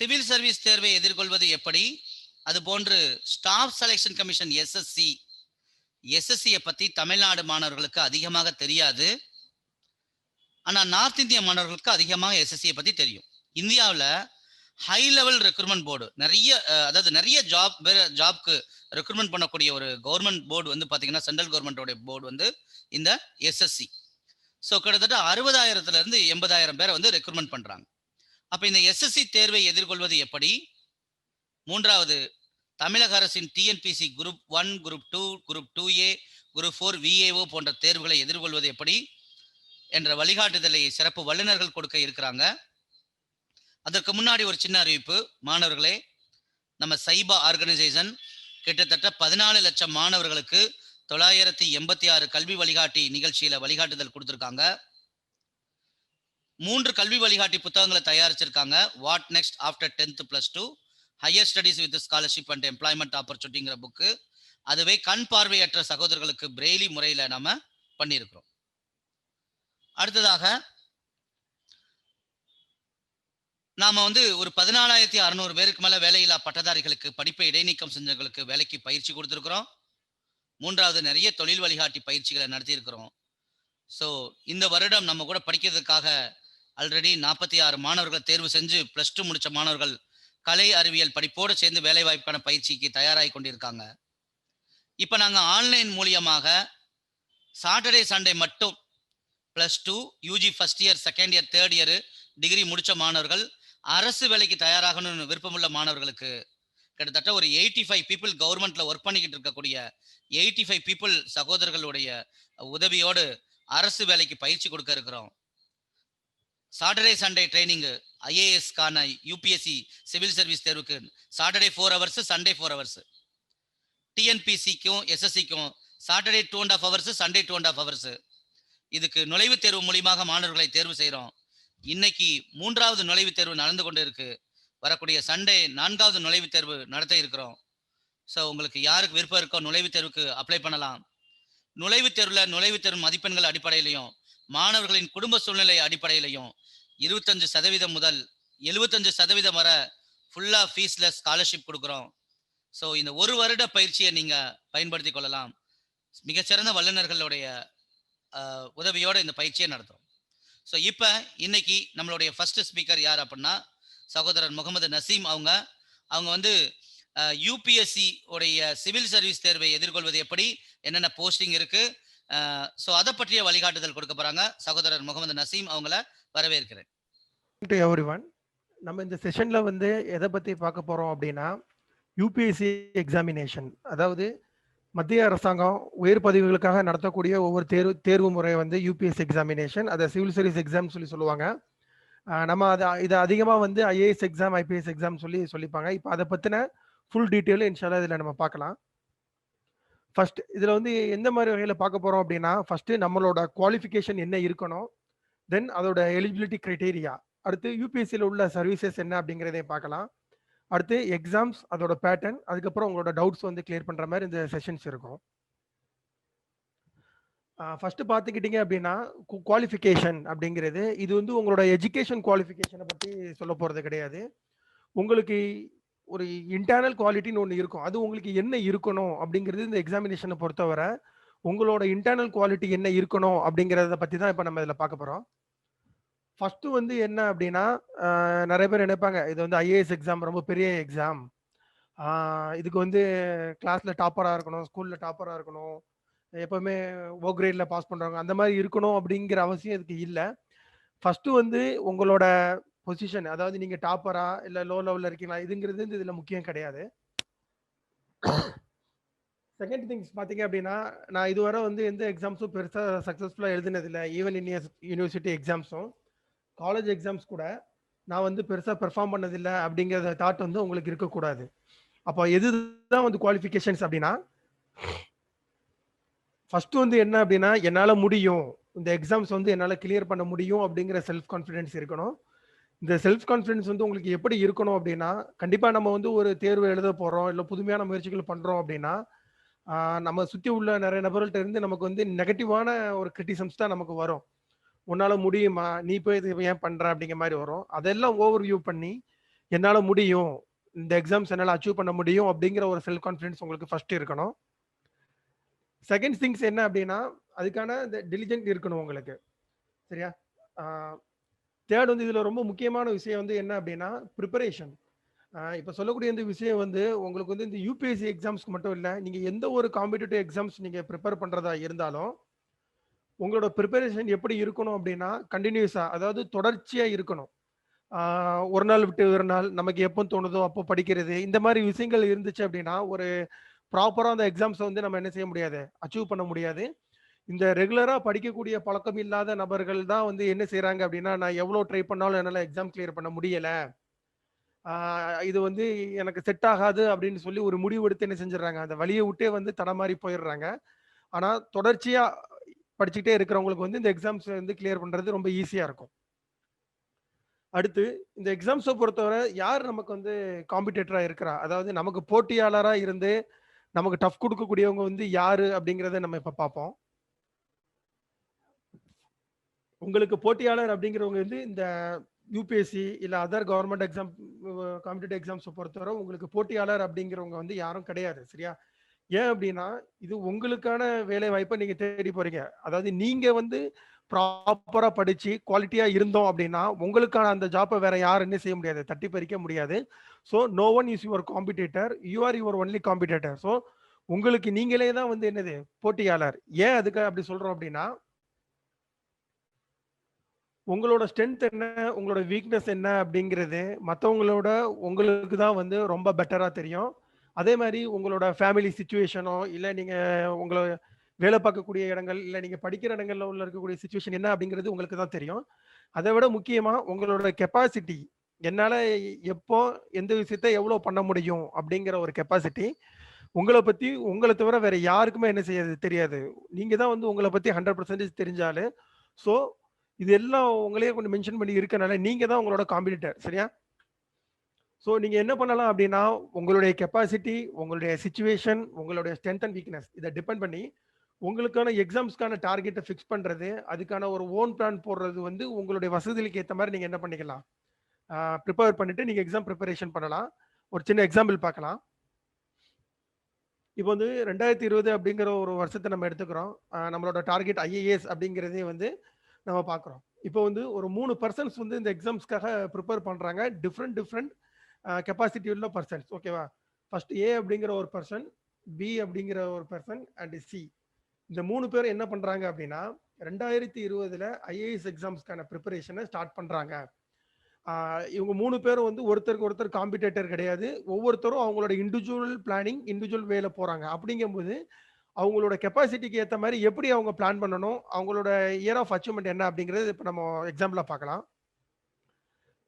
Civil service தேர்வை எதிர்கொள்வது எப்படி, அதுபோன்று ஸ்டாஃப் செலெக்ஷன் கமிஷன் எஸ்எஸ்சியை பற்றி தமிழ்நாடு மாணவர்களுக்கு அதிகமாக தெரியாது. ஆனால் நார்த் இந்திய மாணவர்களுக்கு அதிகமாக எஸ்எஸ்சியை பற்றி தெரியும். இந்தியாவில் ஹை லெவல் ரெக்ரூட்மெண்ட் போர்டு நிறைய ஜாப்க்கு ரெக்ரூட்மெண்ட் பண்ணக்கூடிய ஒரு கவர்மெண்ட் போர்டு வந்து பார்த்தீங்கன்னா சென்ட்ரல் கவர்மெண்டோடைய போர்டு வந்து இந்த எஸ்எஸ்சி. ஸோ கிட்டத்தட்ட 60,000 80,000 பேரை வந்து ரெக்ரூட்மெண்ட் பண்ணுறாங்க. அப்போ இந்த எஸ்எஸ்சி தேர்வை எதிர்கொள்வது எப்படி? மூன்றாவது, தமிழக அரசின் TNPSC group 1, group 2, group 2A, group 4 VAO போன்ற தேர்வுகளை எதிர்கொள்வது எப்படி என்ற வழிகாட்டுதலை சிறப்பு வல்லுநர்கள் கொடுக்க இருக்கிறாங்க. அதற்கு முன்னாடி ஒரு சின்ன அறிவிப்பு. மாணவர்களே, நம்ம சைபா ஆர்கனைசேஷன் கிட்டத்தட்ட 14 லட்சம் மாணவர்களுக்கு 986 கல்வி வழிகாட்டி நிகழ்ச்சியில வழிகாட்டுதல் கொடுத்துருக்காங்க. 3 கல்வி வழிகாட்டி புத்தகங்களை தயாரிச்சிருக்காங்க. What next after 10th + 2, higher studies with scholarship and employment ஆப்பர்ச்சுனிட்டிங்கிற புக்கு. அதுவே கண் பார்வையற்ற சகோதரர்களுக்கு பிரெய்லி முறையில் நம்ம பண்ணியிருக்கிறோம். அடுத்ததாக நாம வந்து ஒரு 14,600 பேருக்கு மேல வேலையில்லா பட்டதாரிகளுக்கு, படிப்பை இடைநீக்கம் செஞ்சவங்களுக்கு வேலைக்கு பயிற்சி கொடுத்துருக்கிறோம். மூன்றாவது, நிறைய தொழில் வழிகாட்டி பயிற்சிகளை நடத்தியிருக்கிறோம். ஸோ இந்த வருடம் நம்ம கூட படிக்கிறதுக்காக ஆல்ரெடி 46 மாணவர்களை தேர்வு செஞ்சு +2 முடிச்ச மாணவர்கள் கலை அறிவியல் படிப்போடு சேர்ந்து வேலை வாய்ப்புக்கான பயிற்சிக்கு தயாராகி கொண்டிருக்காங்க. இப்போ நாங்கள் ஆன்லைன் மூலியமாக சாட்டர்டே சண்டே மட்டும் +2 UG first year, second year, third year degree முடித்த மாணவர்கள், அரசு வேலைக்கு தயாராகணும்னு விருப்பமுள்ள மாணவர்களுக்கு கிட்டத்தட்ட ஒரு 85 பீப்புள் கவர்மெண்ட்ல ஒர்க் பண்ணிக்கிட்டு இருக்கக்கூடிய 85 பீப்புள் சகோதரர்களுடைய உதவியோடு அரசு வேலைக்கு பயிற்சி கொடுக்க இருக்கிறோம். சாட்டர்டே சண்டே ட்ரைனிங் ஐஏஎஸ்க்கான யூபிஎஸ்சி சிவில் சர்வீஸ் தேர்வுக்கு சாட்டர்டே 4 hours, சண்டே 4 hours. டிஎன்பிசிக்கும் எஸ்எஸ்சிக்கும் சாட்டர்டே 2.5 hours, சண்டே 2.5 hours. இதுக்கு நுழைவுத் தேர்வு மூலியமாக மாணவர்களை தேர்வு செய்கிறோம். இன்னைக்கு 3வது நுழைவுத் தேர்வு நடந்து கொண்டு இருக்கு. வரக்கூடிய சண்டே 4வது நுழைவுத் தேர்வு நடத்த இருக்கிறோம். ஸோ உங்களுக்கு யாருக்கு விருப்பம் இருக்கோ நுழைவுத் தேர்வுக்கு அப்ளை பண்ணலாம். நுழைவுத் தேர்வு மதிப்பெண்கள் அடிப்படையிலையும் மாணவர்களின் குடும்ப சூழ்நிலை அடிப்படையிலையும் 25% முதல் 75% வரை ஃபுல்லாக ஃபீஸ்லெஸ் ஸ்காலர்ஷிப் கொடுக்குறோம். ஸோ இந்த ஒரு வருட பயிற்சியை நீங்கள் பயன்படுத்தி கொள்ளலாம். மிகச்சிறந்த வல்லுநர்களுடைய உதவியோடு இந்த பயிற்சியை நடத்துகிறோம். ஸோ இப்போ இன்னைக்கு நம்மளுடைய ஃபர்ஸ்ட் ஸ்பீக்கர் யார் அப்படின்னா சகோதரர் முகமது நசீம். அவங்க வந்து யூபிஎஸ்சி உடைய சிவில் சர்வீஸ் தேர்வை எதிர்கொள்வது எப்படி, என்னென்ன போஸ்டிங் இருக்கு, ஸோ அதை பற்றிய வழிகாட்டுதல் கொடுக்க போறாங்க. சகோதரர் முகமது நசீம் அவங்கள வரவேற்கிறேன். எவ்ரிவன், நம்ம இந்த செஷன்ல வந்து எதை பத்தி பார்க்க போறோம் அப்படின்னா யூபிஎஸ்சி எக்ஸாமினேஷன், அதாவது மத்திய அரசாங்கம் உயர் பதவிகளுக்காக நடத்தக்கூடிய ஒவ்வொரு தேர்வு முறை வந்து யூபிஎஸ்சி எக்ஸாமினேஷன், அதை சிவில் சர்வீஸ் எக்ஸாம் சொல்லுவாங்க. நம்ம இதை அதிகமாக வந்து ஐஏஎஸ் எக்ஸாம், ஐபிஎஸ் எக்ஸாம் சொல்லிப்பாங்க. இப்போ அதை பற்றின ஃபுல் டீட்டெயிலும் இன்ஷால்லா இதில் நம்ம பார்க்கலாம். ஃபர்ஸ்ட் இதில் வந்து எந்த மாதிரி வகையில் பார்க்க போகிறோம் அப்படின்னா, ஃபர்ஸ்ட் நம்மளோட குவாலிஃபிகேஷன் என்ன இருக்கணும், தென் அதோட எலிஜிபிலிட்டி கிரைட்டீரியா, அடுத்து யூபிஎஸ்சியில் உள்ள சர்வீசஸ் என்ன அப்படிங்கிறதையும் பார்க்கலாம். அடுத்து எக்ஸாம்ஸ், அதோட பேட்டர்ன், அதுக்கப்புறம் உங்களோட டவுட்ஸ் வந்து கிளியர் பண்ணுற மாதிரி இந்த செஷன்ஸ் இருக்கும். ஃபர்ஸ்ட் பார்த்துக்கிட்டீங்க அப்படின்னா குவாலிஃபிகேஷன் அப்படிங்கிறது இது வந்து உங்களோட எஜுகேஷன் குவாலிஃபிகேஷனை பற்றி சொல்ல போகிறது கிடையாது. உங்களுக்கு ஒரு இன்டர்னல் குவாலிட்டின்னு ஒன்று இருக்கும், அது உங்களுக்கு என்ன இருக்கணும் அப்படிங்கிறது இந்த எக்ஸாமினேஷனை பொறுத்தவரை உங்களோட இன்டர்னல் குவாலிட்டி என்ன இருக்கணும் அப்படிங்கிறத பற்றி தான் இப்போ நம்ம இதில் பார்க்க போகிறோம். ஃபர்ஸ்ட் வந்து என்ன அப்படின்னா, நிறைய பேர் நினைப்பாங்க இது வந்து ஐஏஎஸ் எக்ஸாம் ரொம்ப பெரிய எக்ஸாம், இதுக்கு வந்து கிளாஸில் டாப்பராக இருக்கணும், ஸ்கூலில் டாப்பராக இருக்கணும், எப்பவுமே ஓ கிரேட்ல பாஸ் பண்றவங்க அந்த மாதிரி இருக்கணும் அப்படிங்கிற அவசியம் இதுக்கு இல்லை. ஃபர்ஸ்ட் வந்து உங்களோட பொசிஷன், அதாவது நீங்க டாப்பரா இல்ல லோ லெவல்ல இருக்கீங்களா, இதுங்கிறது இதுல முக்கியம் கிடையாது. செகண்ட் திங்ஸ் பாத்தீங்க அப்படின்னா, நான் இதுவரை வந்து எந்த எக்ஸாம்ஸும் பெருசா சக்சஸ்ஃபுல்லா எழுதினது இல்லை. ஈவன் யூனிவர்சிட்டி எக்ஸாம்ஸும் காலேஜ் எக்ஸாம்ஸ் கூட நான் வந்து பெருசா பெர்ஃபார்ம் பண்ணதில்லை அப்படிங்கிற தாட் வந்து உங்களுக்கு இருக்கக்கூடாது. அப்போ எதுதான் வந்து குவாலிஃபிகேஷன்ஸ் அப்படின்னா, ஃபர்ஸ்ட் வந்து என்ன அப்படின்னா, என்னால் முடியும், இந்த எக்ஸாம்ஸ் வந்து என்னால் கிளியர் பண்ண முடியும் அப்படிங்கிற செல்ஃப் கான்ஃபிடென்ஸ் இருக்கணும். இந்த செல்ஃப் கான்ஃபிடென்ஸ் வந்து உங்களுக்கு எப்படி இருக்கணும் அப்படின்னா, கண்டிப்பாக நம்ம வந்து ஒரு தேர்வு எழுத போகிறோம், இல்லை புதுமையான முயற்சிகள் பண்ணுறோம் அப்படின்னா, நம்ம சுற்றி உள்ள நிறைய நபர்கள்ட்ட இருந்து நமக்கு வந்து நெகட்டிவான ஒரு கிரிட்டிசம்ஸ் தான் நமக்கு வரும். உன்னால் முடியுமா, நீ போய் இது ஏன் பண்ணுற அப்படிங்கிற மாதிரி வரும். அதெல்லாம் ஓவர் வியூ பண்ணி என்னால முடியும், இந்த எக்ஸாம்ஸ் என்னால அச்சீவ் பண்ண முடியும் அப்படிங்கிற ஒரு செல்ஃப் கான்ஃபிடன்ஸ் உங்களுக்கு ஃபர்ஸ்ட் இருக்கணும். செகண்ட் திங்ஸ் என்ன அப்படின்னா, அதுக்கான இந்த டிலிஜென்ட் இருக்கணும் உங்களுக்கு. சரியா? ஆ தேர்ட் வந்து இதுல ரொம்ப முக்கியமான விஷயம் வந்து என்ன அப்படின்னா, பிரிப்பரேஷன். இப்ப சொல்லக்கூடிய இந்த விஷயம் வந்து உங்களுக்கு வந்து இந்த யுபிஎஸ்சி எக்ஸாம்ஸ்க்கு மட்டும் இல்ல. நீங்க எந்த ஒரு காம்படிட்டிவ் எக்ஸாம்ஸ் நீங்க பிரிப்பேர் பண்றதா இருந்தாலும், உங்களோட பிரிப்பரேஷன் எப்படி இருக்கணும் அப்படின்னா, கன்டினியூஸா அதாவது தொடர்ச்சியா இருக்கணும். ஆ ஒரு நாள் விட்டு ஒரு நாள் நமக்கு எப்போ தோணுதோ அப்போ படிக்கிறது. இந்த மாரி விஷயங்கள் இருந்துச்சு அப்படின்னா, ஒரு ப்ராப்பரா அந்த எக்ஸாம்ஸ வந்து நம்ம என்ன செய்ய முடியாது, அச்சீவ் பண்ண முடியாது. இந்த ரெகுலரா படிக்கக்கூடிய பழக்கம் இல்லாத நபர்கள் தான் வந்து என்ன செய்றாங்க அப்படின்னா, நான் எவ்வளோ ட்ரை பண்ணாலும் என்னால எக்ஸாம் கிளியர் பண்ண முடியல. ஆ இது வந்து எனக்கு செட் ஆகாது அப்படின்னு சொல்லி ஒரு முடிவு எடுத்து என்ன செஞ்சுடுறாங்க, அந்த வழிய விட்டே வந்து தடமாறி போயிடுறாங்க. ஆனா தொடர்ச்சியா படிச்சுக்கிட்டே இருக்கிறவங்களுக்கு வந்து இந்த எக்ஸாம்ஸ் வந்து கிளியர் பண்றது ரொம்ப ஈஸியா இருக்கும். அடுத்து இந்த எக்ஸாம்ஸ பொறுத்தவரை யார் நமக்கு வந்து காம்படிட்டரா இருக்கிறா? அதாவது நமக்கு போட்டியாளரா இருந்து நமக்கு டஃப் குடுக்கக்கூடியவங்க வந்து யாரு அப்படிங்கிறத நம்ம இப்ப பார்ப்போம். உங்களுக்கு போட்டியாளர் அப்படிங்கிறவங்க வந்து இந்த யூபிஎஸ்சி இல்ல other government exam competitive exams பொறுத்தவரை உங்களுக்கு போட்டியாளர் அப்படிங்கிறவங்க வந்து யாரும் கிடையாது. சரியா? ஏன் அப்படின்னா, இது உங்களுக்கான வேலை வாய்ப்ப நீங்க தேடி போறீங்க. அதாவது நீங்க வந்து ப்ராப்பரா படிச்சு குவாலிட்டியா இருந்தோம் அப்படின்னா, உங்களுக்கான அந்த ஜாப்ப வேற யாரும் என்ன செய்ய முடியாது. தட்டி பறிக்க முடியாது. So no one is your competitor. You are your only competitor. So உங்களுக்கு நீங்களே தான் வந்து என்னது போட்டியாளர். ஏன் அதுக்கு அப்படி சொல்றோம் அப்படின்னா, உங்களோட ஸ்ட்ரென்த் என்ன, உங்களோட வீக்னஸ் என்ன அப்படிங்கிறது மத்தவங்களோட உங்களுக்கு தான் வந்து ரொம்ப பெட்டரா தெரியும். அதே மாரி உங்களோட ஃபேமிலி சிச்சுவேஷனோ, இல்ல நீங்க உங்கள வேலை பார்க்கக்கூடிய இடங்கள், இல்ல நீங்க படிக்கிற இடங்கள்ல உள்ள இருக்கக்கூடிய சிச்சுவேஷன் என்ன அப்படிங்கிறது உங்களுக்கு தான் தெரியும். அத விட முக்கியமா உங்களோட கெப்பாசிட்டி. என்னால எப்போ, எந்த விஷயத்த எவ்வளோ பண்ண முடியும் அப்படிங்கிற ஒரு கெப்பாசிட்டி, உங்கள பத்தி உங்கள தவிர வேற யாருக்குமே என்ன செய்யாது தெரியாது. நீங்க தான் வந்து உங்கள பத்தி 100% தெரிஞ்ச ஆளு. ஸோ இது எல்லாம் உங்களையே கொஞ்சம் மென்ஷன் பண்ணி இருக்கனால, நீங்க தான் உங்களோட காம்படிட்டர். சரியா? ஸோ நீங்க என்ன பண்ணலாம் அப்படின்னா, உங்களுடைய கெப்பாசிட்டி, உங்களுடைய சிச்சுவேஷன், உங்களுடைய ஸ்ட்ரென்த் அண்ட் வீக்னஸ் இத டிபெண்ட் பண்ணி, உங்களுக்கான எக்ஸாம்ஸ்க்கான டார்கெட்ட ஃபிக்ஸ் பண்றது, அதுக்கான ஒரு ஓன் பிளான் போடுறது வந்து உங்களுடைய வசதிகளுக்கு ஏத்த மாரி நீங்க என்ன பண்ணிக்கலாம், பிரிப்பேர் பண்ணிட்டு நீங்க எக்ஸாம் பிரிப்பரேஷன் பண்ணலாம். ஒரு சின்ன எக்ஸாம்பிள் பார்க்கலாம். இப்போ வந்து 2020 அப்படிங்கிற ஒரு வருஷத்த நம்ம எடுத்துக்கிறோம். நம்மளோட டார்கெட் ஐஏஎஸ் அப்படிங்கிறதே வந்து நம்ம பார்க்குறோம். இப்போ வந்து ஒரு 3 பெர்சன்ஸ் வந்து இந்த எக்ஸாம்ஸ்க்காக பிரிப்பேர் பண்றாங்க. டிஃபரெண்ட் டிஃபரெண்ட் கெப்பாசிட்டி உள்ள பெர்சன்ஸ். ஓகேவா? ஃபர்ஸ்ட் ஏ அப்படிங்கிற ஒரு பெர்சன், பி அப்படிங்கிற ஒரு பெர்சன் அண்ட் சி. இந்த 3 பேரும் என்ன பண்றாங்க அப்படின்னா, 2020ல ஐஏஎஸ் எக்ஸாம்ஸ்க்கான பிரிப்பரேஷன ஸ்டார்ட் பண்றாங்க. இவங்க 3 பேரும் வந்து ஒருத்தருக்கு ஒருத்தர் காம்படிட்டர் கிடையாது. ஒவ்வொருத்தரும் அவங்களோட இண்டிவிஜுவல் பிளானிங், இண்டிவிஜுவல் வேல போறாங்க. அப்படிங்கும்போது அவங்களோட கெப்பாசிட்டிக்கு ஏத்த மாரி எப்படி அவங்க பிளான் பண்ணணும், அவங்களோட இயர் ஆஃப் அச்சீவ்மென்ட் என்ன அப்படிங்கிறது இப்ப நம்ம எக்ஸாம்பிளா பார்க்கலாம்.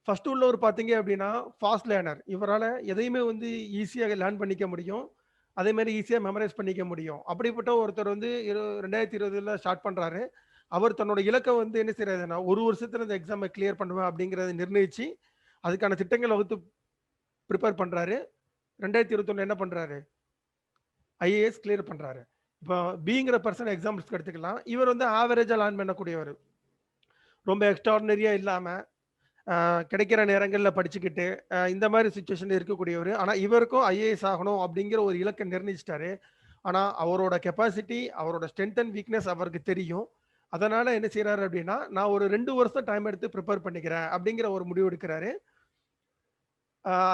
ஃபர்ஸ்ட் உள்ளவர் பார்த்தீங்க அப்படின்னா, ஃபாஸ்ட் லேர்னர். இவரால எதையுமே வந்து ஈஸியா லேர்ன் பண்ணிக்க முடியும். அதே மாரி ஈஸியா மெமரைஸ் பண்ணிக்க முடியும். அப்படிப்பட்ட ஒருத்தர் வந்து 2020ல ஸ்டார்ட் பண்றாரு. அவர் தன்னோட இலக்க வந்து என்ன செய்றாருன்னா, 1 வருஷத்துல இந்த எக்ஸாம கிளியர் பண்ணுவேன் அப்படிங்கிறத நிர்ணயிச்சு, அதுக்கான திட்டங்கள வகுத்து பிரிப்பேர் பண்றாரு. 2021 என்ன பண்றாரு? ஐஏஎஸ் கிளியர் பண்றாரு. இப்போ பிங்கிற பெர்சன் எக்ஸாம்பிள்ஸ்க்கு எடுத்துக்கலாம். இவர் வந்து ஆவரேஜா லேர்ன் பண்ணக்கூடியவரு. ரொம்ப எக்ஸ்ட்ரார்டினரியா இல்லாம, அ கிடைக்கிற நேரங்கள்ல படிச்சுக்கிட்டு, இந்த மாரி சிச்சுவேஷன்ல இருக்கக்கூடியவரு. ஆனா இவருக்கும் ஐஏஎஸ் ஆகணும் அப்படிங்கிற ஒரு இலக்க நிர்ணயிச்சுட்டாரு. ஆனா அவரோட கெப்பாசிட்டி, அவரோட ஸ்ட்ரென்த் அண்ட் வீக்னஸ் அவருக்கு தெரியும். அதனால என்ன செய்றாரு அப்படின்னா, நான் ஒரு 2 வருஷம் டைம் எடுத்து பிரிப்பேர் பண்ணிக்கிறேன் அப்படிங்கிற ஒரு முடிவு எடுக்கிறாரு.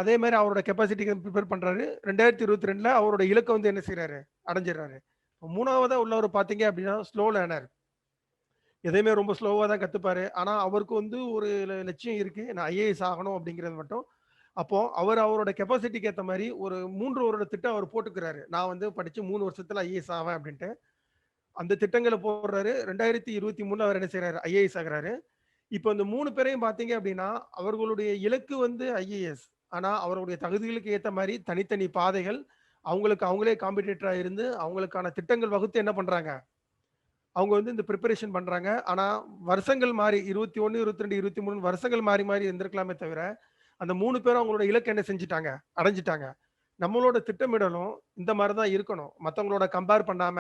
அதே மாரி அவரோட கெப்பாசிட்டிக்கு பிரிப்பேர் பண்றாரு. 2022ல அவரோட இலக்க வந்து என்ன செய்றாரு? அடைஞ்சிடுறாரு. 3வதா உள்ளவரு பார்த்தீங்க அப்படின்னா, ஸ்லோ லேர்னர். எதையுமே ரொம்ப ஸ்லோவா தான் கத்துப்பாரு. ஆனா, அவருக்கு வந்து ஒரு லட்சியம் இருக்கு. நான் ஐஏஎஸ் ஆகணும் அப்படிங்கிறது மட்டும். அப்போ அவர் அவரோட கெப்பாசிட்டிக்கு ஏத்த மாரி ஒரு 3 வருட திட்டம் அவர் போட்டுக்கிறாரு. நான் வந்து படிச்சு 3 வருஷத்துல ஐஏஎஸ் ஆவேன் அப்படின்ட்டு. அந்த திட்டங்கள போடுறாரு. 2023ல அவர் என்ன செய்றாரு? ஐஏஎஸ் ஆகுறாரு. இப்ப இந்த 3 பேரையும் பார்த்தீங்க அப்படின்னா, அவர்களுடைய இலக்கு வந்து ஐஏஎஸ். ஆனா, அவர்களுடைய தகுதிகளுக்கு ஏத்த மாரி தனித்தனி பாதைகள், அவங்களுக்கு அவங்களே காம்படிட்டரா இருந்து, அவங்களுக்கான திட்டங்கள் வகுத்து என்ன பண்றாங்க? அவங்க வந்து இந்த பிரிப்பரேஷன் பண்றாங்க. ஆனா, வருஷங்கள் மாறி 21, 22, 23 வருஷங்கள் மாறி மாறி இருந்திருக்கலாமே தவிர, அந்த 3 பேரும் அவங்களோட இலக்க என்ன செஞ்சுட்டாங்க? அடைஞ்சுட்டாங்க. நம்மளோட திட்டமிடலும் இந்த மாரி தான் இருக்கணும். மத்தவங்களோட கம்பேர் பண்ணாம,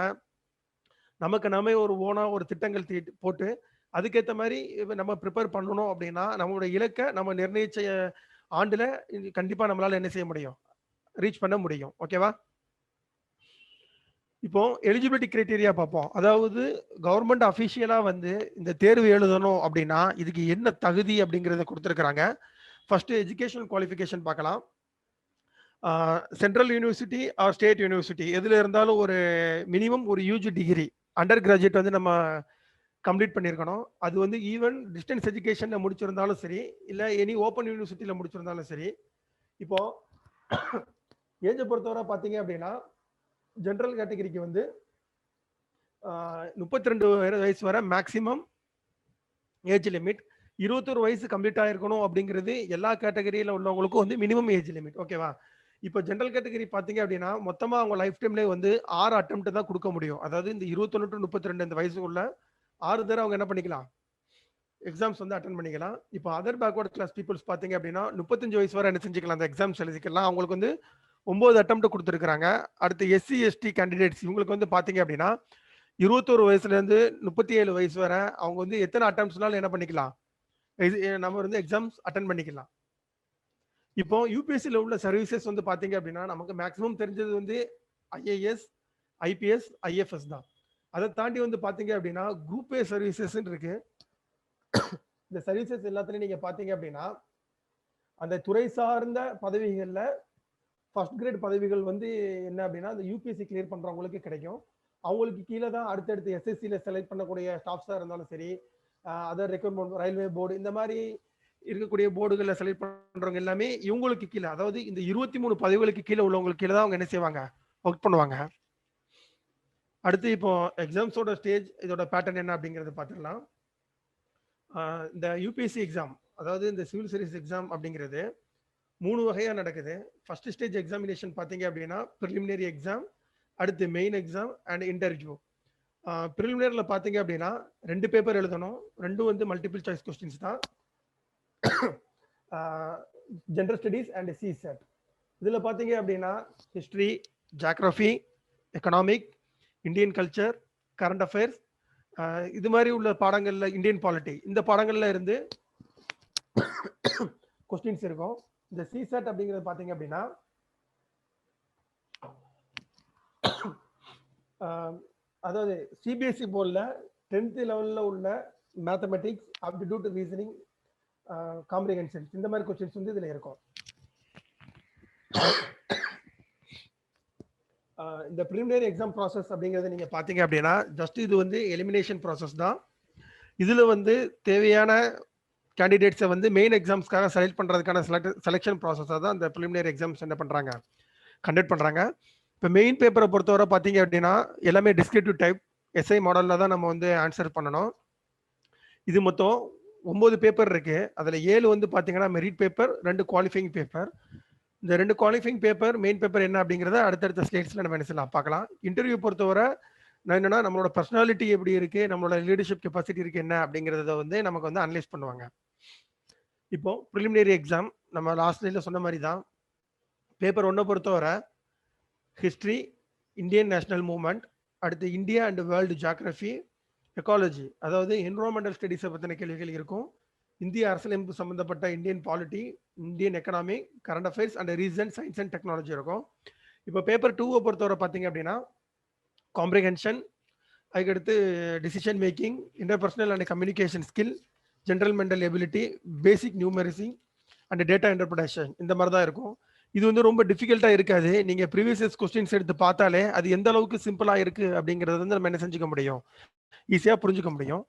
நமக்கு நாமே ஒரு ஓனா ஒரு திட்டங்கள் போட்டு, அதுக்கேத்த மாரி நம்ம பிரிப்பேர் பண்ணணும் அப்டின்னா, நம்மளுடைய இலக்க நம்ம நிர்ணயிச்ச ஆண்டுல கண்டிப்பா நம்மளால என்ன செய்ய முடியும், ரீச் பண்ண முடியும். ஓகேவா? இப்போ எலிஜிபிலிட்டி கிரைட்டீரியா பார்ப்போம். அதாவது கவர்மெண்ட் அஃபிஷியலா வந்து இந்த தேர்வு எழுதணும் அப்படின்னா இதுக்கு என்ன தகுதி அப்படிங்கறத கொடுத்திருக்காங்க. ஃபர்ஸ்ட் எஜுகேஷனல் குவாலிஃபிகேஷன் பார்க்கலாம். Central university R state university எதுல இருந்தாலும் ஒரு மினிமம் ஒரு யூஜி டிகிரி அண்டர் கிராஜுவேட் வந்து நம்ம கம்ப்ளீட் பண்ணியிருக்கணும். அது வந்து ஈவன் டிஸ்டன்ஸ் எஜுகேஷன்ல முடிச்சிருந்தாலும் சரி, இல்ல எனி ஓப்பன் யூனிவர்சிட்டியில முடிச்சிருந்தாலும் சரி. இப்போ ஏஜை பொறுத்தவரை பார்த்தீங்க அப்படின்னா ஜென்ரல் கேட்டகரிக்கு வந்து 32 வயசு வரை மேக்சிமம் ஏஜ் லிமிட். 21 வயசு கம்ப்ளீட் ஆயிருக்கணும் அப்படிங்கிறது எல்லா கேட்டகரியில உள்ளவங்களுக்கும் வந்து மினிமம் ஏஜ் லிமிட். ஓகேவா? இப்போ ஜென்ரல் கேட்டகரி பார்த்தீங்க அப்படின்னா மொத்தமா அவங்க லைஃப் டைம்லேயே வந்து 6 அட்டெம்ப்ட் தான் கொடுக்க முடியும். அதாவது இந்த 21 டு 32 இந்த வயசுக்குள்ள 6 தடவை அவங்க என்ன பண்ணிக்கலாம், எக்ஸாம்ஸ் வந்து அட்டன் பண்ணிக்கலாம். இப்போ அதர் பேக்வர்ட் கிளாஸ் பீப்புள்ஸ் பார்த்தீங்க அப்படின்னா 35 வயசு வரை என்ன செஞ்சுக்கலாம், அந்த எக்ஸாம்ஸ் எழுதிக்கலாம். அவங்களுக்கு வந்து 9 அட்டெம்ப்ட் கொடுத்துருக்காங்க. அடுத்து எஸ்சி எஸ்டி கேண்டிடேட்ஸ் இவங்களுக்கு வந்து பார்த்தீங்க அப்படின்னா 21 வயசுல இருந்து 37 வயசு வரை அவங்க வந்து எத்தனை அட்டெம்ப்ட்ஸ்னாலும் என்ன பண்ணிக்கலாம், நம்ம வந்து எக்ஸாம்ஸ் அட்டன் பண்ணிக்கலாம். இப்போ யூபிஎஸ்சியில் உள்ள சர்வீசஸ் வந்து பார்த்தீங்க அப்படின்னா நமக்கு மேக்ஸிமம் தெரிஞ்சது வந்து ஐஏஎஸ், ஐபிஎஸ், ஐஎஃப்எஸ் தான். அதை தாண்டி வந்து பார்த்தீங்க அப்படின்னா குரூப் ஏ சர்வீசஸ் இருக்கு. இந்த சர்வீசஸ் எல்லாத்துலையும் நீங்க பார்த்தீங்க அப்படின்னா அந்த துறை சார்ந்த பதவிகளில் ஃபர்ஸ்ட் கிரேட் பதவிகள் வந்து என்ன அப்படின்னா அந்த யூபிஎஸ்சி கிளியர் பண்றவங்களுக்கு கிடைக்கும். அவங்களுக்கு கீழே தான் அடுத்தடுத்து எஸ்எஸ்சியில செலக்ட் பண்ணக்கூடிய ஸ்டாஃப்ஸாக இருந்தாலும் சரி, அதர் ரெக்ரூட்மெண்ட் ரயில்வே போர்டு இந்த மாதிரி இருக்கக்கூடிய போர்டுகளில் செலக்ட் பண்றவங்க எல்லாமே இவங்களுக்கு கீழே, அதாவது இந்த 23 பதவிகளுக்கு கீழே உள்ளவங்களுக்கு கீழே தான் அவங்க என்ன செய்வாங்க, ஒர்க் பண்ணுவாங்க. அடுத்து இப்போ எக்ஸாம்ஸோட ஸ்டேஜ் இதோட பேட்டர்ன் என்ன அப்படிங்கறத பார்த்துடலாம். இந்த யூபிஎஸ்சி எக்ஸாம், அதாவது இந்த சிவில் சர்வீஸ் எக்ஸாம் அப்படிங்கிறது 3 வகையா நடக்குது. ஃபர்ஸ்ட் ஸ்டேஜ் எக்ஸாமினேஷன் பார்த்தீங்க அப்படின்னா ப்ரிலிமினரி எக்ஸாம், அடுத்து மெயின் எக்ஸாம் அண்ட் இன்டர்வியூ. ப்ரிலிமினரியில் பார்த்தீங்க அப்படின்னா 2 பேப்பர் எழுதணும். ரெண்டும் வந்து மல்டிபிள் சாய்ஸ் கொஸ்டின்ஸ் தான். General studies and சிசெட். இதில் பார்த்தீங்க அப்படின்னா history, geography, economic, Indian culture, current affairs, இது மாதிரி உள்ள பாடங்கள்ல, இந்தியன் பாலிட்டி இந்த பாடங்கள்ல இருந்து கொஸ்டின்ஸ் இருக்கும். இந்த சிசெட் அப்படிங்கிறது பார்த்தீங்க அப்படின்னா அதாவது சிபிஎஸ்சி போர்டில் 10th லெவலில் உள்ள மேத்தமெட்டிக்ஸ், ஆப்டிடியூட், ரீசனிங், காம்ப்ரிஹென்ஷன் இந்த மாதிரி கொஸ்டின்ஸ் வந்து இதில் இருக்கும். இந்த ப்ரிலிமினரி எக்ஸாம் ப்ராசஸ் அப்படிங்கிறது நீங்கள் பார்த்தீங்க அப்படின்னா ஜஸ்ட் இது வந்து எலிமினேஷன் ப்ராசஸ் தான். இதில் வந்து தேவையான கேண்டிடேட்ஸை வந்து மெயின் எக்ஸாம்ஸ்க்காக செலக்ட் பண்ணுறதுக்கான செலெக்ஷன் ப்ராசஸாக தான் இந்த ப்ரிலிமினரி எக்ஸாம்ஸ் என்ன பண்ணுறாங்க, கண்டக்ட் பண்ணுறாங்க. இப்போ மெயின் பேப்பரை பொறுத்தவரை பார்த்தீங்க அப்படின்னா எல்லாமே டிஸ்கிரிப்டிவ் டைப் எஸ்ஐ மாடலில் தான் நம்ம வந்து ஆன்சர் பண்ணணும். இது மொத்தம் 9 பேப்பர் இருக்கு. அதில் 7 வந்து பார்த்தீங்கன்னா மெரிட் பேப்பர், 2 குவாலிஃபைங் பேப்பர். இந்த 2 குவாலிஃபைங் பேப்பர், மெயின் பேப்பர் என்ன அப்படிங்கிறத அடுத்தடுத்த ஸ்லைட்ஸில் நம்ம என்ன செய்யலாம் பார்க்கலாம். இன்டர்வியூ பொறுத்தவரை என்னன்னா நம்மளோட பர்சனாலிட்டி எப்படி இருக்கு, நம்மளோட லீடர்ஷிப் கெப்பாசிட்டி இருக்கு என்ன அப்படிங்கிறத வந்து நமக்கு வந்து அனலைஸ் பண்ணுவாங்க. இப்போ ப்ரிலிமினரி எக்ஸாம் நம்ம லாஸ்ட் ஸ்லைடில் சொன்ன மாதிரி தான். பேப்பர் 1 பொறுத்தவரை ஹிஸ்ட்ரி, இந்தியன் நேஷனல் மூவ்மெண்ட், அடுத்து India and world geography, ecology அதாவது என்விரான்மெண்டல் ஸ்டடீஸை பற்றின கேள்விகள் இருக்கும். இந்திய அரசியலமைப்பு சம்பந்தப்பட்ட Indian polity, Indian economy, current affairs and reason, science and technology இருக்கும். இப்போ பேப்பர் 2 பொறுத்தவரை பார்த்தீங்க அப்படின்னா காம்ப்ரிஹென்ஷன், அதுக்கடுத்து decision making, interpersonal and communication skill, general mental ability, basic numeracy and data interpretation இந்த மாதிரி தான் இருக்கும். இது வந்து ரொம்ப டிஃபிகல்ட்டாக இருக்காது. நீங்கள் ப்ரீவியஸ் இயர்ஸ் கொஸ்டின்ஸ் எடுத்து பார்த்தாலே அது எந்த அளவுக்கு சிம்பிளாக இருக்கு அப்படிங்கிறத வந்து நம்ம என்ன செஞ்சுக்க முடியும், ஈஸியாக புரிஞ்சுக்க முடியும்.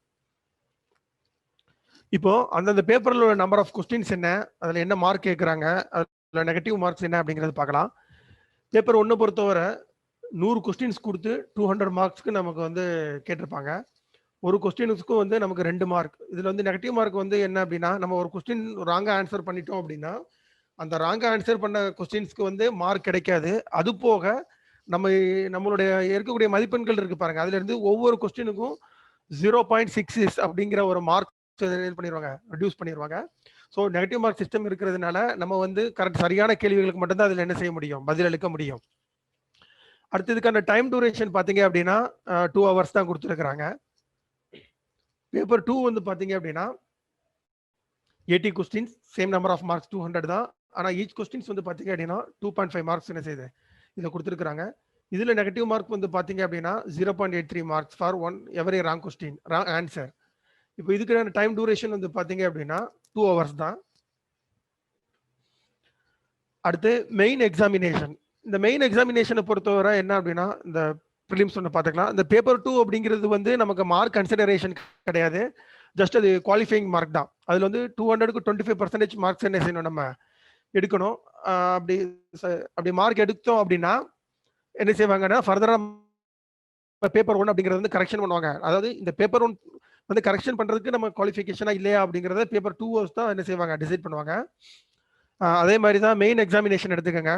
இப்போ அந்தந்த பேப்பரில் உள்ள நம்பர் ஆஃப் கொஸ்டின்ஸ் என்ன, அதில் என்ன மார்க் கேட்குறாங்க, அதில் நெகட்டிவ் மார்க்ஸ் என்ன அப்படிங்கிறது பார்க்கலாம். பேப்பர் 1 பொறுத்தவரை 100 கொஸ்டின்ஸ் கொடுத்து 200 மார்க்ஸ்க்கு நமக்கு வந்து கேட்டிருப்பாங்க. ஒரு கொஸ்டினுக்கும் வந்து நமக்கு 2 மார்க். இதில் வந்து நெகட்டிவ் மார்க் வந்து என்ன அப்படின்னா நம்ம ஒரு கொஸ்டின் ராங்காக ஆன்சர் பண்ணிட்டோம் அப்படின்னா அந்த ராங்காக ஆன்சர் பண்ண கொஸ்டின்ஸ்க்கு வந்து மார்க் கிடைக்காது. அது போக நம்மளுடைய இருக்கக்கூடிய மதிப்பெண்கள் இருக்கு பாருங்க, அதுல இருந்து ஒவ்வொரு கொஸ்டினுக்கும் 0.66 அப்படிங்கிற ஒரு மார்க் பண்ணிடுவாங்க, ரெடியூஸ் பண்ணிடுவாங்க. ஸோ நெகட்டிவ் மார்க் சிஸ்டம் இருக்கிறதுனால நம்ம வந்து கரெக்ட் சரியான கேள்விகளுக்கு மட்டும்தான் அதில் என்ன செய்ய முடியும், பதிலளிக்க முடியும். அடுத்ததுக்கான டைம் டூரேஷன் பார்த்தீங்க அப்படின்னா 2 hours தான் கொடுத்துருக்குறாங்க. பேப்பர் 2 வந்து பார்த்தீங்க அப்படின்னா 80 questions, same number of marks 200 தான். ஆனா ஈச் கொஸ்டின்ஸ் வந்து பாத்தீங்க அப்படின்னா 2.5 மார்க்ஸ் என்ன செய்யுது இதில் கொடுத்துருக்காங்க. இதுல நெகட்டிவ் மார்க் வந்து பாத்தீங்க அப்படின்னா 0.83 marks for one every wrong question wrong answer. இப்போ இதுக்கான டைம் டியூரேஷன் வந்து பாத்தீங்க அப்படின்னா 2 hours தான். அடுத்து மெயின் எக்ஸாமினேஷன். இந்த மெயின் எக்ஸாமினேஷனை பொறுத்தவரை என்ன அப்படின்னா இந்த ப்ரிலிம்ஸ் ஒன்று பார்த்துக்கலாம். இந்த பேப்பர் 2 அப்படிங்கிறது வந்து நமக்கு மார்க் கன்சிடரேஷன் கிடையாது, ஜஸ்ட் அது குவாலிஃபைங் மார்க் தான். அதுல வந்து 200க்கு 25% மார்க்ஸ் என்ன செய்யணும் நம்ம எடுக்கணும். அப்படி அப்படி மார்க் எடுத்தோம் அப்படின்னா என்ன செய்வாங்கன்னா ஃபர்தரா பேப்பர் 1 அப்படிங்கறது வந்து கரெக்ஷன் பண்ணுவாங்க. அதாவது இந்த பேப்பர் 1 வந்து கரெக்ஷன் பண்றதுக்கு நம்ம குவாலிஃபிகேஷனா இல்லையா அப்படிங்கறத பேப்பர் 2 ஹவர்ஸ் தான் என்ன செய்வாங்க டிசைட் பண்ணுவாங்க. அதே மாதிரி தான் மெயின் எக்ஸாமினேஷன் எடுத்துக்கோங்க.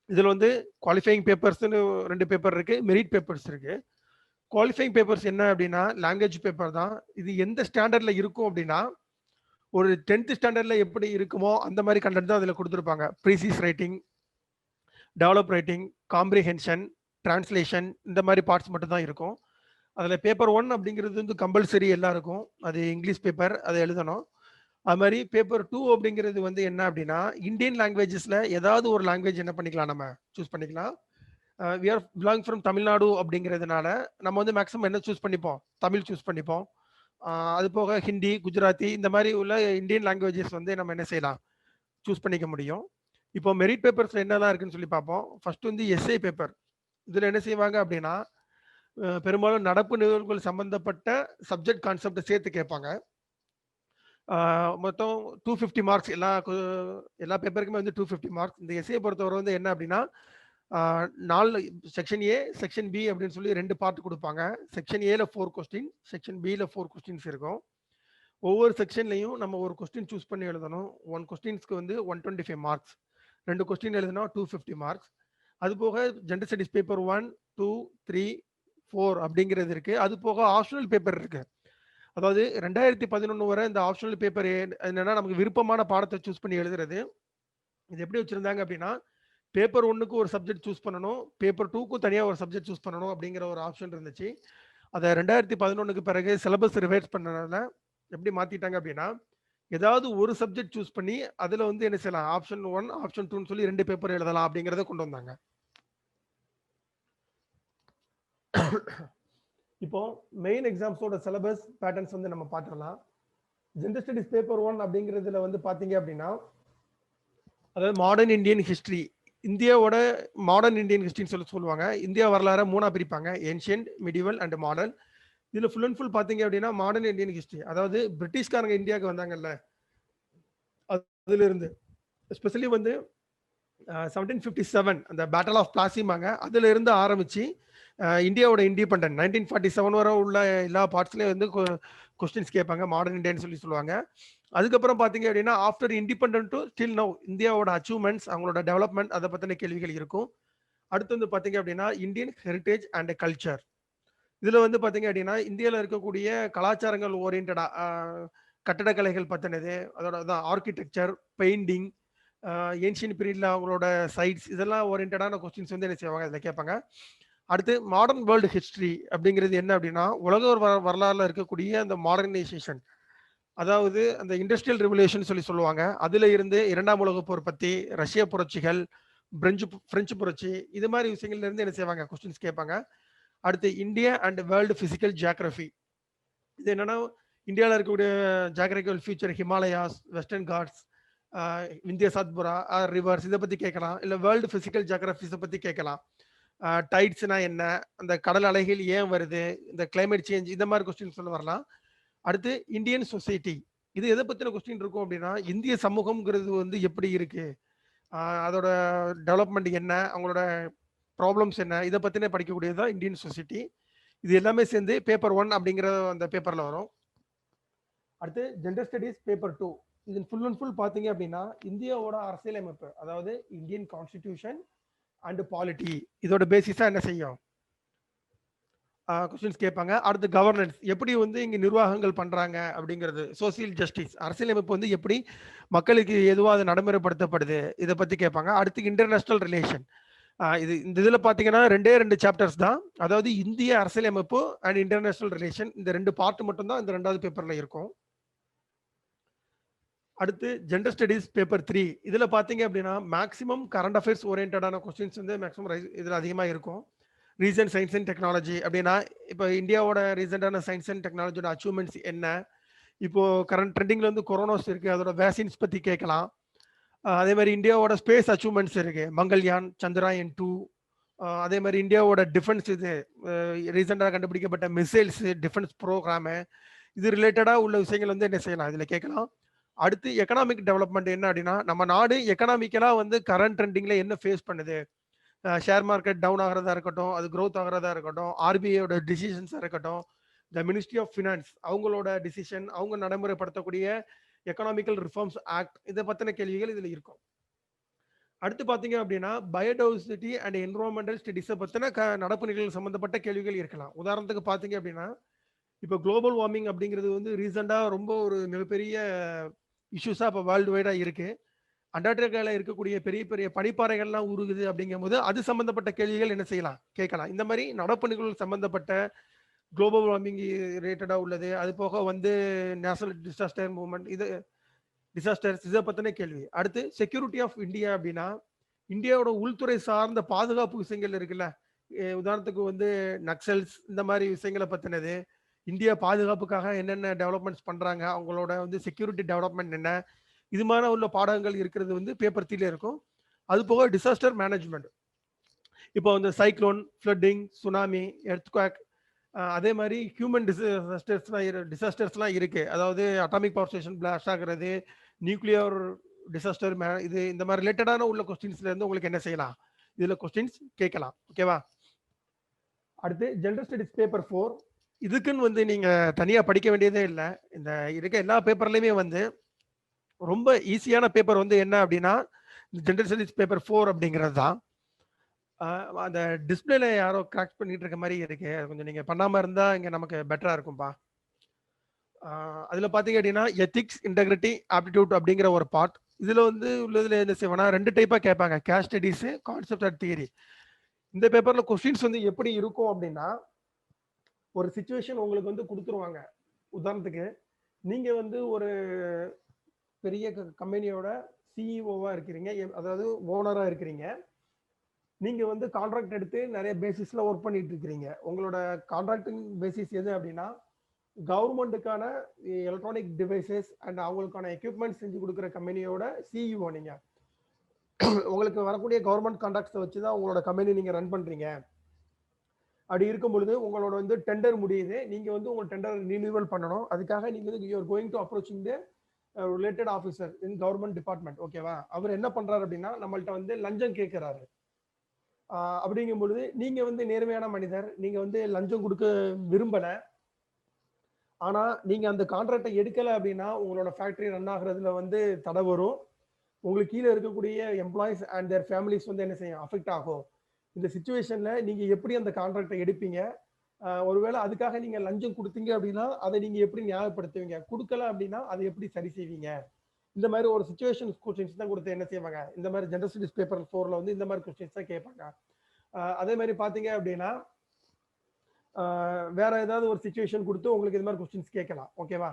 இதுல வந்து குவாலிஃபைங் பேப்பர்ஸ்னு 2 பேப்பர் இருக்கு, மெரிட் பேப்பர்ஸ் இருக்கு. குவாலிஃபைங் பேப்பர்ஸ் என்ன அப்படின்னா லாங்குவேஜ் பேப்பர் தான். இது எந்த ஸ்டாண்டர்ட்ல இருக்கும் அப்படின்னா ஒரு 10th ஸ்டாண்டர்ட்ல எப்படி இருக்குமோ அந்த மாதிரி கண்டென்ட் தான் அதுல கொடுத்துருப்பாங்க. Precious writing, develop writing, comprehension, translation, இந்த மாதிரி பார்ட்ஸ் மட்டும் தான் இருக்கும். அதுல பேப்பர் 1 அப்படிங்கிறது வந்து கம்பல்சரி எல்லாருக்கும், அது இங்கிலீஷ் பேப்பர், அதை எழுதணும். அது மாதிரி பேப்பர் 2 அப்படிங்கிறது வந்து என்ன அப்படின்னா இந்தியன் லாங்குவேஜஸ்ல ஏதாவது ஒரு லாங்குவேஜ் என்ன பண்ணிக்கலாம், நம்ம சூஸ் பண்ணிக்கலாம். We are belong from Tamil Nadu அப்படிங்கிறதுனால நம்ம வந்து மேக்ஸிமம் என்ன சூஸ் பண்ணிப்போம், தமிழ் சூஸ் பண்ணிப்போம். அது போக ஹிந்தி, குஜராத்தி, இந்த மாதிரி உள்ள இந்தியன் லாங்குவேஜஸ் வந்து நம்ம என்ன செய்யலாம், சூஸ் பண்ணிக்க முடியும். இப்போ மெரிட் பேப்பர்ஸ்ல என்னெல்லாம் இருக்குன்னு சொல்லி பார்ப்போம். ஃபர்ஸ்ட் வந்து எஸ்ஏ பேப்பர். இதுல என்ன செய்வாங்க அப்படின்னா பெரும்பாலும் நடப்பு நிகழ்வுகள் சம்பந்தப்பட்ட சப்ஜெக்ட் கான்செப்ட் சேர்த்து கேட்பாங்க. மொத்தம் 250 மார்க்ஸ். எல்லா பேப்பருக்குமே வந்து 250 மார்க்ஸ். இந்த எஸ்ஏ பொறுத்தவரை வந்து என்ன அப்படின்னா 4 செக்ஷன் ஏ, செக்ஷன் பி அப்படின்னு சொல்லி 2 பார்ட் கொடுப்பாங்க. செக்ஷன் ஏல 4 கொஸ்டின், செக்ஷன் பில 4 கொஸ்டின்ஸ் இருக்கும். ஒவ்வொரு செக்ஷன்லையும் நம்ம ஒரு கொஸ்டின் சூஸ் பண்ணி எழுதணும். 1 கொஸ்டின்ஸ்க்கு வந்து 125 மார்க்ஸ். 2 கொஸ்டின் எழுதினா 250 மார்க்ஸ். அது போக ஜெண்டர் ஸ்டடிஸ் பேப்பர் 1, 2, 3, 4 அப்படிங்கிறது இருக்கு. அது போக ஆப்ஷனல் பேப்பர் இருக்கு. அதாவது 2011 வரை இந்த ஆப்ஷனல் பேப்பர் என்னன்னா நமக்கு விருப்பமான பாடத்தை சூஸ் பண்ணி எழுதுறது. இது எப்படி வச்சிருந்தாங்க அப்படின்னா பேப்பர் 1க்கு ஒரு சப்ஜெக்ட் சூஸ் பண்ணணும், பேப்பர் 2க்கும் தனியாக ஒரு சப்ஜெக்ட் சூஸ் பண்ணணும் அப்படிங்கிற ஒரு ஆப்ஷன் இருந்துச்சு. அதை 2011க்கு பிறகு சிலபஸ் ரிவைஸ் பண்ணனால எப்படி மாத்திட்டாங்க அப்படின்னா ஏதாவது ஒரு சப்ஜெக்ட் சூஸ் பண்ணி அதுல வந்து என்ன செய்யலாம், ஆப்ஷன் 1, ஆப்ஷன் 2ன்னு சொல்லி 2 பேப்பர் எழுதலாம் அப்படிங்கிறத கொண்டு வந்தாங்க. இப்போ மெயின் எக்ஸாம்ஸோட சிலபஸ் பேட்டர்ன்ஸ் வந்து நம்ம பார்த்துடலாம். ஜெண்டர் ஸ்டடிஸ் பேப்பர் 1 அப்படிங்கிறதுல வந்து பாத்தீங்க அப்படின்னா அதாவது மாடர்ன் இந்தியன் ஹிஸ்டரி, இந்தியாவோட மாடர்ன் இந்தியன் ஹிஸ்டரின்னு சொல்லுவாங்க. இந்தியா வரலாறு 3ஆ பிரிப்பாங்க, ஏன்ஷியன்ட், மிடிவல் அண்ட் மாடர்ன். இதுல ஃபுல் அண்ட் ஃபுல் பாத்தீங்க அப்படின்னா மாடர்ன் இந்தியன் ஹிஸ்டரி, அதாவது பிரிட்டிஷ்காரங்க இந்தியாவுக்கு வந்தாங்கல்ல அதுல இருந்து எஸ்பெஷலி வந்து 1757 அந்த பேட்டில் ஆஃப் பிளாசிமாங்க, அதுல இருந்து ஆரம்பிச்சு இந்தியாவோட இண்டிபெண்டன்ட் 1947 வரை உள்ள எல்லா பார்ட்ஸ்லயும் வந்து கொஸ்டின்ஸ் கேட்பாங்க, மாடர்ன் இந்தியான்னு சொல்லுவாங்க. அதுக்கப்புறம் பாத்தீங்க அப்படின்னா after independent to still now இந்தியாவோட அச்சீவ்மெண்ட்ஸ், அவங்களோட டெவலப்மெண்ட், அதை பத்தின கேள்விகள் இருக்கும். அடுத்து வந்து பாத்தீங்க அப்படின்னா இந்தியன் ஹெரிட்டேஜ் அண்ட் கல்ச்சர். இதுல வந்து பாத்தீங்க அப்படின்னா இந்தியாவில் இருக்கக்கூடிய கலாச்சாரங்கள் ஓரியன்டா கட்டடக்கலைகள் பத்தினது, அதோட ஆர்கிடெக்சர், பெயிண்டிங், ஏன்ஷியன் பீரியட்ல அவங்களோட சைட்ஸ், இதெல்லாம் ஓரியன்டான கொஸ்டின்ஸ் வந்து என்ன செய்வாங்க இதில் கேட்பாங்க. அடுத்து மாடர்ன் வேர்ல்டு ஹிஸ்டரி அப்படிங்கிறது என்ன அப்படின்னா உலக வரலாறுல இருக்கக்கூடிய அந்த மாடர்னைசேஷன், அதாவது அந்த இண்டஸ்ட்ரியல் ரெவல்யூஷன் சொல்லுவாங்க. அதுல இருந்து 2ஆம் உலக போர் பத்தி, ரஷ்ய புரட்சிகள், பிரெஞ்சு புரட்சி, இது மாதிரி விஷயங்கள்ல இருந்து என்ன செய்வாங்க கொஸ்டின்ஸ் கேட்பாங்க. அடுத்து India and world physical geography. இது என்னன்னா இந்தியாவில் இருக்கக்கூடிய geographical feature, Himalayas, Western Ghats, இந்திய சாத்புரா ரிவர்ஸ், இதை பத்தி கேட்கலாம். இல்ல வேர்ல்டு பிசிக்கல் ஜியோகிராஃபிஸை பத்தி கேட்கலாம். டைட்ஸ்னா என்ன, அந்த கடல் அலைகள் ஏன் வருது, இந்த கிளைமேட் சேஞ்ச், இந்த மாதிரி கொஸ்டின் சொல்ல வரலாம். அடுத்து இந்தியன் சொசைட்டி, இது எதை பத்தின கொஸ்டின் இருக்கும் அப்படின்னா இந்திய சமூகம்ங்கிறது வந்து எப்படி இருக்கு, அதோட டெவலப்மெண்ட் என்ன, அவங்களோட ப்ராப்ளம்ஸ் என்ன, இதை பத்தின படிக்கக்கூடியதுதான் இந்தியன் சொசைட்டி. இது எல்லாமே சேர்ந்து பேப்பர் 1 அப்படிங்கிற அந்த பேப்பர்ல வரும். அடுத்து ஜெண்டர் ஸ்டடிஸ் பேப்பர் 2. இது ஃபுல் அண்ட் ஃபுல் பாத்தீங்க அப்படின்னா இந்தியாவோட அரசியலமைப்பு, அதாவது இந்தியன் கான்ஸ்டிடியூஷன் அண்ட் பாலிட்டி, இதோட பேசிஸா என்ன செய்யும் கொஸ்டின்ஸ் கேட்பாங்க. அடுத்து கவர்னன்ஸ், எப்படி வந்து இங்க நிர்வாகங்கள் பண்றாங்க அப்படிங்கிறது, சோசியல் ஜஸ்டிஸ், அரசியலமைப்பு வந்து எப்படி மக்களுக்கு எதுவாக அது நடைமுறைப்படுத்தப்படுது, இதை பத்தி கேட்பாங்க. அடுத்து இன்டர்நேஷனல் ரிலேஷன், இது இந்த இதுல பாத்தீங்கன்னா 2 சாப்டர்ஸ் தான், அதாவது இந்திய அரசியலமைப்பு அண்ட் இன்டர்நேஷனல் ரிலேஷன், இந்த 2 பார்ட் மட்டும் தான் இந்த 2வது பேப்பர்ல இருக்கும். அடுத்து ஜெண்டர் ஸ்டடீஸ் பேப்பர் 3. இதுல பாத்தீங்க அப்படின்னா மேக்ஸிமம் கரண்ட் அஃபேர்ஸ் ஓரியன்டான கொஸ்டின்ஸ் வந்து மேக்ஸிமம் இதுல அதிகமா இருக்கும். ரீசன்ட் சயின்ஸ் அண்ட் டெக்னாலஜி அப்படின்னா இப்போ இந்தியாவோட ரீசெண்டான சயின்ஸ் அண்ட் டெக்னாலஜியோட அச்சீவ்மெண்ட்ஸ் என்ன, இப்போ கரண்ட் ட்ரெண்டிங்ல வந்து கொரோனாஸ் இருக்கு, அதோட வேக்சின்ஸ் பத்தி கேட்கலாம். அதே மாதிரி இந்தியாவோட ஸ்பேஸ் அச்சீவ்மெண்ட்ஸ் இருக்கு, மங்கள்யான், சந்திராயன் 2. அதே மாதிரி இந்தியாவோட டிஃபென்ஸ் இது ரீசெண்டாக கண்டுபிடிக்கப்பட்ட மிசைல்ஸ், டிஃபென்ஸ் ப்ரோக்ராமு, இது ரிலேட்டடா உள்ள விஷயங்கள் வந்து என்ன செய்யலாம் இதுல கேட்கலாம். அடுத்து எக்கனாமிக் டெவலப்மெண்ட் என்ன அப்படின்னா நம்ம நாடு எக்கனாமிக்கலா வந்து கரண்ட் ட்ரெண்டிங்ல என்ன ஃபேஸ் பண்ணுது, ஷேர் மார்க்கெட் டவுன் ஆகிறதா இருக்கட்டும், அது க்ரோத் ஆகிறதா இருக்கட்டும், ஆர்பிஐயோட டிசிஷன்ஸாக இருக்கட்டும், த மினிஸ்ட்ரி ஆஃப் ஃபினான்ஸ் அவங்களோட டிசிஷன், அவங்க நடைமுறைப்படுத்தக்கூடிய எக்கனாமிக்கல் ரிஃபார்ம்ஸ் ஆக்ட், இதை பற்றின கேள்விகள் இதில் இருக்கும். அடுத்து பார்த்தீங்க அப்படின்னா பயோடைவர்சிட்டி அண்ட் என்விரான்மெண்டல் ஸ்டடிஸை பற்றின நடப்பு நிகழ்வு சம்மந்தப்பட்ட கேள்விகள் இருக்கலாம். உதாரணத்துக்கு பார்த்தீங்க அப்படின்னா இப்போ குளோபல் வார்மிங் அப்படிங்கிறது வந்து ரீசெண்டாக ரொம்ப ஒரு மிகப்பெரிய இஷ்யூஸாக இப்போ வேர்ல்டு வைடாக இருக்கு. அண்டார்டிகால இருக்கக்கூடிய பெரிய பெரிய பனிப்பாறைகள்லாம் உருகுது அப்படிங்கும்போது அது சம்பந்தப்பட்ட கேள்விகள் என்ன செய்யலாம் கேட்கலாம். இந்த மாதிரி நடப்பு நிகழ்வு சம்பந்தப்பட்ட குளோபல் வார்மிங் ரிலேட்டடா உள்ளது, அது போக வந்து நேஷனல் டிசாஸ்டர் மூவ்மெண்ட், இது டிசாஸ்டர்ஸ், இதை பத்தின கேள்வி. அடுத்து செக்யூரிட்டி ஆஃப் இந்தியா அப்படின்னா இந்தியாவோட உள்துறை சார்ந்த பாதுகாப்பு விஷயங்கள் இருக்குல்ல, உதாரணத்துக்கு வந்து நக்சல்ஸ், இந்த மாதிரி விஷயங்களை பத்தினது, இந்தியா பாதுகாப்புக்காக என்னென்ன டெவலப்மெண்ட்ஸ் பண்றாங்க, அவங்களோட வந்து செக்யூரிட்டி டெவலப்மெண்ட் என்ன, இது மாதிரி உள்ள பாடங்கள் இருக்கிறது வந்து பேப்பர் 3 இருக்கும். அது போக டிசாஸ்டர் மேனேஜ்மெண்ட், இப்போ வந்து சைக்ளோன், ஃப்ளட்டிங், சுனாமி, எர்த்குவேக், அதே மாதிரி ஹியூமன் டிசாஸ்டர்ஸ்லாம் இருக்கு. அதாவது அட்டாமிக் பவர் ஸ்டேஷன் பிளாஸ்ட் ஆகிறது, நியூக்ளியர் டிசாஸ்டர், இது இந்த மாதிரி ரிலேட்டடான உள்ள கொஸ்டின்ஸ்ல இருந்து உங்களுக்கு என்ன செய்யலாம் இதுல கொஸ்டின்ஸ் கேட்கலாம். ஓகேவா? அடுத்து ஜெண்டர் ஸ்டடிஸ் பேப்பர் 4. இதுக்குன்னு வந்து நீங்க தனியா படிக்க வேண்டியதே இல்லை. இந்த இருக்க எல்லா பேப்பர்லயுமே வந்து ரொம்ப ஈஸியான பேப்பர் வந்து என்ன அப்படின்னா ஜெண்டர் ஸ்டடிஸ் பேப்பர் 4 அப்படிங்கிறது தான். அந்த டிஸ்பிளேல யாரோ கிராக் பண்ணிட்டு இருக்க மாதிரி இருக்கு, கொஞ்சம் நீங்க பண்ணாம இருந்தா இங்க நமக்கு பெட்டரா இருக்கும்பா. அதுல பாத்தீங்க அப்படின்னா எத்திக்ஸ், இன்டெகிரிட்டி, ஆப்டிடியூட் அப்படிங்கிற ஒரு பார்ட். இதுல வந்து உள்ளதுல என்ன செய்வோம்னா 2 டைப்பா கேட்பாங்க, case studies, concept and theory. இந்த பேப்பர்ல கொஸ்டின்ஸ் வந்து எப்படி இருக்கும் அப்படின்னா ஒரு சிச்சுவேஷன் உங்களுக்கு வந்து கொடுத்துருவாங்க. உதாரணத்துக்கு நீங்க வந்து ஒரு பெரிய கம்பெனியோட சிஇஓவா இருக்கிறீங்க, அதாவது ஓனரா இருக்கிறீங்க. நீங்க வந்து கான்ட்ராக்ட் எடுத்து நிறைய பேசிஸ்ல ஒர்க் பண்ணிட்டு இருக்கிறீங்க. உங்களோட கான்ட்ராக்டிங் பேசிஸ் எது அப்படின்னா கவர்மெண்ட்டுக்கான எலக்ட்ரானிக் டிவைசஸ் அண்ட் அவங்களுக்கான எக்யூப்மெண்ட் செஞ்சு கொடுக்குற கம்பெனியோட சிஇஓ நீங்க. உங்களுக்கு வரக்கூடிய கவர்மெண்ட் கான்ட்ராக்ட்ஸை வச்சு தான் உங்களோட கம்பெனி நீங்க ரன் பண்றீங்க. அப்படி இருக்கும் பொழுது உங்களோட வந்து டெண்டர் முடியுது, நீங்க வந்து உங்க டெண்டர் ரினியூவல் பண்ணணும். அதுக்காக நீங்க வந்து you are going to approaching the related officer in government department. ஓகேவா? அவர் என்ன பண்றாரு அப்படின்னா நம்மள்ட்ட வந்து லஞ்சம் கேட்கிறாரு. அப்படிங்கும் பொழுது நீங்க வந்து நேர்மையான மனிதர், நீங்க வந்து லஞ்சம் கொடுக்க விரும்பல, ஆனா நீங்க அந்த கான்ட்ராக்டை எடுக்கல அப்படின்னா உங்களோட ஃபேக்டரி ரன் ஆகுறதுல வந்து தடை வரும். உங்களுக்கு கீழே இருக்கக்கூடிய எம்ப்ளாயிஸ் அண்ட் தேர் ஃபேமிலிஸ் வந்து என்ன செய்யும், அஃபெக்ட் ஆகும். இந்த சிச்சுவேஷன்ல நீங்க எப்படி அந்த கான்ட்ராக்டை எடுப்பீங்க, ஒருவேளை அதுக்காக நீங்க லஞ்சம் கொடுத்தீங்க அப்படின்னா அதை நீங்க எப்படி நியாயப்படுத்துவீங்க, கொடுக்கல அப்படின்னா அதை எப்படி சரி செய்வீங்க, இந்த மாதிரி ஒரு சிச்சுவேஷன் கொஸ்டின்ஸ் தான் கொடுத்து என்ன செய்வாங்க. இந்த மாதிரி ஜெண்டர் ஸ்டடிஸ் பேப்பர் 4ல வந்து இந்த மாதிரி கொஸ்டின்ஸ் தான் கேட்பாங்க. அதே மாதிரி பாத்தீங்க அப்படின்னா வேற ஏதாவது ஒரு சிச்சுவேஷன் கொடுத்து உங்களுக்கு இது மாதிரி கொஸ்டின்ஸ் கேட்கலாம். ஓகேவா?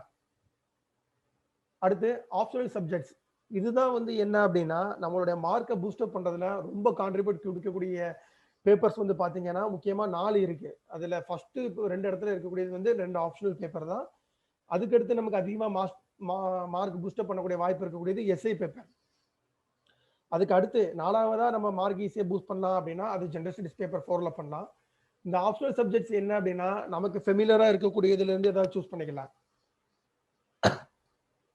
அடுத்து ஆப்ஷனல் சப்ஜெக்ட்ஸ். இதுதான் வந்து என்ன அப்படின்னா நம்மளுடைய மார்க்கை பூஸ்டப் பண்றதுல ரொம்ப கான்ட்ரிபியூட் கொடுக்கக்கூடிய பேப்பர்ஸ் வந்து பாத்தீங்கன்னா முக்கியமா 4 இருக்கு. அதுல ஃபர்ஸ்ட் 2 இடத்துல இருக்கக்கூடியது வந்து 2 ஆப்ஷனல் பேப்பர் தான். அதுக்கடுத்து நமக்கு அதிகமா மார்க் பூஸ்டப் பண்ணக்கூடிய வாய்ப்பு இருக்கக்கூடியது எஸ்ஐ பேப்பர். அதுக்கு அடுத்து 4வதா நம்ம மார்க் ஈஸியா பூஸ்ட் பண்ணலாம் அப்படின்னா அது ஜெண்டர் ஸ்டடிஸ் பேப்பர் 4ல பண்ணலாம். இந்த ஆப்ஷனல் சப்ஜெக்ட்ஸ் என்ன அப்படின்னா நமக்கு ஃபெமிலியரா இருக்கக்கூடியதுல இருந்து ஏதாவது சூஸ் பண்ணிக்கலாம்.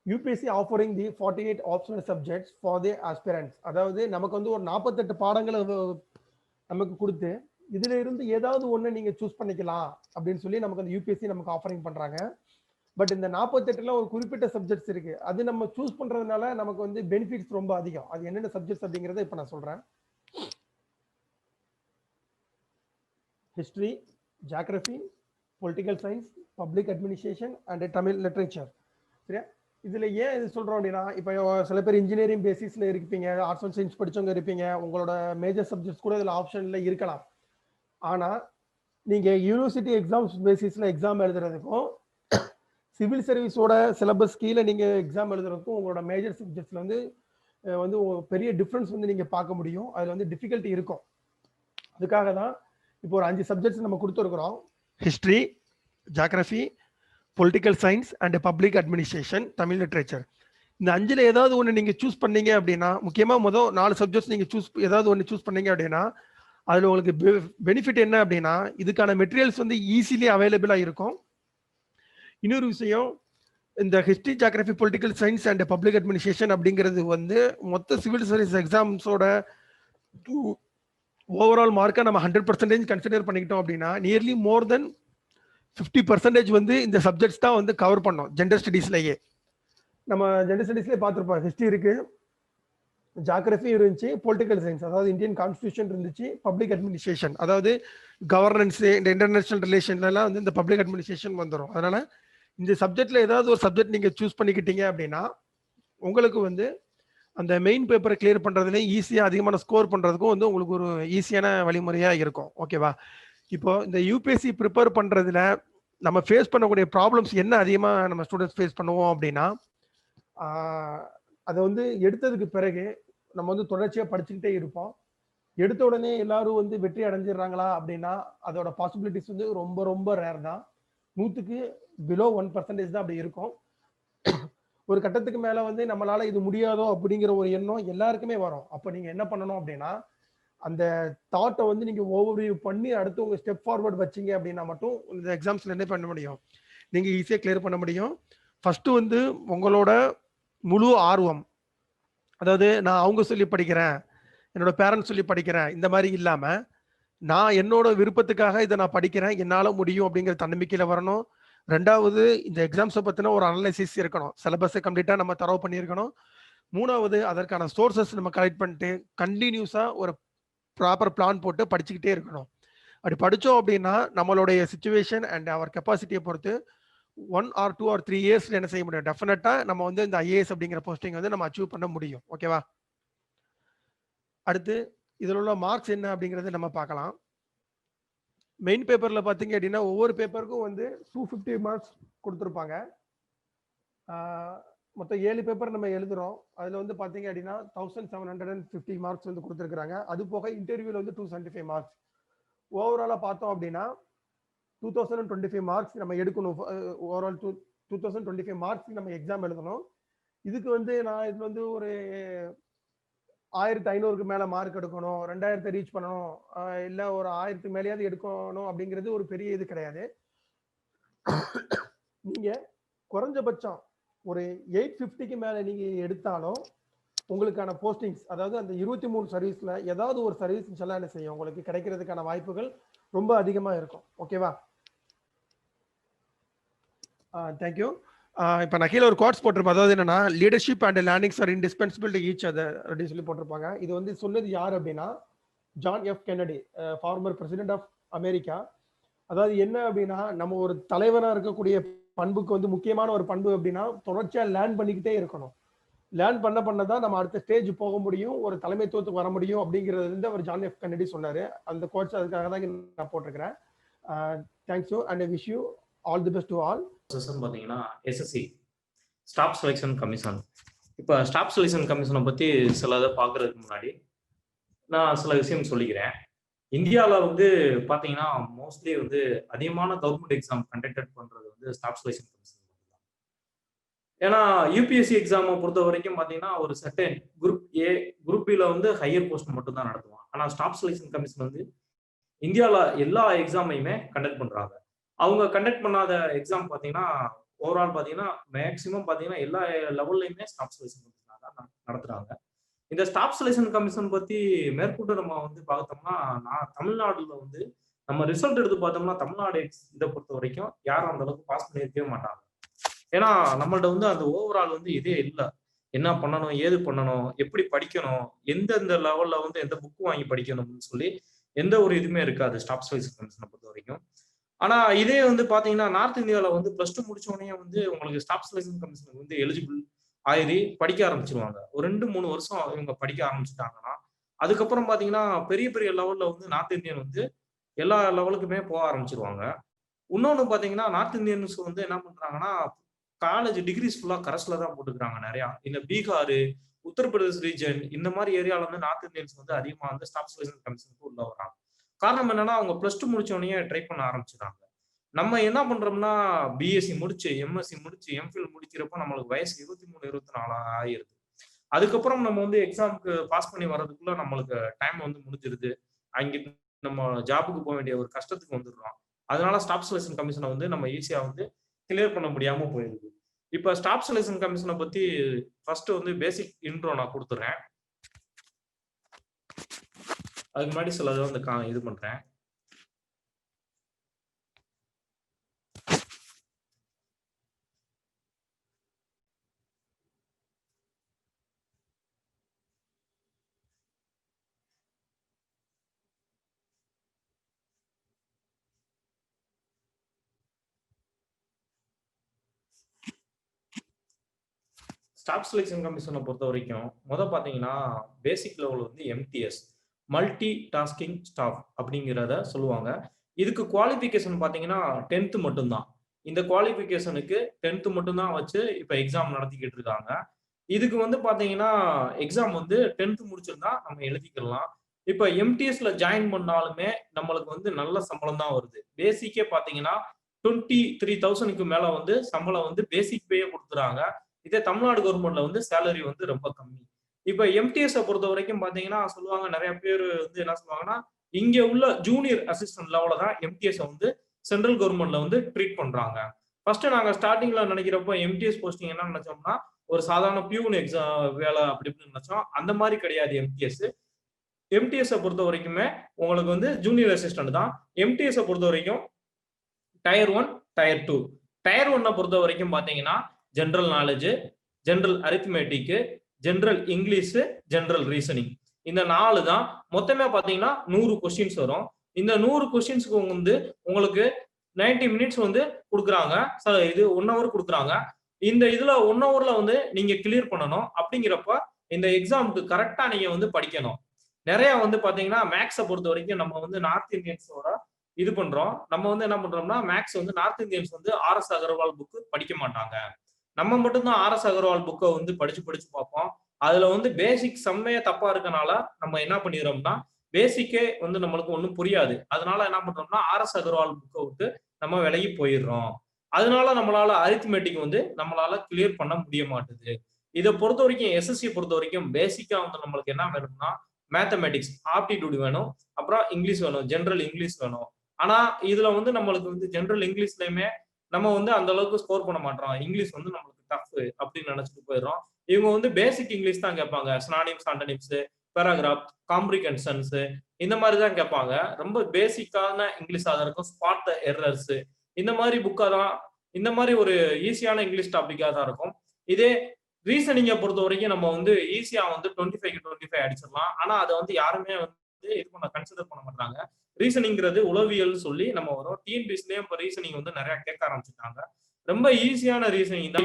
UPSC offering the 48 optional subjects for the aspirants. அதாவது நமக்கு வந்து ஒரு 48 பாடங்களை நமக்கு கொடுத்து இதுல இருந்து ஏதாவது ஒண்ணு நீங்க சூஸ் பண்ணிக்கலாம் அப்படின்னு சொல்லி நமக்கு அந்த யூபிஎஸ்சி நமக்கு ஆஃபரிங் பண்றாங்க. பட் இந்த 48ல ஒரு குறிப்பிட்ட சப்ஜெக்ட்ஸ் இருக்கு, அது நம்ம சூஸ் பண்றதுனால நமக்கு வந்து பெனிஃபிட்ஸ் ரொம்ப அதிகம். அது என்னென்ன சப்ஜெக்ட்ஸ் அப்படிங்கறத இப்ப நான் சொல்றேன். History, geography, political science, public administration and Tamil literature. சரியா? இதுல ஏன் இது சொல்றோம் அப்படின்னா இப்போ சில பேர் இன்ஜினியரிங் பேசிஸ்ல இருப்பீங்க, ஆர்ட்ஸ் அண்ட் சயின்ஸ் படிச்சவங்க இருப்பீங்க, உங்களோட மேஜர் சப்ஜெக்ட்ஸ் கூட இதுல ஆப்ஷன்ல இருக்கலாம். ஆனா நீங்க யூனிவர்சிட்டி எக்ஸாம்ஸ் பேசிஸ்ல எக்ஸாம் எழுதுறதுக்கும் சிவில் சர்வீஸோட சிலபஸ் கீழே நீங்கள் எக்ஸாம் எழுதுறதுக்கும் உங்களோட மேஜர் சப்ஜெக்ட்ஸில் வந்து வந்து பெரிய டிஃப்ரென்ஸ் வந்து நீங்கள் பார்க்க முடியும். அதில் வந்து டிஃபிகல்ட்டி இருக்கும். அதுக்காக தான் இப்போ ஒரு 5 சப்ஜெக்ட்ஸ் நம்ம கொடுத்துருக்குறோம். History, geography, political science and public administration, Tamil literature. இந்த 5ல் ஏதாவது ஒன்று நீங்கள் சூஸ் பண்ணீங்க அப்படின்னா, முக்கியமாக முதல் 4 சப்ஜெக்ட்ஸ் நீங்கள் ஏதாவது ஒன்று சூஸ் பண்ணீங்க அப்படின்னா, அதில் உங்களுக்கு பெனிஃபிட் என்ன அப்படின்னா, இதுக்கான மெட்டீரியல்ஸ் வந்து ஈஸிலி அவைலபிளாக இருக்கும். இன்னொரு விஷயம், இந்த history, geography, political science and public administration அப்படிங்கிறது வந்து மொத்த சிவில் சர்வீஸ் எக்ஸாம்ஸோட ஓவரால் மார்க்கை நம்ம 100% கன்சிடர் பண்ணிக்கிட்டோம் அப்படின்னா, நியர்லி மோர் தென் 50% வந்து இந்த சப்ஜெக்ட்ஸ் தான் வந்து கவர் பண்ணோம். ஜெண்டர் ஸ்டடீஸ்லேயே நம்ம ஜெண்டர் ஸ்டடீஸ்லேயே பார்த்துருப்போம். ஹிஸ்ட்ரி இருக்கு, ஜியாகிரஃபி இருந்துச்சு, பொலிட்டிக்கல் சயின்ஸ் அதாவது இந்தியன் கான்ஸ்டியூஷன் இருந்துச்சு, பப்ளிக் அட்மினிஸ்ட்ரேஷன் அதாவது கவர்னன்ஸ், இந்த இன்டர்நேஷனல் ரிலேஷன்லாம் வந்து இந்த பப்ளிக் அட்மினிஸ்ட்ரேஷன் வந்துடும். அதனால இந்த சப்ஜெக்ட்ல ஏதாவது ஒரு சப்ஜெக்ட் நீங்க சூஸ் பண்ணிக்கிட்டீங்க அப்படின்னா, உங்களுக்கு வந்து அந்த மெயின் பேப்பரை கிளியர் பண்றதுல ஈஸியா அதிகமான ஸ்கோர் பண்றதுக்கும் வந்து உங்களுக்கு ஒரு ஈஸியான வழிமுறையா இருக்கும். ஓகேவா? இப்போ இந்த யூபிஎஸ்சி ப்ரிப்பேர் பண்றதுல நம்ம ஃபேஸ் பண்ணக்கூடிய ப்ராப்ளம்ஸ் என்ன அதிகமாக நம்ம ஸ்டூடெண்ட்ஸ் ஃபேஸ் பண்ணுவோம் அப்படின்னா, அதை வந்து எடுத்ததுக்கு பிறகு நம்ம வந்து தொடர்ச்சியாக படிச்சுக்கிட்டே இருப்போம். எடுத்த உடனே எல்லாரும் வந்து வெற்றி அடைஞ்சிடுறாங்களா அப்படின்னா அதோட பாசிபிலிட்டிஸ் வந்து ரொம்ப ரொம்ப ரேர் தான். 100க்கு பிலோ 1% தான் அப்படி இருக்கும். ஒரு கட்டத்துக்கு மேல வந்து நம்மளால இது முடியாதோ அப்படிங்கிற ஒரு எண்ணம் எல்லாருக்குமே வரும். அப்போ நீங்க என்ன பண்ணணும் அப்படின்னா, அந்த தாட்டை வந்து நீங்க ஓவர்வியூ பண்ணி அடுத்து உங்க ஸ்டெப் ஃபார்வர்ட் வச்சீங்க அப்படின்னா மட்டும் இந்த எக்ஸாம்ஸ்ல என்ன பண்ண முடியும், நீங்க ஈஸியா கிளியர் பண்ண முடியும். ஃபர்ஸ்ட் வந்து உங்களோட முழு ஆர்வம், அதாவது நான் அவங்க சொல்லி படிக்கிறேன், என்னோட பேரண்ட்ஸ் சொல்லி படிக்கிறேன், இந்த மாதிரி இல்லாம நான் என்னோட விருப்பத்துக்காக இதை நான் படிக்கிறேன், என்னால முடியும் அப்படிங்கிற தன்னம்பிக்கையில வரணும். 2வது இந்த எக்ஸாம்ஸை பத்தின ஒரு அனலைசிஸ் இருக்கணும். சிலபஸை கம்ப்ளீட்டா நம்ம தரவு பண்ணியிருக்கணும். 3வது அதற்கான சோர்சஸ் நம்ம கலெக்ட் பண்ணிட்டு கண்டினியூஸா ஒரு ப்ராப்பர் பிளான் போட்டு படிச்சுக்கிட்டே இருக்கணும். அப்படி படித்தோம் அப்படின்னா நம்மளுடைய சிச்சுவேஷன் அண்ட் அவர் கெப்பாசிட்டியை பொறுத்து 1 or 2 or 3 இயர்ஸ்ல என்ன செய்ய முடியும், டெஃபினட்டா நம்ம வந்து இந்த ஐஏஎஸ் அப்படிங்கிற போஸ்டிங் வந்து நம்ம அச்சீவ் பண்ண முடியும். ஓகேவா? அடுத்து இதில் உள்ள மார்க்ஸ் என்ன அப்படிங்கிறத நம்ம பார்க்கலாம். மெயின் பேப்பர்ல பார்த்தீங்க அப்படின்னா ஒவ்வொரு பேப்பருக்கும் வந்து 250 மார்க்ஸ் கொடுத்துருப்பாங்க. மொத்தம் 7 பேப்பர் நம்ம எழுதுறோம். அதில் வந்து பார்த்தீங்க அப்படின்னா 1750 மார்க்ஸ் வந்து கொடுத்துருக்குறாங்க. அது போக இன்டர்வியூவில் வந்து 275 மார்க்ஸ். ஓவராலாக பார்த்தோம் அப்படின்னா 2025 மார்க்ஸ் நம்ம எடுக்கணும். ஓவரால் 2025 மார்க்ஸ் நம்ம எக்ஸாம் எழுதணும். இதுக்கு வந்து நான் இது வந்து ஒரு 1500க்கு மேலே மார்க் எடுக்கணும், 2000 ரீச் பண்ணணும், இல்லை ஒரு 1000க்கு மேலேயாவது எடுக்கணும் அப்படிங்கிறது ஒரு பெரிய இது கிடையாது. நீங்க குறைஞ்சபட்சம் ஒரு 850க்கு மேலே நீங்க எடுத்தாலும் உங்களுக்கான போஸ்டிங்ஸ், அதாவது அந்த 23 சர்வீஸ்ல ஏதாவது ஒரு சர்வீஸ் எல்லாம் என்ன செய்யும், உங்களுக்கு கிடைக்கிறதுக்கான வாய்ப்புகள் ரொம்ப அதிகமாக இருக்கும். ஓகேவா? தேங்க்யூ. இப்போ நான் கீழே ஒரு கோட்ஸ் போட்டிருப்பேன். அதாவது என்னன்னா, leadership and learnings are indispensable to each other அப்படின்னு சொல்லி போட்டிருப்பாங்க. இது வந்து சொன்னது யார் அப்படின்னா John F Kennedy, former president of America. அதாவது என்ன அப்படின்னா, நம்ம ஒரு தலைவராக இருக்கக்கூடிய பண்புக்கு வந்து முக்கியமான ஒரு பண்பு அப்படின்னா தொடர்ச்சியாக லேர்ன் பண்ணிக்கிட்டே இருக்கணும். லேர்ன் பண்ணதான் நம்ம அடுத்த ஸ்டேஜ் போக முடியும், ஒரு தலைமைத்துவத்துக்கு வர முடியும் அப்படிங்கிறது வந்து அவர் ஜான் எஃப் கென்னடி சொன்னார். அந்த கோட்ஸ் அதுக்காக தான் நான் போட்டிருக்கிறேன். Thank you and wish you all the best to all. பார்த்தீங்கன்னா எஸ்எஸ்சி ஸ்டாஃப் செலெக்ஷன் கமிஷன். இப்போ ஸ்டாஃப் செலெக்ஷன் கமிஷனை பற்றி சில இதை பார்க்கறதுக்கு முன்னாடி நான் சில விஷயம் சொல்லிக்கிறேன். இந்தியாவில் வந்து பார்த்தீங்கன்னா மோஸ்ட்லி வந்து அதிகமான கவர்மெண்ட் எக்ஸாம் கண்டக்ட் பண்ணுறது வந்து ஸ்டாஃப் செலெக்ஷன் கமிஷன் மட்டும்தான். ஏன்னா யூபிஎஸ்சி எக்ஸாமை பொறுத்த வரைக்கும் பார்த்தீங்கன்னா ஒரு சர்டன் குரூப் ஏ, குரூப் பியில் வந்து ஹையர் போஸ்ட் மட்டும் தான் நடத்துவான். ஆனால் ஸ்டாஃப் செலெக்ஷன் கமிஷன் வந்து இந்தியாவில் எல்லா எக்ஸாமையுமே கண்டக்ட் பண்ணுறாங்க. அவங்க கண்டக்ட் பண்ணாத எக்ஸாம் பார்த்தீங்கன்னா ஓவரால் பார்த்தீங்கன்னா மேக்சிமம் பார்த்தீங்கன்னா எல்லா லெவல்லையுமே ஸ்டாஃப் செலெக்ஷன் கமிஷன் தான் நடத்துறாங்க. இந்த ஸ்டாஃப் செலெக்ஷன் கமிஷன் பற்றி மேற்கொண்டு நம்ம வந்து பார்த்தோம்னா, நான் தமிழ்நாடுல வந்து நம்ம ரிசல்ட் எடுத்து பார்த்தோம்னா தமிழ்நாடு இதை பொறுத்த வரைக்கும் யாரும் அந்த அளவுக்கு பாஸ் பண்ணியிருக்கவே மாட்டாங்க. ஏன்னா நம்மள்ட்ட வந்து அந்த ஓவரால் வந்து இதே இல்லை. என்ன பண்ணணும், ஏது பண்ணணும், எப்படி படிக்கணும், எந்தெந்த லெவல்ல வந்து எந்த புக்கு வாங்கி படிக்கணும்னு சொல்லி எந்த ஒரு இதுவுமே இருக்காது ஸ்டாஃப் செலெக்ஷன் கமிஷனை பொறுத்த வரைக்கும். ஆனா இதே வந்து பாத்தீங்கன்னா நார்த் இந்தியாவில் வந்து +2 முடிச்ச உடனே வந்து உங்களுக்கு ஸ்டாஃப் செலெக்ஷன் கமிஷனுக்கு வந்து எலிஜிபிள் ஆயிரி படிக்க ஆரம்பிச்சிருவாங்க. ஒரு 2-3 வருஷம் இவங்க படிக்க ஆரம்பிச்சுட்டாங்கன்னா அதுக்கப்புறம் பாத்தீங்கன்னா பெரிய பெரிய லெவல்ல வந்து நார்த் இந்தியன் வந்து எல்லா லெவலுக்குமே போக ஆரம்பிச்சிருவாங்க. இன்னொன்னு பாத்தீங்கன்னா நார்த் இந்தியன்ஸ் வந்து என்ன பண்றாங்கன்னா காலேஜ் டிகிரிஸ் ஃபுல்லா கரஸ்ல தான் போட்டுக்கிறாங்க நிறைய. இந்த பீகார், உத்தரப்பிரதேஷ் ரீஜன் இந்த மாதிரி ஏரியால வந்து நார்த் இந்தியன்ஸ் வந்து அதிகமா வந்து ஸ்டாஃப் செலெக்ஷன் கமிஷனுக்கு உள்ள வராங்க. காரணம் என்னன்னா அவங்க +2 முடிச்சோடனே ட்ரை பண்ண ஆரம்பிச்சிடறாங்க. நம்ம என்ன பண்றோம்னா பிஎஸ்சி முடிச்சு, எம்எஸ்சி முடிச்சு, எம்ஃபில் முடிக்கிறப்போ நம்மளுக்கு வயசு 23, 24 ஆயிருது. அதுக்கப்புறம் நம்ம வந்து எக்ஸாமுக்கு பாஸ் பண்ணி வர்றதுக்குள்ள நம்மளுக்கு டைம் வந்து முடிஞ்சிருது. அங்க நம்ம ஜாபுக்கு போக வேண்டிய ஒரு கஷ்டத்துக்கு வந்துடுறோம். அதனால ஸ்டாஃப் செலெக்ஷன் கமிஷனை வந்து நம்ம ஈஸியா வந்து கிளியர் பண்ண முடியாம போயிருது. இப்ப ஸ்டாஃப் செலெக்ஷன் கமிஷனை பத்தி ஃபர்ஸ்ட் வந்து பேசிக் இன்ட்ரோ நான் கொடுத்துறேன். அதுக்கு முன்னாடி சிலதை வந்து இது பண்றேன். ஸ்டாஃப் செலெக்ஷன் கமிஷனை பொறுத்த வரைக்கும் பாத்தீங்கன்னா பேசிக் லெவல் வந்து எம்டிஎஸ், மல்டி டாஸ்கிங் ஸ்டாஃப் அப்படிங்கிறத சொல்லுவாங்க. இதுக்கு குவாலிஃபிகேஷன் பாத்தீங்கன்னா 10th மட்டும்தான். இந்த குவாலிஃபிகேஷனுக்கு 10th மட்டும்தான் வச்சு இப்ப எக்ஸாம் நடத்திக்கிட்டு இருக்காங்க. இதுக்கு வந்து பாத்தீங்கன்னா எக்ஸாம் வந்து 10th முடிச்சிருந்தா நம்ம எழுதிக்கலாம். இப்ப எம்டிஎஸ்ல ஜாயின் பண்ணாலுமே நம்மளுக்கு வந்து நல்ல சம்பளம் தான் வருது. பேசிக்கே பாத்தீங்கன்னா 23,000க்கு மேல வந்து சம்பளம் வந்து பேசிக் பேயே கொடுத்துறாங்க. இதே தமிழ்நாடு கவர்மெண்ட்ல வந்து சேலரி வந்து ரொம்ப கம்மி. இப்ப எம்டிஎஸ் பொறுத்த வரைக்கும் பாத்தீங்கன்னா சொல்லுவாங்க, நிறைய பேர் வந்து என்ன சொல்லுவாங்கன்னா இங்க உள்ள ஜூனியர் அசிஸ்டன்ட் லெவல தான் எம்டிஎஸ் வந்து சென்ட்ரல் கவர்மெண்ட்ல வந்து ட்ரீட் பண்றாங்க. ஃபர்ஸ்ட் நாங்க ஸ்டார்டிங்ல நினைக்கிறப்போ எம்டிஎஸ் போஸ்டிங் என்ன நினைச்சோம்னா ஒரு சாதாரண பியூன் எக்ஸாம் வேலை அப்படி இப்படின்னு நினைச்சோம். அந்த மாதிரி கிடையாது எம்டிஎஸ். எம்டிஎஸ் பொறுத்த வரைக்குமே உங்களுக்கு வந்து ஜூனியர் அசிஸ்டன்ட் தான். எம்டிஎஸ் பொறுத்த வரைக்கும் டயர் 1, டயர் 2. டயர் 1 பொறுத்த வரைக்கும் பாத்தீங்கன்னா general knowledge, general arithmetic, general English, general reasoning, இந்த 4 தான். மொத்தமே பாத்தீங்கன்னா 100 கொஸ்டின்ஸ் வரும். இந்த 100 கொஸ்டின்ஸ்க்கு வந்து உங்களுக்கு 90 மினிட்ஸ் வந்து கொடுக்குறாங்க. இது 1 hour கொடுக்குறாங்க. இந்த இதுல 1 hourல வந்து நீங்க கிளியர் பண்ணணும். அப்படிங்கிறப்ப இந்த எக்ஸாமுக்கு கரெக்டா நீங்க வந்து படிக்கணும். நிறைய வந்து பாத்தீங்கன்னா மேக்ஸை பொறுத்த வரைக்கும் நம்ம வந்து நார்த் இந்தியன்ஸோட இது பண்றோம். நம்ம வந்து என்ன பண்றோம்னா மேக்ஸ் வந்து நார்த் இந்தியன்ஸ் வந்து RS அகர்வால் புக்கு படிக்க மாட்டாங்க. நம்ம மட்டும்தான் RS அகர்வால் புக்கை வந்து படிச்சு பார்ப்போம். அதுல வந்து பேசிக் செம்மையா தப்பா இருக்கனால நம்ம என்ன பண்ணிடுறோம்னா பேசிக்கே வந்து நம்மளுக்கு ஒன்றும் புரியாது. அதனால என்ன பண்றோம்னா RS அகர்வால் புக்கை விட்டு நம்ம விலகி போயிடுறோம். அதனால நம்மளால அரித்மெட்டிக் வந்து நம்மளால கிளியர் பண்ண முடிய மாட்டுது. இதை பொறுத்த வரைக்கும் எஸ்எஸ்சி பொறுத்த வரைக்கும் பேசிக்கா வந்து நம்மளுக்கு என்ன வேணும்னா மேத்தமெட்டிக்ஸ், ஆப்டிடியூட் வேணும், அப்புறம் இங்கிலீஷ் வேணும், ஜெனரல் இங்கிலீஷ் வேணும். ஆனா இதுல வந்து நம்மளுக்கு வந்து ஜெனரல் இங்கிலீஷ்லயுமே நம்ம வந்து அந்த அளவுக்கு ஸ்கோர் பண்ண மாட்டோம். இங்கிலீஷ் வந்து நம்மளுக்கு டஃப் அப்படின்னு நினைச்சிட்டு போயிடுறோம். இவங்க வந்து பேசிக் இங்கிலீஷ் தான் கேட்பாங்க. சினானிம்ஸ், ஆண்டனிம்ஸ், பேராகிராஃப், காம்ப்ரிஹென்ஷன்ஸ் இந்த மாதிரி தான் கேட்பாங்க. ரொம்ப பேசிக்கான இங்கிலீஷா தான் இருக்கும். ஸ்பாட் த எரர்ஸ் இந்த மாதிரி புக்கா தான், இந்த மாதிரி ஒரு ஈஸியான இங்கிலீஷ் டாபிக்கா தான் இருக்கும். இதே ரீசனிங்கை பொறுத்த வரைக்கும் நம்ம வந்து ஈஸியா வந்து 25க்கு 25 அடிச்சிடலாம். ஆனா அதை வந்து யாருமே வந்து இது பண்ண கன்சிடர் பண்ண மாட்டாங்க. ரீசனிங்கிறது உளவியல் சொல்லி நம்ம வரும். டிஎன்பிஎஸ்லயும் இப்போ ரீசனிங் வந்து நிறைய கேட்க ஆரம்பிச்சுட்டாங்க. ரொம்ப ஈஸியான ரீசனிங் தான்.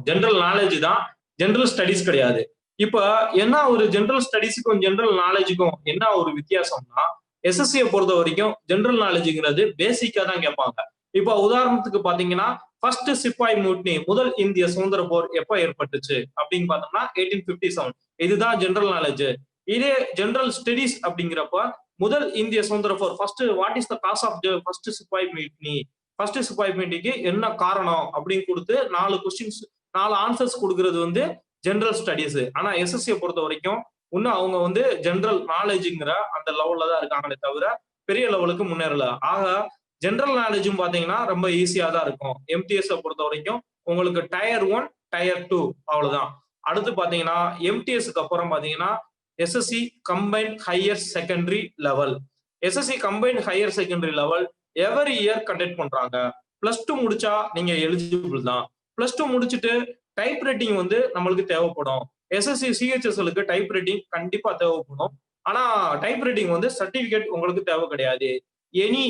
ஜெனரல் நாலேஜ் தான், ஜெனரல் ஸ்டடிஸ் கிடையாது. இப்ப என்ன ஒரு ஜெனரல் ஸ்டடிஸுக்கும் ஜெனரல் நாலேஜுக்கும் என்ன ஒரு வித்தியாசம்னா எஸ்எஸ்சியை பொறுத்த வரைக்கும் ஜெனரல் நாலேஜுங்கிறது பேசிக்கா தான் கேட்பாங்க. இப்ப உதாரணத்துக்கு பாத்தீங்கன்னா ஃபர்ஸ்ட் சிப்பாய் மூட்னி, முதல் இந்திய சுதந்திர போர் எப்ப ஏற்பட்டுச்சு அப்படின்னு பார்த்தோம்னா 1857. இதுதான் ஜெனரல் நாலேஜ். இதே ஜெனரல் ஸ்டடிஸ் அப்படிங்கிறப்ப முதல் இந்திய சுதந்திர போர் first what is the cause of first sepoy mutiny, first சிப்பாய் மூட்னிக்கு என்ன காரணம் அப்படின்னு கொடுத்து 4 கொஸ்டின்ஸ் 4 ஆன்சர்ஸ் கொடுக்கறது வந்து ஜெனரல் ஸ்டடிஸ். ஆனா எஸ்எஸ்சியை பொறுத்த வரைக்கும் இன்னும் அவங்க வந்து ஜெனரல் நாலேஜுங்கிற அந்த லெவல்ல தான் இருக்காங்களே தவிர பெரிய லெவலுக்கு முன்னேறல. ஆக ஜெனரல் நாலேஜும் பாத்தீங்கன்னா ரொம்ப ஈஸியா தான் இருக்கும். எம்டிஎஸ் பொறுத்த வரைக்கும் உங்களுக்கு டயர் 1, டயர் 2 அவ்வளவுதான். அடுத்து பாத்தீங்கன்னா எம்டிஎஸ்க்கு அப்புறம் பாத்தீங்கன்னா SSC combined higher secondary level. SSC combined higher secondary level every year conduct பண்றாங்க. +2 முடிச்சா நீங்க எலிஜிபிள் தான். +2 முடிச்சுட்டு டைப் ரைட்டிங் வந்து நம்மளுக்கு தேவைப்படும். எஸ்எஸ்சி சிஹெச்எஸ்எலுக்கு டைப் ரைட்டிங் கண்டிப்பா தேவைப்படும். ஆனா டைப் ரைட்டிங் வந்து சர்டிபிகேட் உங்களுக்கு தேவை கிடையாது. எனி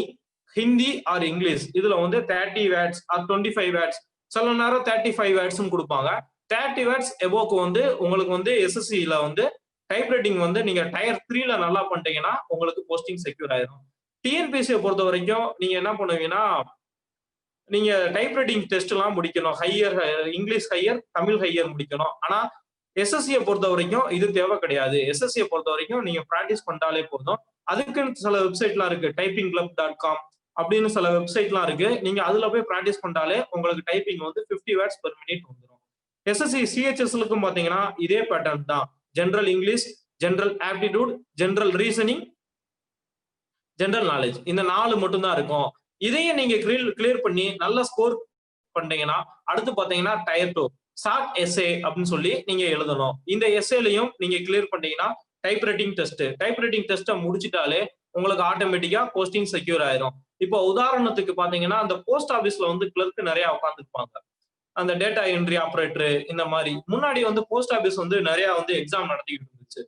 ஹிந்தி ஆர் இங்கிலீஷ் இதுல வந்து 30 வேர்ட்ஸ் ஆர் 25 வேர்ட்ஸ், சில நேரம் 35 வேர்ட்ஸ் கொடுப்பாங்க. 30 வேர்ட்ஸ் எபோக்கு வந்து உங்களுக்கு வந்து எஸ்எஸ்சில வந்து டைப் ரைட்டிங் வந்து நீங்க டயர் 3ல நல்லா பண்ணிட்டீங்கன்னா உங்களுக்கு போஸ்டிங் செக்யூர் ஆயிரும். டிஎன்பிஎஸ்சியை பொறுத்த வரைக்கும் நீங்க என்ன பண்ணுவீங்கன்னா நீங்க டைப்ரைட்டிங் டெஸ்ட் எல்லாம் முடிக்கணும், higher English higher, Tamil higher முடிக்கணும். ஆனா எஸ்எஸ்சியை பொறுத்த வரைக்கும் இது தேவை கிடையாது. எஸ்எஸ்சியை பொறுத்த வரைக்கும் நீங்க பிராக்டிஸ் பண்ணாலே போதும். அதுக்குன்னு சில வெப்சைட்லாம் இருக்கு, typingclub.com அப்படின்னு சில வெப்சைட்லாம் இருக்கு. நீங்க அதுல போய் பிராக்டிஸ் பண்ணாலே உங்களுக்கு டைப்பிங் வந்து 50 வேர்ட்ஸ் பெர் மினிட் வந்துடும். எஸ்எஸ்சி சிஹெச்எஸ்லுக்கும் பாத்தீங்கன்னா இதே பேட்டர்ன் தான். General English, general aptitude, general reasoning, general knowledge, இந்த 4 மட்டும் தான் இருக்கும். இதையும் நீங்க கிளியர் பண்ணி நல்ல ஸ்கோர் பண்ணீங்கன்னா அடுத்து பாத்தீங்கன்னா டயர் 2 ஷார்ட் எஸ்ஏ அப்படின்னு சொல்லி நீங்க எழுதணும். இந்த எஸ்ஏலையும் நீங்க கிளியர் பண்ணீங்கன்னா டைப்ரைட்டிங் டெஸ்ட்டை முடிச்சிட்டாலே உங்களுக்கு ஆட்டோமேட்டிக்கா போஸ்டிங் செக்யூர் ஆயிரும். இப்போ உதாரணத்துக்கு பாத்தீங்கன்னா அந்த போஸ்ட் ஆபீஸ்ல வந்து கிளர்க் நிறைய உட்காந்துருப்பாங்க, அந்த டேட்டா என்ட்ரி ஆபரேட்டர். இந்த மாதிரி முன்னாடி வந்து போஸ்ட் ஆபீஸ் வந்து நிறைய வந்து எக்ஸாம் நடத்திக்கிட்டு இருந்துச்சு,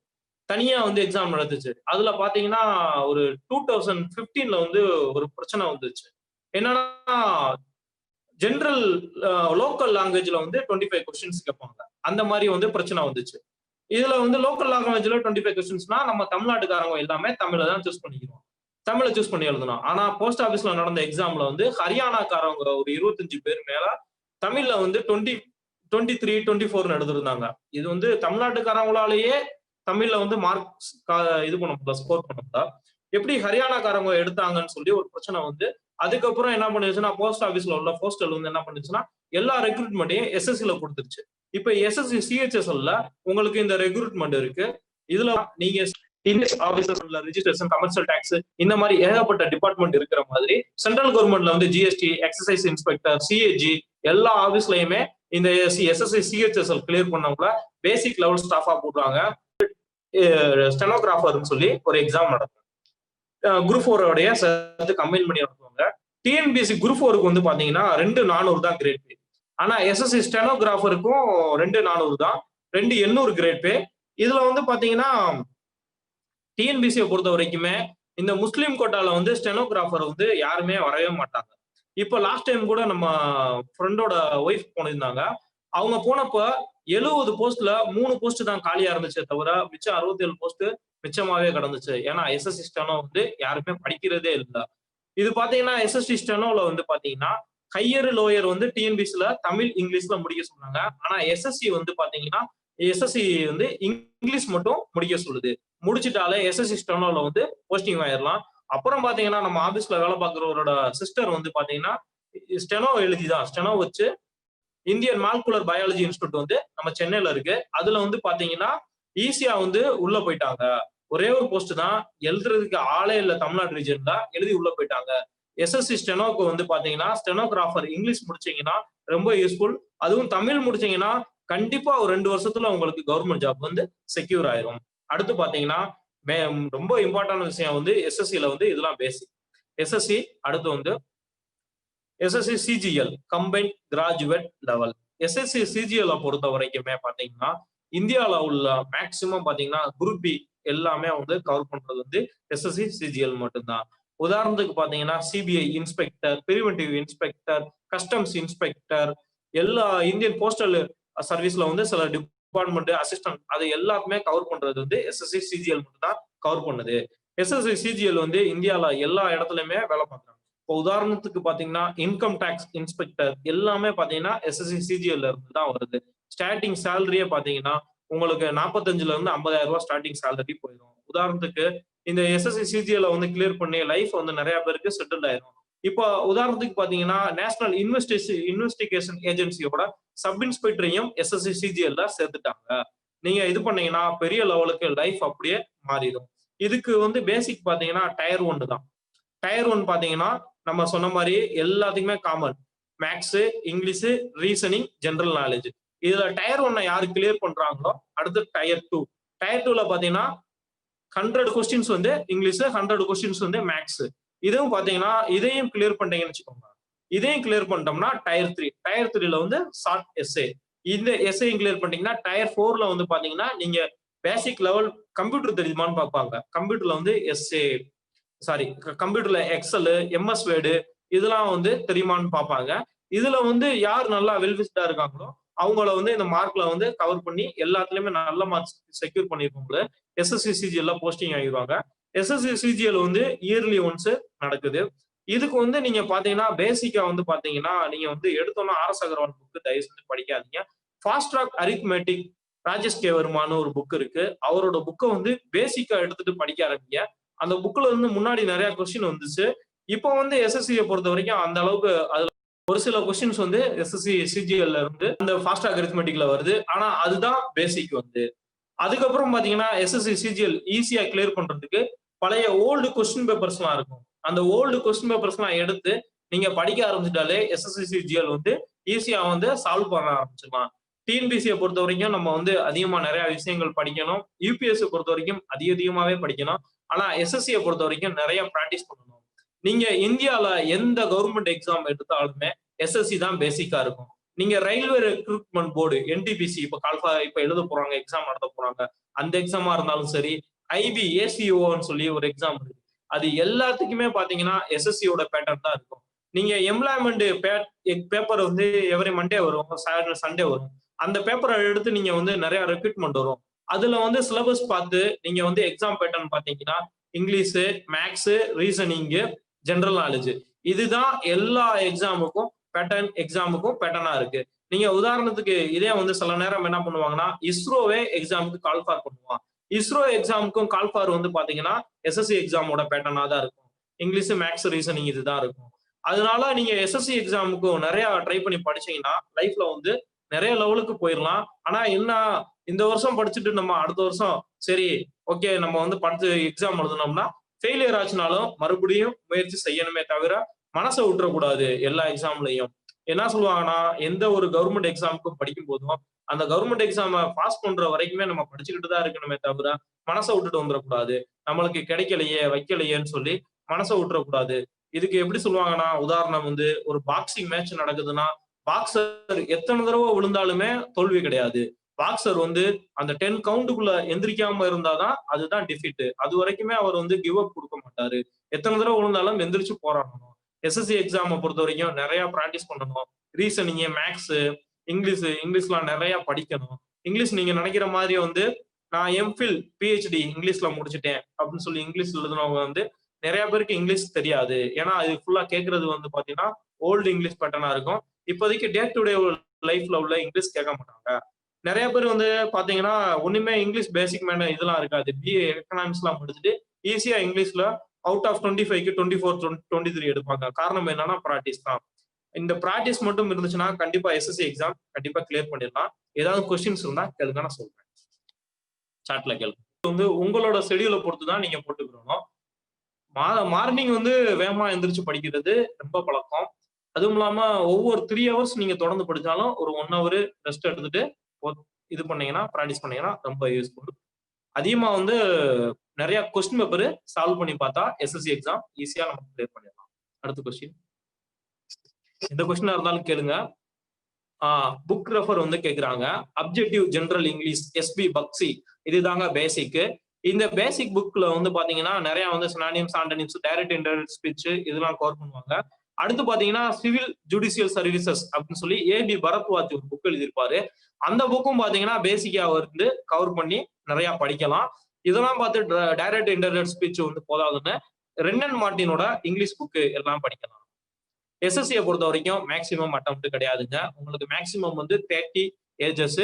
தனியா வந்து எக்ஸாம் நடந்துச்சு. அதுல பாத்தீங்கன்னா ஒரு 2015ல வந்து ஒரு பிரச்சனை வந்துச்சு. என்னன்னா ஜெனரல் லோக்கல் லாங்குவேஜ்ல வந்து 25 கொஸ்டின்ஸ் கேட்பாங்க. அந்த மாதிரி வந்து பிரச்சனை வந்துச்சு. இதுல வந்து லோக்கல் லாங்குவேஜ்ல 25 கொஸ்டின்ஸ்னா நம்ம தமிழ்நாட்டுக்காரங்க எல்லாமே தமிழை தான் சூஸ் பண்ணிக்கிறோம், தமிழை சூஸ் பண்ணி எழுதணும். ஆனா போஸ்ட் ஆபீஸ்ல நடந்த எக்ஸாம்ல வந்து ஹரியானாக்காரங்க ஒரு 25 பேர் மேல தமிழ்ல வந்து 23, 24 எடுத்திருந்தாங்க. இது வந்து தமிழ்நாட்டுக்காரங்களாலேயே தமிழ்ல வந்து மார்க்ஸ் இது பண்ண முடியல, ஸ்கோர் பண்ண முடியல. எப்படி ஹரியானாக்காரங்க எடுத்தாங்கன்னு சொல்லி ஒரு பிரச்சனை வந்து அதுக்கப்புறம் என்ன பண்ணிருச்சுன்னா போஸ்ட் ஆபீஸ்ல உள்ள போஸ்டல் வந்து என்ன பண்ணிருச்சுன்னா எல்லா ரெக்ரூட்மெண்ட்டையும் எஸ்எஸ்சில கொடுத்துருச்சு. இப்ப எஸ்எஸ்சி சிஹெச்எஸ்எல்ல உங்களுக்கு இந்த ரெக்ரூட்மெண்ட் இருக்கு. இதுல நீங்க இங்கிலீஷ் ஆபீசர்ஸ்ல ரெஜிஸ்ட்ரேஷன், கமர்ஷியல் டாக்ஸ், இந்த மாதிரி ஏகப்பட்ட டிபார்ட்மெண்ட் இருக்கிற மாதிரி சென்ட்ரல் கவர்மெண்ட்ல வந்து ஜிஎஸ்டி, எக்ஸசைஸ் இன்ஸ்பெக்டர், சிஏஜி எல்லா ஆபீஸ்லயுமே இந்த எஸ்எஸ்சி சிஹெச்எஸ்எல் கிளியர் பண்ணவங்கள பேசிக் லெவல் ஸ்டாஃபா போடுறாங்க. ஸ்டெனோகிராஃபர்னு சொல்லி ஒரு எக்ஸாம் நடக்கும், குரூப் 4 சேர்த்து கம்பைன் பண்ணி நடத்துவாங்க. டிஎன்பிஎஸ்சி குரூப் 4க்கு வந்து பாத்தீங்கன்னா 2400 தான் கிரேட் பே. ஆனா எஸ்எஸ்சி ஸ்டெனோகிராஃபருக்கும் 2400 தான், 2800 கிரேட் பே. இதுல வந்து பாத்தீங்கன்னா டிஎன்பிஎஸ்சியை பொறுத்த வரைக்குமே இந்த முஸ்லீம் கோட்டால வந்து ஸ்டெனோகிராஃபர் வந்து யாருமே வரவே மாட்டாங்க. இப்போ லாஸ்ட் டைம் கூட நம்ம ஃப்ரெண்டோட ஒய்ஃப் போனிருந்தாங்க. அவங்க போனப்ப 70 போஸ்ட்ல 3 போஸ்ட் தான் காலியா இருந்துச்சே தவிர மிச்சம் 67 போஸ்ட் மிச்சமாவே கிடந்துச்சு. ஏன்னா எஸ்எஸ்சி ஸ்டெனோ வந்து யாருமே படிக்கிறதே இல்லை. இது பாத்தீங்கன்னா எஸ்எஸ்சி ஸ்டெனோல வந்து பாத்தீங்கன்னா ஹையர் லோயர் வந்து டிஎன்பிஎஸ்சில தமிழ் இங்கிலீஷ்ல முடிக்க சொன்னாங்க. ஆனா எஸ்எஸ்சி வந்து பாத்தீங்கன்னா எஸ்எஸ்சி வந்து இங்கிலீஷ் மட்டும் முடிக்க சொல்லுது. முடிச்சுட்டாலே எஸ்எஸ்சி ஸ்டெனோல வந்து போஸ்டிங் ஆயிடலாம். அப்புறம் பாத்தீங்கன்னா நம்ம ஆபீஸ்ல வேலை பார்க்குறவரோட சிஸ்டர் வந்து பாத்தீங்கன்னா ஸ்டெனோ எழுதிதான், ஸ்டெனோ வச்சு இந்தியன் மாலிகுலர் பயாலஜி இன்ஸ்டியூட் வந்து நம்ம சென்னையில இருக்கு. அதுல வந்து பாத்தீங்கன்னா ஈஸியா வந்து உள்ள போயிட்டாங்க. ஒரே ஒரு போஸ்ட் தான், எழுதுறதுக்கு ஆளே இல்ல தமிழ்நாடு ரீஜன்ல, எழுதி உள்ள போயிட்டாங்க. எஸ்எஸ்சி ஸ்டெனோக்கு வந்து பாத்தீங்கன்னா ஸ்டெனோகிராஃபர் இங்கிலீஷ் முடிச்சீங்கன்னா ரொம்ப யூஸ்ஃபுல். அதுவும் தமிழ் முடிச்சீங்கன்னா கண்டிப்பா ஒரு 2 வருஷத்துல உங்களுக்கு கவர்மெண்ட் ஜாப் வந்து செக்யூர் ஆயிரும். அடுத்து பாத்தீங்கன்னா ரொம்ப இம்பார்ட்டன்ட் விஷயம் வந்து எஸ்எஸ்சில வந்து இதெல்லாம் பேசிக். எஸ்எஸ்சி அடுத்து வந்து SSC CGL combine graduate level. SSC CGL பொறுத்த வரைக்குமே பாத்தீங்கன்னா இந்தியாவில உள்ள மேக்சிமம் பாத்தீங்கன்னா குரூப் பி எல்லாமே வந்து கவர் பண்றது வந்து எஸ்எஸ்சி சிஜிஎல் மட்டும்தான். உதாரணத்துக்கு பாத்தீங்கன்னா CBI inspector, preventive inspector, customs inspector, எல்லா இந்தியன் போஸ்டல் சர்வீஸ்ல வந்து சில டிபார்ட்மெண்ட் அசிஸ்டன்ட், அது எல்லாருமே கவர் பண்றது வந்து எஸ்எஸ்சி சிஜிஎல் மட்டும் தான் கவர் பண்ணுது. எஸ்எஸ்சி சிஜிஎல் வந்து இந்தியாவில எல்லா இடத்துலயுமே வேலை பார்க்கறாங்க. இப்போ உதாரணத்துக்கு பாத்தீங்கன்னா இன்கம் டாக்ஸ் இன்ஸ்பெக்டர் எல்லாமே பாத்தீங்கன்னா எஸ்எஸ்சி சிஜிஎல்ல இருந்து தான் வருது. ஸ்டார்டிங் சேலரியே பாத்தீங்கன்னா உங்களுக்கு 45,000 இருந்து 50,000 ரூபாய் ஸ்டார்டிங் சேலரி போயிடும். உதாரணத்துக்கு இந்த எஸ்எஸ்சி சிஜிஎல் வந்து கிளியர் பண்ணி லைஃப் வந்து நிறைய பேருக்கு செட்டில் ஆயிரும். இப்போ உதாரணத்துக்கு பாத்தீங்கன்னா நேஷனல் இன்வெஸ்டிகேஷன் ஏஜென்சியோட சப் இன்ஸ்பெக்டரையும் எஸ்எஸ்சி சிஜிஎல்ல சேர்த்துட்டாங்க. நீங்க இது பண்ணீங்கன்னா பெரிய லெவலுக்கு லைஃப் அப்படியே மாறிடும். இதுக்கு வந்து பேசிக் பாத்தீங்கன்னா டயர் 1 தான். டயர் 1 பாத்தீங்கன்னா நம்ம சொன்ன மாதிரி எல்லாத்துக்குமே common, maths, English, reasoning, general knowledge. இதுல டயர் 1 யாரு கிளியர் பண்றாங்களோ அடுத்து டயர் 2. டயர் 2ல பாத்தீங்கன்னா 100 கொஸ்டின்ஸ் வந்து இங்கிலீஷ், 100 கொஸ்டின்ஸ் வந்து மேக்ஸ். இதுவும் பாத்தீங்கன்னா இதையும் கிளியர் பண்ணிட்டீங்கன்னு வச்சுக்கோங்க. இதையும் கிளியர் பண்ணிட்டோம்னா டயர் 3. டயர் 3ல வந்து ஷார்ட் எஸ்ஏ. இந்த எஸ்ஏயும் கிளியர் பண்ணிட்டீங்கன்னா டயர் 4ல வந்து பாத்தீங்கன்னா நீங்க பேசிக் லெவல் கம்ப்யூட்டர் தெரியுமான்னு பார்ப்பாங்க. கம்ப்யூட்டர்ல வந்து கம்ப்யூட்டர்ல எக்ஸல், எம்எஸ் வேர்டு இதெல்லாம் வந்து தெரியுமான்னு பார்ப்பாங்க. இதுல வந்து யார் நல்லா வெல்விஸ்டா இருக்காங்களோ அவங்கள வந்து இந்த மார்க்ல வந்து கவர் பண்ணி எல்லாத்துலயுமே நல்ல மார்க்ஸ் செக்யூர் பண்ணிருக்கவங்கள எஸ்எஸ்சி சிஜிஎல்ல போஸ்டிங் ஆகிடுவாங்க. எஸ்எஸ்சி சிஜிஎல் வந்து இயர்லி ஒன்ஸ் நடக்குது. இதுக்கு வந்து நீங்க பாத்தீங்கன்னா பேசிக்கா வந்து பாத்தீங்கன்னா நீங்க வந்து எடுத்தோம்னா ஆர்எஸ் அகர்வால் புக் தயவு செஞ்சு படிக்காதீங்க. Fast track arithmetic Rajesh K வர்மான்னு ஒரு புக் இருக்கு. அவரோட புக்கை வந்து பேசிக்கா எடுத்துட்டு படிக்க ஆரம்பிங்க. அந்த புக்ல இருந்து முன்னாடி நிறைய கொஸ்டின் வந்துச்சு. இப்போ வந்து எஸ்எஸ்சியை பொறுத்த வரைக்கும் அந்த அளவுக்கு அதுல ஒரு சில கொஸ்டின்ஸ் வந்து எஸ்எஸ்சி சிஜிஎல்ல இருந்து அந்த ஃபாஸ்ட் ட்ராக் அரித்மெட்டிக்ல வருது. ஆனா அதுதான் பேசிக் வந்து. அதுக்கப்புறம் பாத்தீங்கன்னா எஸ்எஸ்சி சிஜிஎல் ஈஸியா கிளியர் பண்றதுக்கு பழைய ஓல்டு கொஸ்டின் பேப்பர்ஸ் எல்லாம் இருக்கும். அந்த ஓல்டு கொஸ்டின் பேப்பர்ஸ் எல்லாம் எடுத்து நீங்க படிக்க ஆரம்பிச்சிட்டாலே எஸ்எஸ்சி சிஜிஎல் வந்து ஈஸியா வந்து சால்வ் பண்ண ஆரம்பிச்சிடலாம். டிஎன்பிசியை பொறுத்த வரைக்கும் நம்ம வந்து அதிகமா நிறைய விஷயங்கள் படிக்கணும். யூபிஎஸ்சி பொறுத்த வரைக்கும் அதிகமாவே படிக்கணும். ஆனா எஸ்எஸ்சியை பொறுத்த வரைக்கும் நிறைய பிராக்டிஸ் பண்ணணும். நீங்க இந்தியால எந்த கவர்மெண்ட் எக்ஸாம் எடுத்தாலுமே எஸ்எஸ்சி தான் பேசிக்கா இருக்கும். நீங்க ரயில்வே ரெக்ரூட்மெண்ட் போர்டு என்டிபிசி இப்ப எழுத போறாங்க, எக்ஸாம் நடத்த போறாங்க. அந்த எக்ஸாமா இருந்தாலும் சரி, ஐபி ஏசிஓன்னு சொல்லி ஒரு எக்ஸாம் இருக்கு. அது எல்லாத்துக்குமே பாத்தீங்கன்னா எஸ்எஸ்சியோட பேட்டர்ன் தான் இருக்கும். நீங்க எம்ப்ளாய்மெண்ட் பேப்பர் வந்து எவரி மண்டே வரும், சண்டே வரும். அந்த பேப்பரை எடுத்து நீங்க வந்து நிறைய ரெக்ரூட்மெண்ட் வரும். அதுல வந்து சிலபஸ் பார்த்து நீங்க வந்து எக்ஸாம் பேட்டர்ன் பாத்தீங்கன்னா English, maths, reasoning, general knowledge, இதுதான் எல்லா எக்ஸாமுக்கும் பேட்டர்னா இருக்கு. நீங்க உதாரணத்துக்கு இதே வந்து சில நேரம் என்ன பண்ணுவாங்கன்னா இஸ்ரோவே எக்ஸாமுக்கு கால் ஃபார் பண்ணுவான். இஸ்ரோ எக்ஸாமுக்கும் கால் ஃபார் வந்து பாத்தீங்கன்னா எஸ்எஸ்சி எக்ஸாமோட பேட்டர்னா தான் இருக்கும். இங்கிலீஷ், மேக்ஸ், ரீசனிங் இதுதான் இருக்கும். அதனால நீங்க எஸ்எஸ்சி எக்ஸாமுக்கும் நிறைய ட்ரை பண்ணி படிச்சீங்கன்னா லைஃப்ல வந்து நிறைய லெவலுக்கு போயிடலாம். ஆனா என்ன, இந்த வருஷம் படிச்சுட்டு நம்ம அடுத்த வருஷம் சரி ஓகே நம்ம வந்து படிச்சு எக்ஸாம் எழுதுனோம்னா ஃபெயிலியர் ஆச்சுனாலும் மறுபடியும் முயற்சி செய்யணுமே தவிர மனசை விட்டுறக்கூடாது. எல்லா எக்ஸாம்லயும் என்ன சொல்லுவாங்கன்னா எந்த ஒரு கவர்மெண்ட் எக்ஸாமுக்கும் படிக்கும் போதும் அந்த கவர்மெண்ட் எக்ஸாம பாஸ் பண்ற வரைக்குமே நம்ம படிச்சுக்கிட்டு தான் இருக்கணுமே தவிர மனசை விட்டுட்டு வந்துடக்கூடாது. நம்மளுக்கு கிடைக்கலையே வைக்கலையேன்னு சொல்லி மனசை விட்டுறக்கூடாது. இதுக்கு எப்படி சொல்லுவாங்கன்னா, உதாரணம் வந்து ஒரு பாக்ஸிங் மேட்ச் நடக்குதுன்னா பாக்ஸர் எத்தனை தடவை விழுந்தாலுமே தோல்வி கிடையாது. பாக்ஸர் வந்து அந்த 10 கவுண்டுக்குள்ள எந்திரிக்காம இருந்தாதான் அதுதான் டிஃபீட். அது வரைக்குமே அவர் வந்து கிவ் அப் கொடுக்க மாட்டாரு. எத்தனை தடவை விழுந்தாலும் எந்திரிச்சு போராடணும். எஸ்எஸ்சி எக்ஸாமை பொறுத்த வரைக்கும் நிறைய பிராக்டிஸ் பண்ணணும். ரீசனிங், மேக்ஸ், இங்கிலீஷ்லாம் நிறைய படிக்கணும். இங்கிலீஷ் நீங்க நினைக்கிற மாதிரி வந்து நான் எம்ஃபில் பிஹெச்டி இங்கிலீஷ்ல முடிச்சுட்டேன் அப்படின்னு சொல்லி இங்கிலீஷ் எழுதுனவங்க வந்து நிறைய பேருக்கு இங்கிலீஷ் தெரியாது. ஏன்னா அது ஃபுல்லா கேட்கறது வந்து பாத்தீங்கன்னா ஓல்டு இங்கிலீஷ் பேட்டர்னா இருக்கும். இப்போதைக்கு டே டு டே லைஃப்ல உள்ள இங்கிலீஷ் கேட்க மாட்டாங்க. நிறைய பேர் வந்து பாத்தீங்கன்னா ஒண்ணுமே இங்கிலீஷ் பேசிக் மேன இதெல்லாம் இருக்காது. பிஏ எக்கனாமிக்ஸ் எல்லாம் முடிச்சுட்டு ஈஸியா இங்கிலீஷ்ல அவுட் ஆஃப் 25க்கு 24, 23 எடுப்பாங்க. காரணம் என்னன்னா பிராக்டிஸ் தான். இந்த பிராக்டிஸ் மட்டும் இருந்துச்சுன்னா கண்டிப்பா எஸ்எஸ்சி எக்ஸாம் கண்டிப்பா கிளியர் பண்ணிடலாம். ஏதாவது கொஸ்டின்ஸ் இருந்தா கேளுங்க, நான் சொல்றேன். சாட்ல கேளுங்க. வந்து உங்களோட ஷெடியூலை பொறுத்து தான் நீங்க போட்டுக்கிறோம். மார்னிங் வந்து வேகமா எந்திரிச்சு படிக்கிறது ரொம்ப பழக்கம். அதுவும் இல்லாம ஒவ்வொரு 3 ஹவர்ஸ் நீங்க தொடர்ந்து படிச்சாலும் ஒரு 1 ஹவர் ரெஸ்ட் எடுத்துட்டு இது பண்ணீங்கன்னா பிராக்டிஸ் பண்ணீங்கன்னா ரொம்ப யூஸ்ஃபுல். அதிகமா வந்து நிறைய கொஸ்டின் பேப்பர் சால்வ் பண்ணி பார்த்தா எஸ்எஸ்சி எக்ஸாம் ஈஸியா நம்ம கிளியர் பண்ணிடலாம். அடுத்த கொஸ்டின், எந்த கொஸ்டினா இருந்தாலும் கேளுங்க. புக் ரெஃபர் வந்து கேக்குறாங்க. Objective general English SP Bagchi, இதுதாங்க பேசிக். இந்த பேசிக் புக்ல வந்து பாத்தீங்கன்னா நிறைய வந்து synonyms, antonyms, direct indirect speech இதெல்லாம் கவர் பண்ணுவாங்க. அடுத்து பாத்தீங்கன்னா சிவில் ஜுடிஷியல் சர்வீசஸ் அப்படின்னு சொல்லி ஏபி பரத்வாஜ் ஒரு புக் எழுதியிருப்பாரு. அந்த புக்கும் பாத்தீங்கன்னா பேசிக்கா வந்து கவர் பண்ணி நிறைய படிக்கலாம். இதெல்லாம் பார்த்து டைரக்ட் இன்டைரக்ட் ஸ்பீச் வந்து போதாதுன்னு ரென்னன் மார்டினோட இங்கிலீஷ் புக்கு எல்லாம் படிக்கலாம். எஸ்எஸ்சியை பொறுத்த வரைக்கும் மேக்சிமம் அட்டெம்ப்ட் கிடையாதுங்க. உங்களுக்கு மேக்சிமம் வந்து 30 ஏஜஸ்.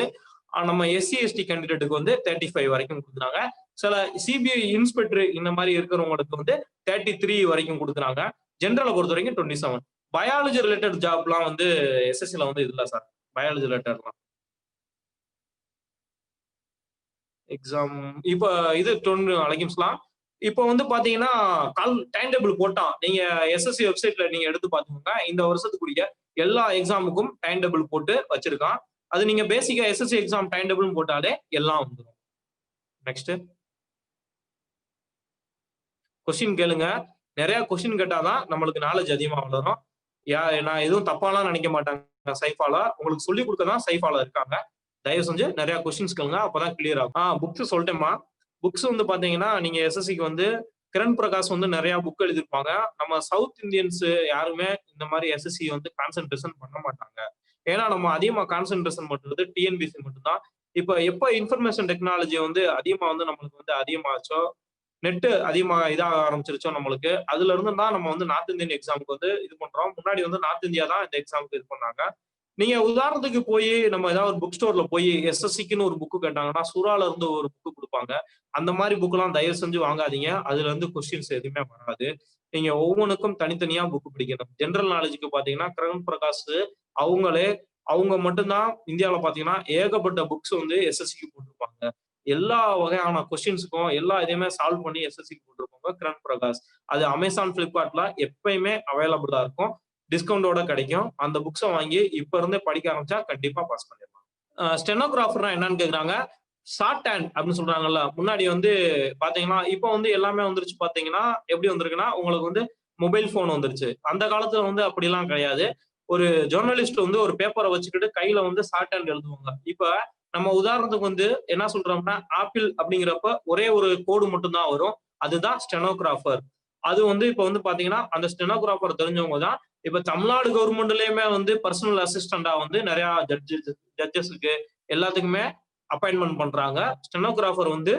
நம்ம எஸ்சி எஸ்டி கேண்டிடேட்டுக்கு வந்து 35 வரைக்கும் கொடுக்குறாங்க. சில சிபிஐ இன்ஸ்பெக்டர் இந்த மாதிரி இருக்கிறவங்களுக்கு வந்து 33 வரைக்கும் கொடுக்குறாங்க. ஜென்ரலை பொறுத்த வரைக்கும் 27. பயாலஜி ரிலேட்டட் ஜாப்லாம் வந்து எஸ்எஸ்சில வந்து இல்ல சார். பயாலஜி ரிலேட்டட்லாம் எக்ஸாம் இப்ப இது 20 அலகிம்ஸ்லாம் இப்போ வந்து பாத்தீங்கன்னா டைம் டேபிள் போட்டான். நீங்க எஸ்எஸ்சி வெப்சைட்ல நீங்க எடுத்து பாத்தீங்கன்னா இந்த வருஷத்துக்குரிய எல்லா எக்ஸாமுக்கும் டைம் டேபிள் போட்டு வச்சிருக்கான். அது நீங்க பேசிக்கா எஸ்எஸ்சி எக்ஸாம் டைம் டேபிள் போட்டாலே எல்லாம் வந்துடும். நெக்ஸ்ட் கொஸ்டின் கேளுங்க. நிறைய கொஸ்டின் கேட்டாதான் நம்மளுக்கு நாலேஜ் அதிகமா வளரும். நான் எதுவும் தப்பாலாம் நினைக்க மாட்டாங்க. சைஃபாலா உங்களுக்கு சொல்லி கொடுக்கதான் சைஃபாலா இருக்காங்க. தயவு செஞ்சு நிறைய கொஸ்டின்ஸ் கேளுங்க, அப்பதான் கிளியர் ஆகும். புக்ஸ் சொல்லிட்டேமா. புக்ஸ் வந்து பாத்தீங்கன்னா நீங்க எஸ்எஸ்சிக்கு வந்து கிரண் பிரகாஷ் வந்து நிறைய புக் எழுதிருப்பாங்க. நம்ம சவுத் இந்தியன்ஸ் யாருமே இந்த மாதிரி எஸ்எஸ்சி வந்து கான்சென்ட்ரேஷன் பண்ண மாட்டாங்க. ஏன்னா நம்ம அதிகமா கான்சென்ட்ரேஷன் பண்றது டிஎன்பிசி மட்டும்தான். இப்ப எப்ப இன்ஃபர்மேஷன் டெக்னாலஜி வந்து அதிகமா வந்து நம்மளுக்கு வந்து அதிகமாச்சோ நெட்டு அதிகமாக இதாக ஆரம்பிச்சிருச்சோ நம்மளுக்கு, அதுல இருந்து தான் நம்ம வந்து நார்த் இந்தியன் எக்ஸாமுக்கு வந்து இது பண்றோம். முன்னாடி வந்து நார்த் இந்தியா தான் இந்த எக்ஸாமுக்கு இது பண்ணாங்க. நீங்க உதாரணத்துக்கு போய் நம்ம ஏதாவது ஒரு புக் ஸ்டோர்ல போய் எஸ்எஸ்சிக்குன்னு ஒரு புக்கு கேட்டாங்கன்னா, சூறால இருந்து ஒரு புக்கு குடுப்பாங்க. அந்த மாரி புக்லாம் தயவு செஞ்சு வாங்காதீங்க. அதுல இருந்து கொஸ்டின்ஸ் எதுவுமே வராது. நீங்க ஒவ்வொன்னுக்கும் தனித்தனியா புக் படிக்கணும். ஜெனரல் நாலேட்ஜ்க்கு பாத்தீங்கன்னா, கிரண் பிரகாஷ் அவங்களே அவங்க மட்டும் தான் இந்தியாவுல பாத்தீங்கன்னா, ஏகப்பட்ட புக்ஸ் வந்து எஸ்எஸ்சிக்கு போட்டிருப்பாங்க. எல்லா வகையான கொஸ்டின்ஸ்க்கும் எல்லா இதையுமே சால்வ் பண்ணி எஸ்எஸ்சிக்கு போட்டிருப்பாங்க கிரண் பிரகாஷ். அது அமேசான், பிளிப்கார்ட்ல எப்பயுமே அவைலபிளா இருக்கும். டிஸ்கவுண்டோட கிடைக்கும். அந்த புக்ஸ வாங்கி இப்ப இருந்தே படிக்க ஆரம்பிச்சா கண்டிப்பா பாஸ் பண்ணிடலாம். ஸ்டெனோகிராஃபர்னா என்னன்னு கேக்குறாங்க. ஷார்ட் ஹேண்ட் அப்படின்னு சொல்றாங்கல்ல. முன்னாடி வந்து பாத்தீங்கன்னா, இப்ப வந்து எல்லாமே வந்துருச்சு பாத்தீங்கன்னா, எப்படி வந்திருக்குன்னா, உங்களுக்கு வந்து மொபைல் போன் வந்துருச்சு. அந்த காலத்துல வந்து அப்படிலாம் கிடையாது. ஒரு ஜெர்னலிஸ்ட் வந்து ஒரு பேப்பரை வச்சுக்கிட்டு கையில வந்து ஷார்ட் ஹேண்ட் எழுதுவாங்க. இப்ப நம்ம உதாரணத்துக்கு வந்து என்ன சொல்றோம்னா, ஆப்பிள் அப்படிங்கிறப்ப ஒரே ஒரு கோடு மட்டும் தான் வரும். அதுதான் ஸ்டெனோகிராஃபர். அது வந்து இப்ப வந்து பாத்தீங்கன்னா, அந்த ஸ்டெனோகிராஃபர் தெரிஞ்சவங்க தான் இப்ப தமிழ்நாடு கவர்மெண்ட்லயுமே வந்து பர்சனல் அசிஸ்டண்டா வந்து நிறைய ஜட்ஜஸுக்கு எல்லாத்துக்குமே அப்பாயின்மெண்ட் பண்றாங்க. ஸ்டெனோகிராஃபர் வந்து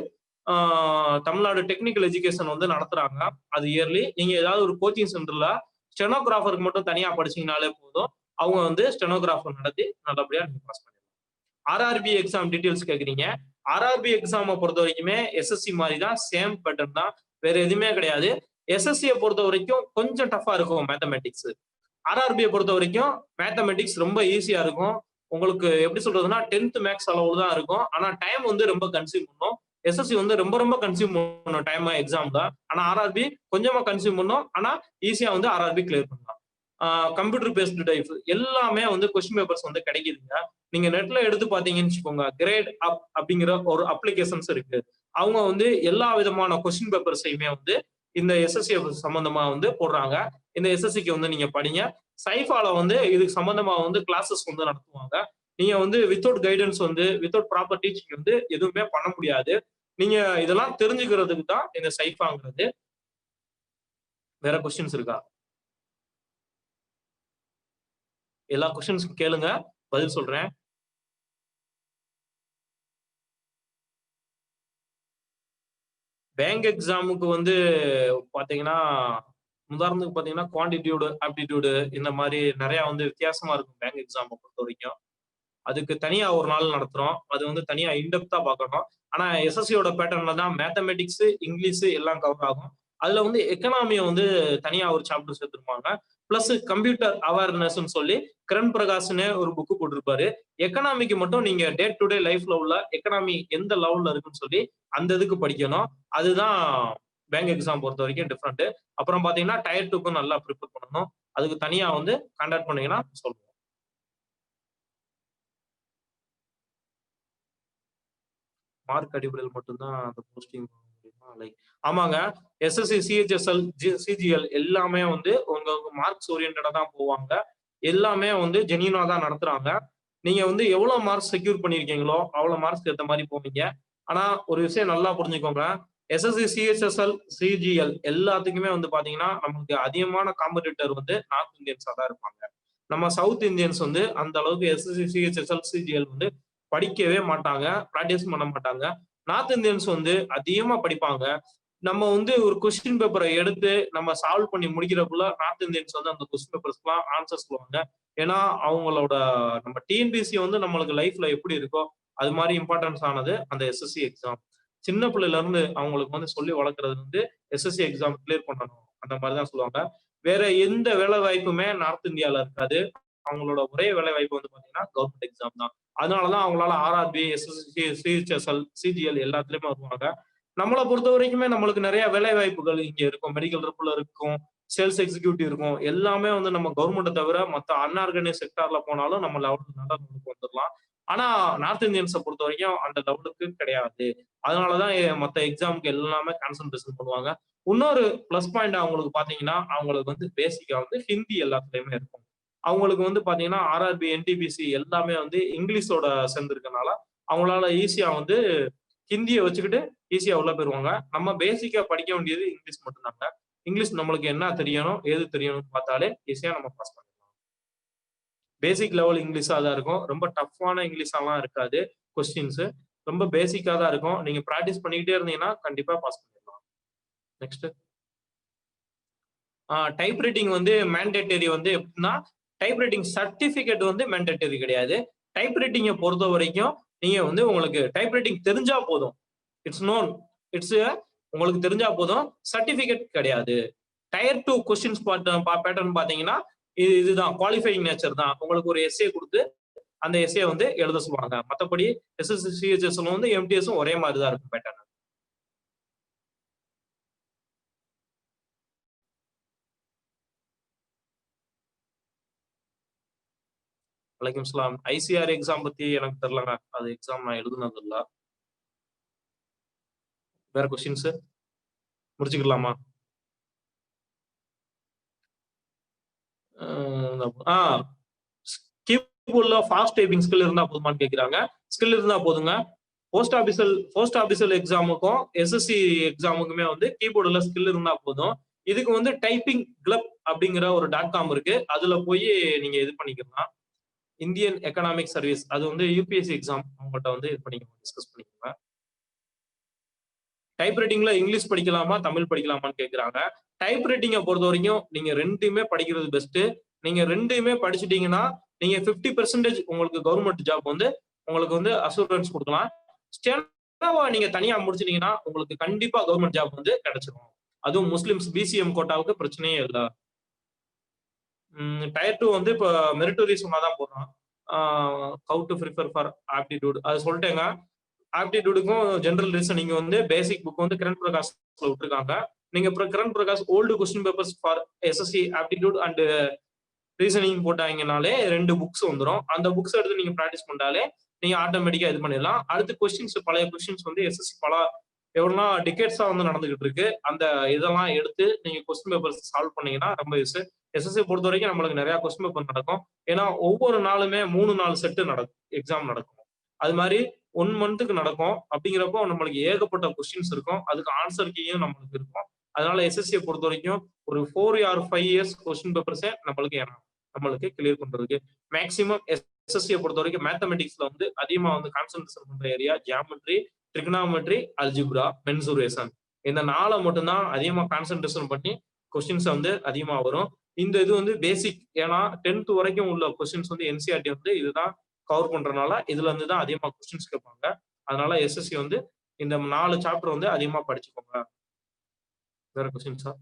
தமிழ்நாடு டெக்னிக்கல் எஜுகேஷன் வந்து நடத்துறாங்க. அது இயர்லி. நீங்க ஏதாவது ஒரு கோச்சிங் சென்டர்ல ஸ்டெனோகிராஃபருக்கு மட்டும் தனியா படிச்சீங்கனாலே போதும். அவங்க வந்து ஸ்டெனோகிராஃபர் நடத்தி நல்லபடியா நீங்க பாஸ் பண்ணிடலாம். ஆர்ஆர்பி எக்ஸாம் டீடைல்ஸ் கேக்குறீங்க. ஆர்ஆர்பி எக்ஸாமை பொறுத்த வரைக்குமே எஸ்எஸ்சி மாதிரி தான், சேம் பேட்டர்ன் தான், வேற எதுவுமே கிடையாது. எஸ்எஸ்சியை பொறுத்த வரைக்கும் கொஞ்சம் டஃபா இருக்கும் மேத்தமெட்டிக்ஸ். ஆர்ஆர்பியை பொறுத்த வரைக்கும் மேத்தமெட்டிக்ஸ் ரொம்ப ஈஸியா இருக்கும். உங்களுக்கு எப்படி சொல்றதுன்னா 10th மேக்ஸ் அளவு தான் இருக்கும். ஆனா டைம் வந்து ரொம்ப கன்சியூம் பண்ணும். எஸ்எஸ்சி வந்து ரொம்ப ரொம்ப கன்சியூம் பண்ணும் டைம் எக்ஸாம்ல. ஆனா ஆர்ஆர்பி கொஞ்சமா கன்சியூம் பண்ணும். ஆனா ஈஸியா வந்து ஆர்ஆர்பி கிளியர் பண்ணலாம். கம்ப்யூட்டர் பேஸ்டு டைப் எல்லாமே வந்து கொஸ்டின் பேப்பர்ஸ் வந்து கிடைக்குதுங்க. நீங்க நெட்ல எடுத்து பாத்தீங்கன்னு வச்சுக்கோங்க, கிரேட் அப் அப்படிங்கிற ஒரு அப்ளிகேஷன்ஸ் இருக்கு. அவங்க வந்து எல்லா விதமான கொஸ்டின் பேப்பர்ஸையுமே வந்து இந்த எஸ்எஸ்சி சம்பந்தமா வந்து போடுறாங்க. இந்த எஸ்எஸ்சிக்கு வந்து நீங்க படிங்க. சைஃபால வந்து இதுக்கு சம்பந்தமா வந்து கிளாஸஸ் வந்து நடத்துவாங்க. நீங்க வந்து வித்தவுட் கைடன்ஸ் வந்து வித்தவுட் ப்ராப்பர் டீச்சிங் வந்து எதுவுமே பண்ண முடியாது. நீங்க இதெல்லாம் தெரிஞ்சுக்கிறதுக்கு தான் இந்த சைஃபாங்கிறது. வேற கொஸ்டின்ஸ் இருக்கா? எல்லா கொஸ்டின்ஸ்க்கும் கேளுங்க, பதில் சொல்றேன். பேங்க் எக்ஸாமுக்கு வந்து பாத்தீங்கன்னா, உதாரணத்துக்கு பாத்தீங்கன்னா குவான்டிடியூடு, ஆப்டிடியூடு இந்த மாதிரி நிறைய வந்து வித்தியாசமா இருக்கும் பேங்க் எக்ஸாமை பொறுத்த வரைக்கும். அதுக்கு தனியா ஒரு நாள் நடத்துறோம். அது வந்து தனியா இன்டெப்தா பார்க்கணும். ஆனா எஸ்எஸ்சியோட பேட்டர்ன்ல தான் மேத்தமெட்டிக்ஸ், இங்கிலீஷ் எல்லாம் கவர் ஆகும். அதுல வந்து எக்கனாமியை வந்து தனியா ஒரு சாப்டர் சேர்த்திருப்பாங்க. பிளஸ் கம்ப்யூட்டர் அவேர்னஸ்ன்னு சொல்லி கிரண் பிரகாஷ்னு ஒரு புக்கு போட்டிருப்பாரு. எக்கனாமிக்கு மட்டும் நீங்க டே டு டே லைஃப்ல உள்ள எக்கனாமி எந்த லெவல்ல இருக்குன்னு சொல்லி அந்த இதுக்கு படிக்கணும். அதுதான் பேங்க் எக்ஸாம் பொறுத்த வரைக்கும் டிஃப்ரெண்ட். அப்புறம் பாத்தீங்கன்னா டயர் 2க்கும் நல்லா ப்ரிப்பேர் பண்ணணும். அதுக்கு தனியா வந்து கான்டாக்ட் பண்ணீங்கன்னா சொல்லுவோம். மார்க் அடிப்படையில் மட்டும்தான் அந்த போஸ்டிங் முடியுமா? லைக் ஆமாங்க. எஸ்எஸ்சி, சிஹெச்எஸ்எல், சிஜிஎல் எல்லாமே வந்து உங்க மார்க்ஸ் ஓரியன்டா தான் போவாங்க. எல்லாமே வந்து ஜெனியூனா தான் நடத்துறாங்க. நீங்க வந்து எவ்வளவு மார்க்ஸ் செக்யூர் பண்ணிருக்கீங்களோ அவ்வளவு மார்க்ஸ்க்கு ஏத்த மாதிரி போவீங்க. ஆனா ஒரு விஷயம் நல்லா புரிஞ்சுக்கோங்க. எஸ்எஸ்சி, சிஹெச்எஸ்எல், சிஜிஎல் எல்லாத்துக்குமே வந்து பாத்தீங்கன்னா நமக்கு அதிகமான காம்படிட்டர் வந்து நார்த் இந்தியன்ஸா தான் இருப்பாங்க. நம்ம சவுத் இந்தியன்ஸ் வந்து அந்த அளவுக்கு எஸ்எஸ்சி, சிஹெச்எஸ்எல், சிஜிஎல் வந்து படிக்கவே மாட்டாங்க, பிராக்டிஸ் பண்ண மாட்டாங்க. நார்த் இந்தியன்ஸ் வந்து அதிகமா படிப்பாங்க. நம்ம வந்து ஒரு கொஸ்டின் பேப்பரை எடுத்து நம்ம சால்வ் பண்ணி முடிக்கிறதுக்குள்ள நார்த் இந்தியன்ஸ் வந்து அந்த கொஸ்டின் பேப்பர்ஸ்க்குலாம் ஆன்சர் சொல்லுவாங்க. ஏன்னா அவங்களோட நம்ம டிஎன்பிசி வந்து நம்மளுக்கு லைஃப்ல எப்படி இருக்கோ அது மாதிரி இம்பார்ட்டன்ஸ் ஆனது அந்த எஸ்எஸ்சி எக்ஸாம். சின்ன பிள்ளைல இருந்து அவங்களுக்கு வந்து சொல்லி வளர்க்கறது வந்து எஸ்எஸ்சி எக்ஸாம் கிளியர் பண்ணணும் அந்த மாதிரிதான் சொல்லுவாங்க. வேற எந்த வேலை வாய்ப்புமே நார்த் இந்தியால இருக்காது. அவங்களோட ஒரே வேலை வாய்ப்பு வந்து பாத்தீங்கன்னா கவர்மெண்ட் எக்ஸாம் தான். அதனாலதான் அவங்களால ஆர்ஆர்பி, எஸ்எஸ்சி, சிஹெச்எஸ்எல், சிஜிஎல் எல்லாத்துலயுமே வருவாங்க. நம்மளை பொறுத்த வரைக்குமே நம்மளுக்கு நிறைய வேலை வாய்ப்புகள் இங்க இருக்கும். மெடிக்கல் ரிப்ல இருக்கும், சேல்ஸ் எக்ஸிக்யூட்டிவ் இருக்கும். எல்லாமே வந்து நம்ம கவர்மெண்ட்டை தவிர மற்ற அன்ஆர்கனைஸ் செக்டார்ல போனாலும் நம்ம லெவலுக்கு நல்ல லெவலுக்கு வந்துடலாம். ஆனா நார்த் இந்தியன்ஸை பொறுத்த வரைக்கும் அந்த லெவலுக்கு கிடையாது. அதனாலதான் மற்ற எக்ஸாமுக்கு எல்லாமே கான்சன்ட்ரேஷன் பண்ணுவாங்க. இன்னொரு பிளஸ் பாயிண்ட் அவங்களுக்கு பாத்தீங்கன்னா அவங்களுக்கு வந்து பேசிக்கா வந்து ஹிந்தி எல்லாத்துலயுமே இருக்கும். அவங்களுக்கு வந்து பாத்தீங்கன்னா ஆர்ஆர்பி, என்டிபிசி எல்லாமே வந்து இங்கிலீஷோட சேர்ந்திருக்கனால அவங்களால ஈஸியா வந்து ஹிந்தியை வச்சுக்கிட்டு ஈஸியா உள்ள போயிருவாங்க. நம்ம பேசிக்கா படிக்க வேண்டியது இங்கிலீஷ் மட்டும்தாங்க. இங்கிலீஷ் நம்மளுக்கு என்ன தெரியணும், ஏது தெரியணும்னு பார்த்தாலே ஈஸியா நம்ம பாஸ் பண்ணிடலாம். பேசிக் லெவல் இங்கிலீஷா தான் இருக்கும். ரொம்ப டஃப்பான இங்கிலீஷாலாம் இருக்காது. கொஸ்டின்ஸ் ரொம்ப பேசிக்கா தான் இருக்கும். நீங்க பிராக்டிஸ் பண்ணிக்கிட்டே இருந்தீங்கன்னா கண்டிப்பா பாஸ் பண்ணிடலாம். நெக்ஸ்ட் டைப் ரைட்டிங் வந்து மேண்டேட்டரி வந்து எப்படின்னா, டைப் ரைட்டிங் சர்டிபிகேட் வந்து மேண்டேட்டரி கிடையாது. டைப் ரைட்டிங்கை பொறுத்த வரைக்கும் நீங்க வந்து உங்களுக்கு டைப் ரைட்டிங் தெரிஞ்சா போதும். இட்ஸ் நோன் இட்ஸ் உங்களுக்கு தெரிஞ்சா போதும், சர்டிபிகேட் கிடையாது. டயர் 2 கொஸ்டின்ஸ் பேட்டர்ன் பாத்தீங்கன்னா இதுதான் குவாலிஃபைங் நேச்சர் தான். உங்களுக்கு ஒரு எஸ்ஏ கொடுத்து அந்த எஸ்ஏ வந்து எழுத சொல்லுவாங்க. மற்றபடி எஸ்எஸ்சி சிஹெச்எஸ் வந்து எம்டிஎஸும் ஒரே மாதிரி தான் இருக்கும் பேட்டர்ன். வலைக்கம் சலாம். ஐசிஆர் எக்ஸாம் பத்தி எனக்கு தெரியலங்க. அது எக்ஸாம் நான் எழுதுனது இல்ல. வேற கொஸ்டின்ஸ் முடிச்சுக்கலாமா? கீபோர்ட்ல ஃபாஸ்ட் டைப்பிங் ஸ்கில் இருந்தா போதுமான்னு கேக்குறாங்க. ஸ்கில் இருந்தா போதுங்க. போஸ்ட் ஆபீசல் எக்ஸாமுக்கும் எஸ்எஸ்சி எக்ஸாமுக்குமே வந்து கீபோர்டுல ஸ்கில் இருந்தா போதும். இதுக்கு வந்து டைப்பிங் கிளப் அப்படிங்கிற ஒரு .com இருக்கு. அதுல போய் நீங்க இது பண்ணிக்கலாம். இந்தியன் எக்கனாமிக் சர்வீஸ் அது வந்து யூபிஎஸ்சி எக்ஸாம் அவங்கள்ட்ட வந்து இது பண்ணிக்கோங்க, டிஸ்கஸ் பண்ணிக்கோங்க. டைப் ரைட்டிங்ல இங்கிலீஷ் படிக்கலாமா தமிழ் படிக்கலாமான்னு கேக்குறாங்க. டைப் ரைட்டிங்கை பொறுத்த வரைக்கும் நீங்க ரெண்டுமே படிக்கிறது பெஸ்ட். நீங்க ரெண்டுமே படிச்சுட்டீங்கன்னா நீங்க 50% உங்களுக்கு கவர்மெண்ட் ஜாப் வந்து உங்களுக்கு வந்து அசூரன்ஸ் கொடுக்கலாம். ஸ்டெனோவா நீங்க தனியா முடிச்சிட்டீங்கன்னா உங்களுக்கு கண்டிப்பா கவர்மெண்ட் ஜாப் வந்து கிடைச்சிடும். அதுவும் முஸ்லிம்ஸ் பிசிஎம் கோட்டாவுக்கு பிரச்சனையே இல்லை. டயர் 2 வந்து இப்போ மெரிட்டோரியஸ் தான் போடுறான். How to prepare for aptitude அது சொல்லிட்டேங்க. ஆப்டிடியூடுக்கும் ஜெனரல் ரீசனிங் வந்து பேசிக் புக் வந்து கிரண் பிரகாஷ்ல விட்டுருக்காங்க. நீங்க Kiran Prakash old question papers for SSC aptitude and reasoning போட்டாங்கனாலே 2 புக்ஸ் வந்துடும். அந்த புக்ஸ் எடுத்து நீங்க ப்ராக்டிஸ் பண்ணாலே நீங்க ஆட்டோமேட்டிக்கா இது பண்ணிடலாம். அடுத்து கொஸ்டின்ஸ் பழைய கொஸ்டின்ஸ் வந்து எஸ்எஸ்சி எவ்வளோ டிகேட்ஸா வந்து நடந்துகிட்டு இருக்கு. அந்த இதெல்லாம் எடுத்து நீங்க கொஸ்டின் பேப்பர்ஸ் சால்வ் பண்ணீங்கன்னா ரொம்ப யூஸ். எஸ்எஸ்சி பொறுத்த வரைக்கும் நம்மளுக்கு நிறைய கொஸ்டின் பேப்பர் நடக்கும். ஏன்னா ஒவ்வொரு நாளுமே 3-4 செட்டு எக்ஸாம் நடக்கும். அது மாதிரி 1 மந்த்துக்கு நடக்கும். அப்படிங்கிறப்போ நம்மளுக்கு ஏகப்பட்ட கொஸ்டின்ஸ் இருக்கும். அதுக்கு ஆன்சர் கீயும் நம்மளுக்கு இருக்கும். அதனால எஸ்எஸ்சியை பொறுத்த வரைக்கும் ஒரு 4 or 5 years கொஸ்டின் பேப்பர்ஸே நம்மளுக்கு கிளியர் பண்றதுக்கு மேக்சிமம் எஸ்எஸ்சியை பொறுத்த வரைக்கும் மேத்தமெட்டிக்ஸ்ல வந்து அதிகமா வந்து கான்சென்ட்ரேஷன் பண்ற area geometry, trigonometry, algebra, mensuration. இந்த 4 மட்டும்தான் அதிகமா கான்சென்ட்ரேஷன் பண்ணி கொஸ்டின்ஸ் வந்து அதிகமா வரும். இந்த இது வந்து பேசிக். ஏன்னா 10th வரைக்கும் உள்ள கொஸ்டின்ஸ் வந்து என்சிஆர்டி வந்து இதுதான் கவர் பண்றதுனால இதுல இருந்து தான் அதிகமா கொஸ்டின்ஸ் கேட்பாங்க. அதனால எஸ்எஸ்சி வந்து இந்த 4 சாப்டர் வந்து அதிகமா படிச்சுக்கோங்க. வேற கொஸ்டின்ஸா?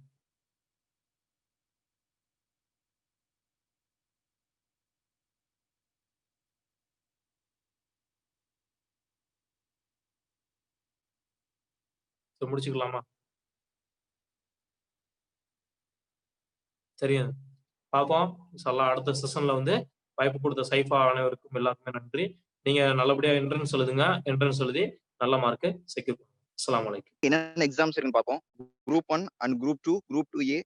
முடிச்சுக்கலாமா? சரியா பார்ப்போம். அடுத்த செஷன்ல வந்து வாய்ப்பு கொடுத்த சைஃபா அனைவருக்கும் எல்லாருக்குமே நன்றி. நீங்க நல்லபடியா என்ட்ரன்ஸ் எழுதுங்க. என்ட்ரன்ஸ் எழுதி நல்ல மார்க் செக்யூர் பண்ணுங்க. அஸ்ஸலாமு அலைக்கும். என்னென்ன எக்ஸாம்ஸ் இருக்குன்னு பார்ப்போம். Group 1 and group 2, group 2A,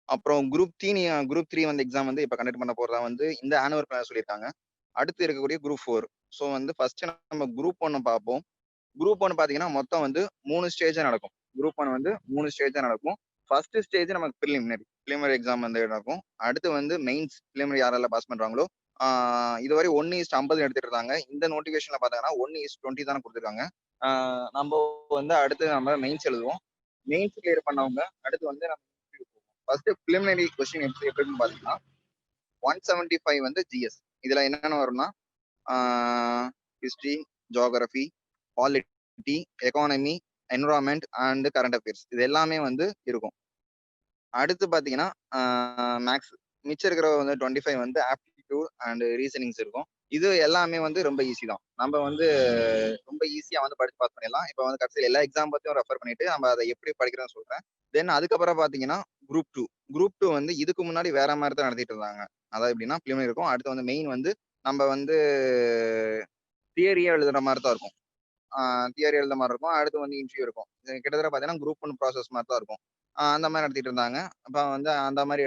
அப்புறம் குரூப் 3 வந்து எக்ஸாம் வந்து இப்ப கண்டக்ட் பண்ண போறதா வந்து இந்த ஆனுவல் பிளான் சொல்லியிருக்காங்க. அடுத்து இருக்கக்கூடிய குரூப் 4. ஸோ வந்து ஃபர்ஸ்ட் நம்ம குரூப் 1 பார்ப்போம். குரூப் 1 பாத்தீங்கன்னா மொத்தம் வந்து 3 ஸ்டேஜா நடக்கும். குரூப் 1 வந்து 3 ஸ்டேஜா நடக்கும். ஃபர்ஸ்ட் ஸ்டேஜ் நமக்கு பிலிமினரி எக்ஸாம் வந்து நடக்கும். அடுத்து வந்து மெயின்ஸ் பிலிமினரி யாரெல்லாம் பாஸ் பண்றாங்களோ இதுவரை 1:50 எடுத்துட்டு இருந்தாங்க. இந்த நோட்டிபிகேஷன்ல பாத்தீங்கன்னா 1:20 தானே கொடுத்துருக்காங்க. நம்ம வந்து அடுத்து நம்ம மெயின்ஸ் எழுதுவோம். மெயின்ஸ் கிளியர் பண்ணவங்க அடுத்து வந்து நம்ம ஃபர்ஸ்ட் பிலிமினரி கொஸ்டின் எப்படின்னு பாத்தீங்கன்னா 175 வந்து ஜிஎஸ். இதுல என்னென்ன வரும்னா history, geography, polity, economy, environment and current affairs இது எல்லாமே வந்து இருக்கும். அடுத்து பாத்தீங்கன்னா மேக்ஸ் மிச்சம் இருக்கிற வந்து 25 வந்து ஆப்டிடியூட் அண்ட் ரீசனிங்ஸ் இருக்கும். இது எல்லாமே வந்து ரொம்ப ஈஸி தான். நம்ம வந்து ரொம்ப ஈஸியா வந்து படிச்சு பாஸ் பண்ணிடலாம். இப்போ வந்து கடைசியில் எல்லா எக்ஸாம் பத்தியும் ரெஃபர் பண்ணிட்டு நம்ம அதை எப்படி படிக்கிறோம்னு சொல்றேன். தென் அதுக்கப்புறம் பாத்தீங்கன்னா குரூப் டூ வந்து இதுக்கு முன்னாடி வேற மாதிரி தான் நடத்திட்டு இருந்தாங்க. அதாவது எப்படின்னா பிலிமினரி இருக்கும். அடுத்து வந்து மெயின் வந்து நம்ம வந்து தியரியா எழுதுற மாதிரி தான் இருக்கும். தியரி எழுத மாதிரி இருக்கும். அடுத்து வந்து இன்டர்வியூ இருக்கும். கிட்டத்தட்ட பாத்தீங்கன்னா குரூப் 1 ப்ராசஸ் மாதிரி தான் இருக்கும். அந்த மாதிரி நடத்திட்டு இருந்தாங்க. அப்ப வந்து அந்த மாதிரி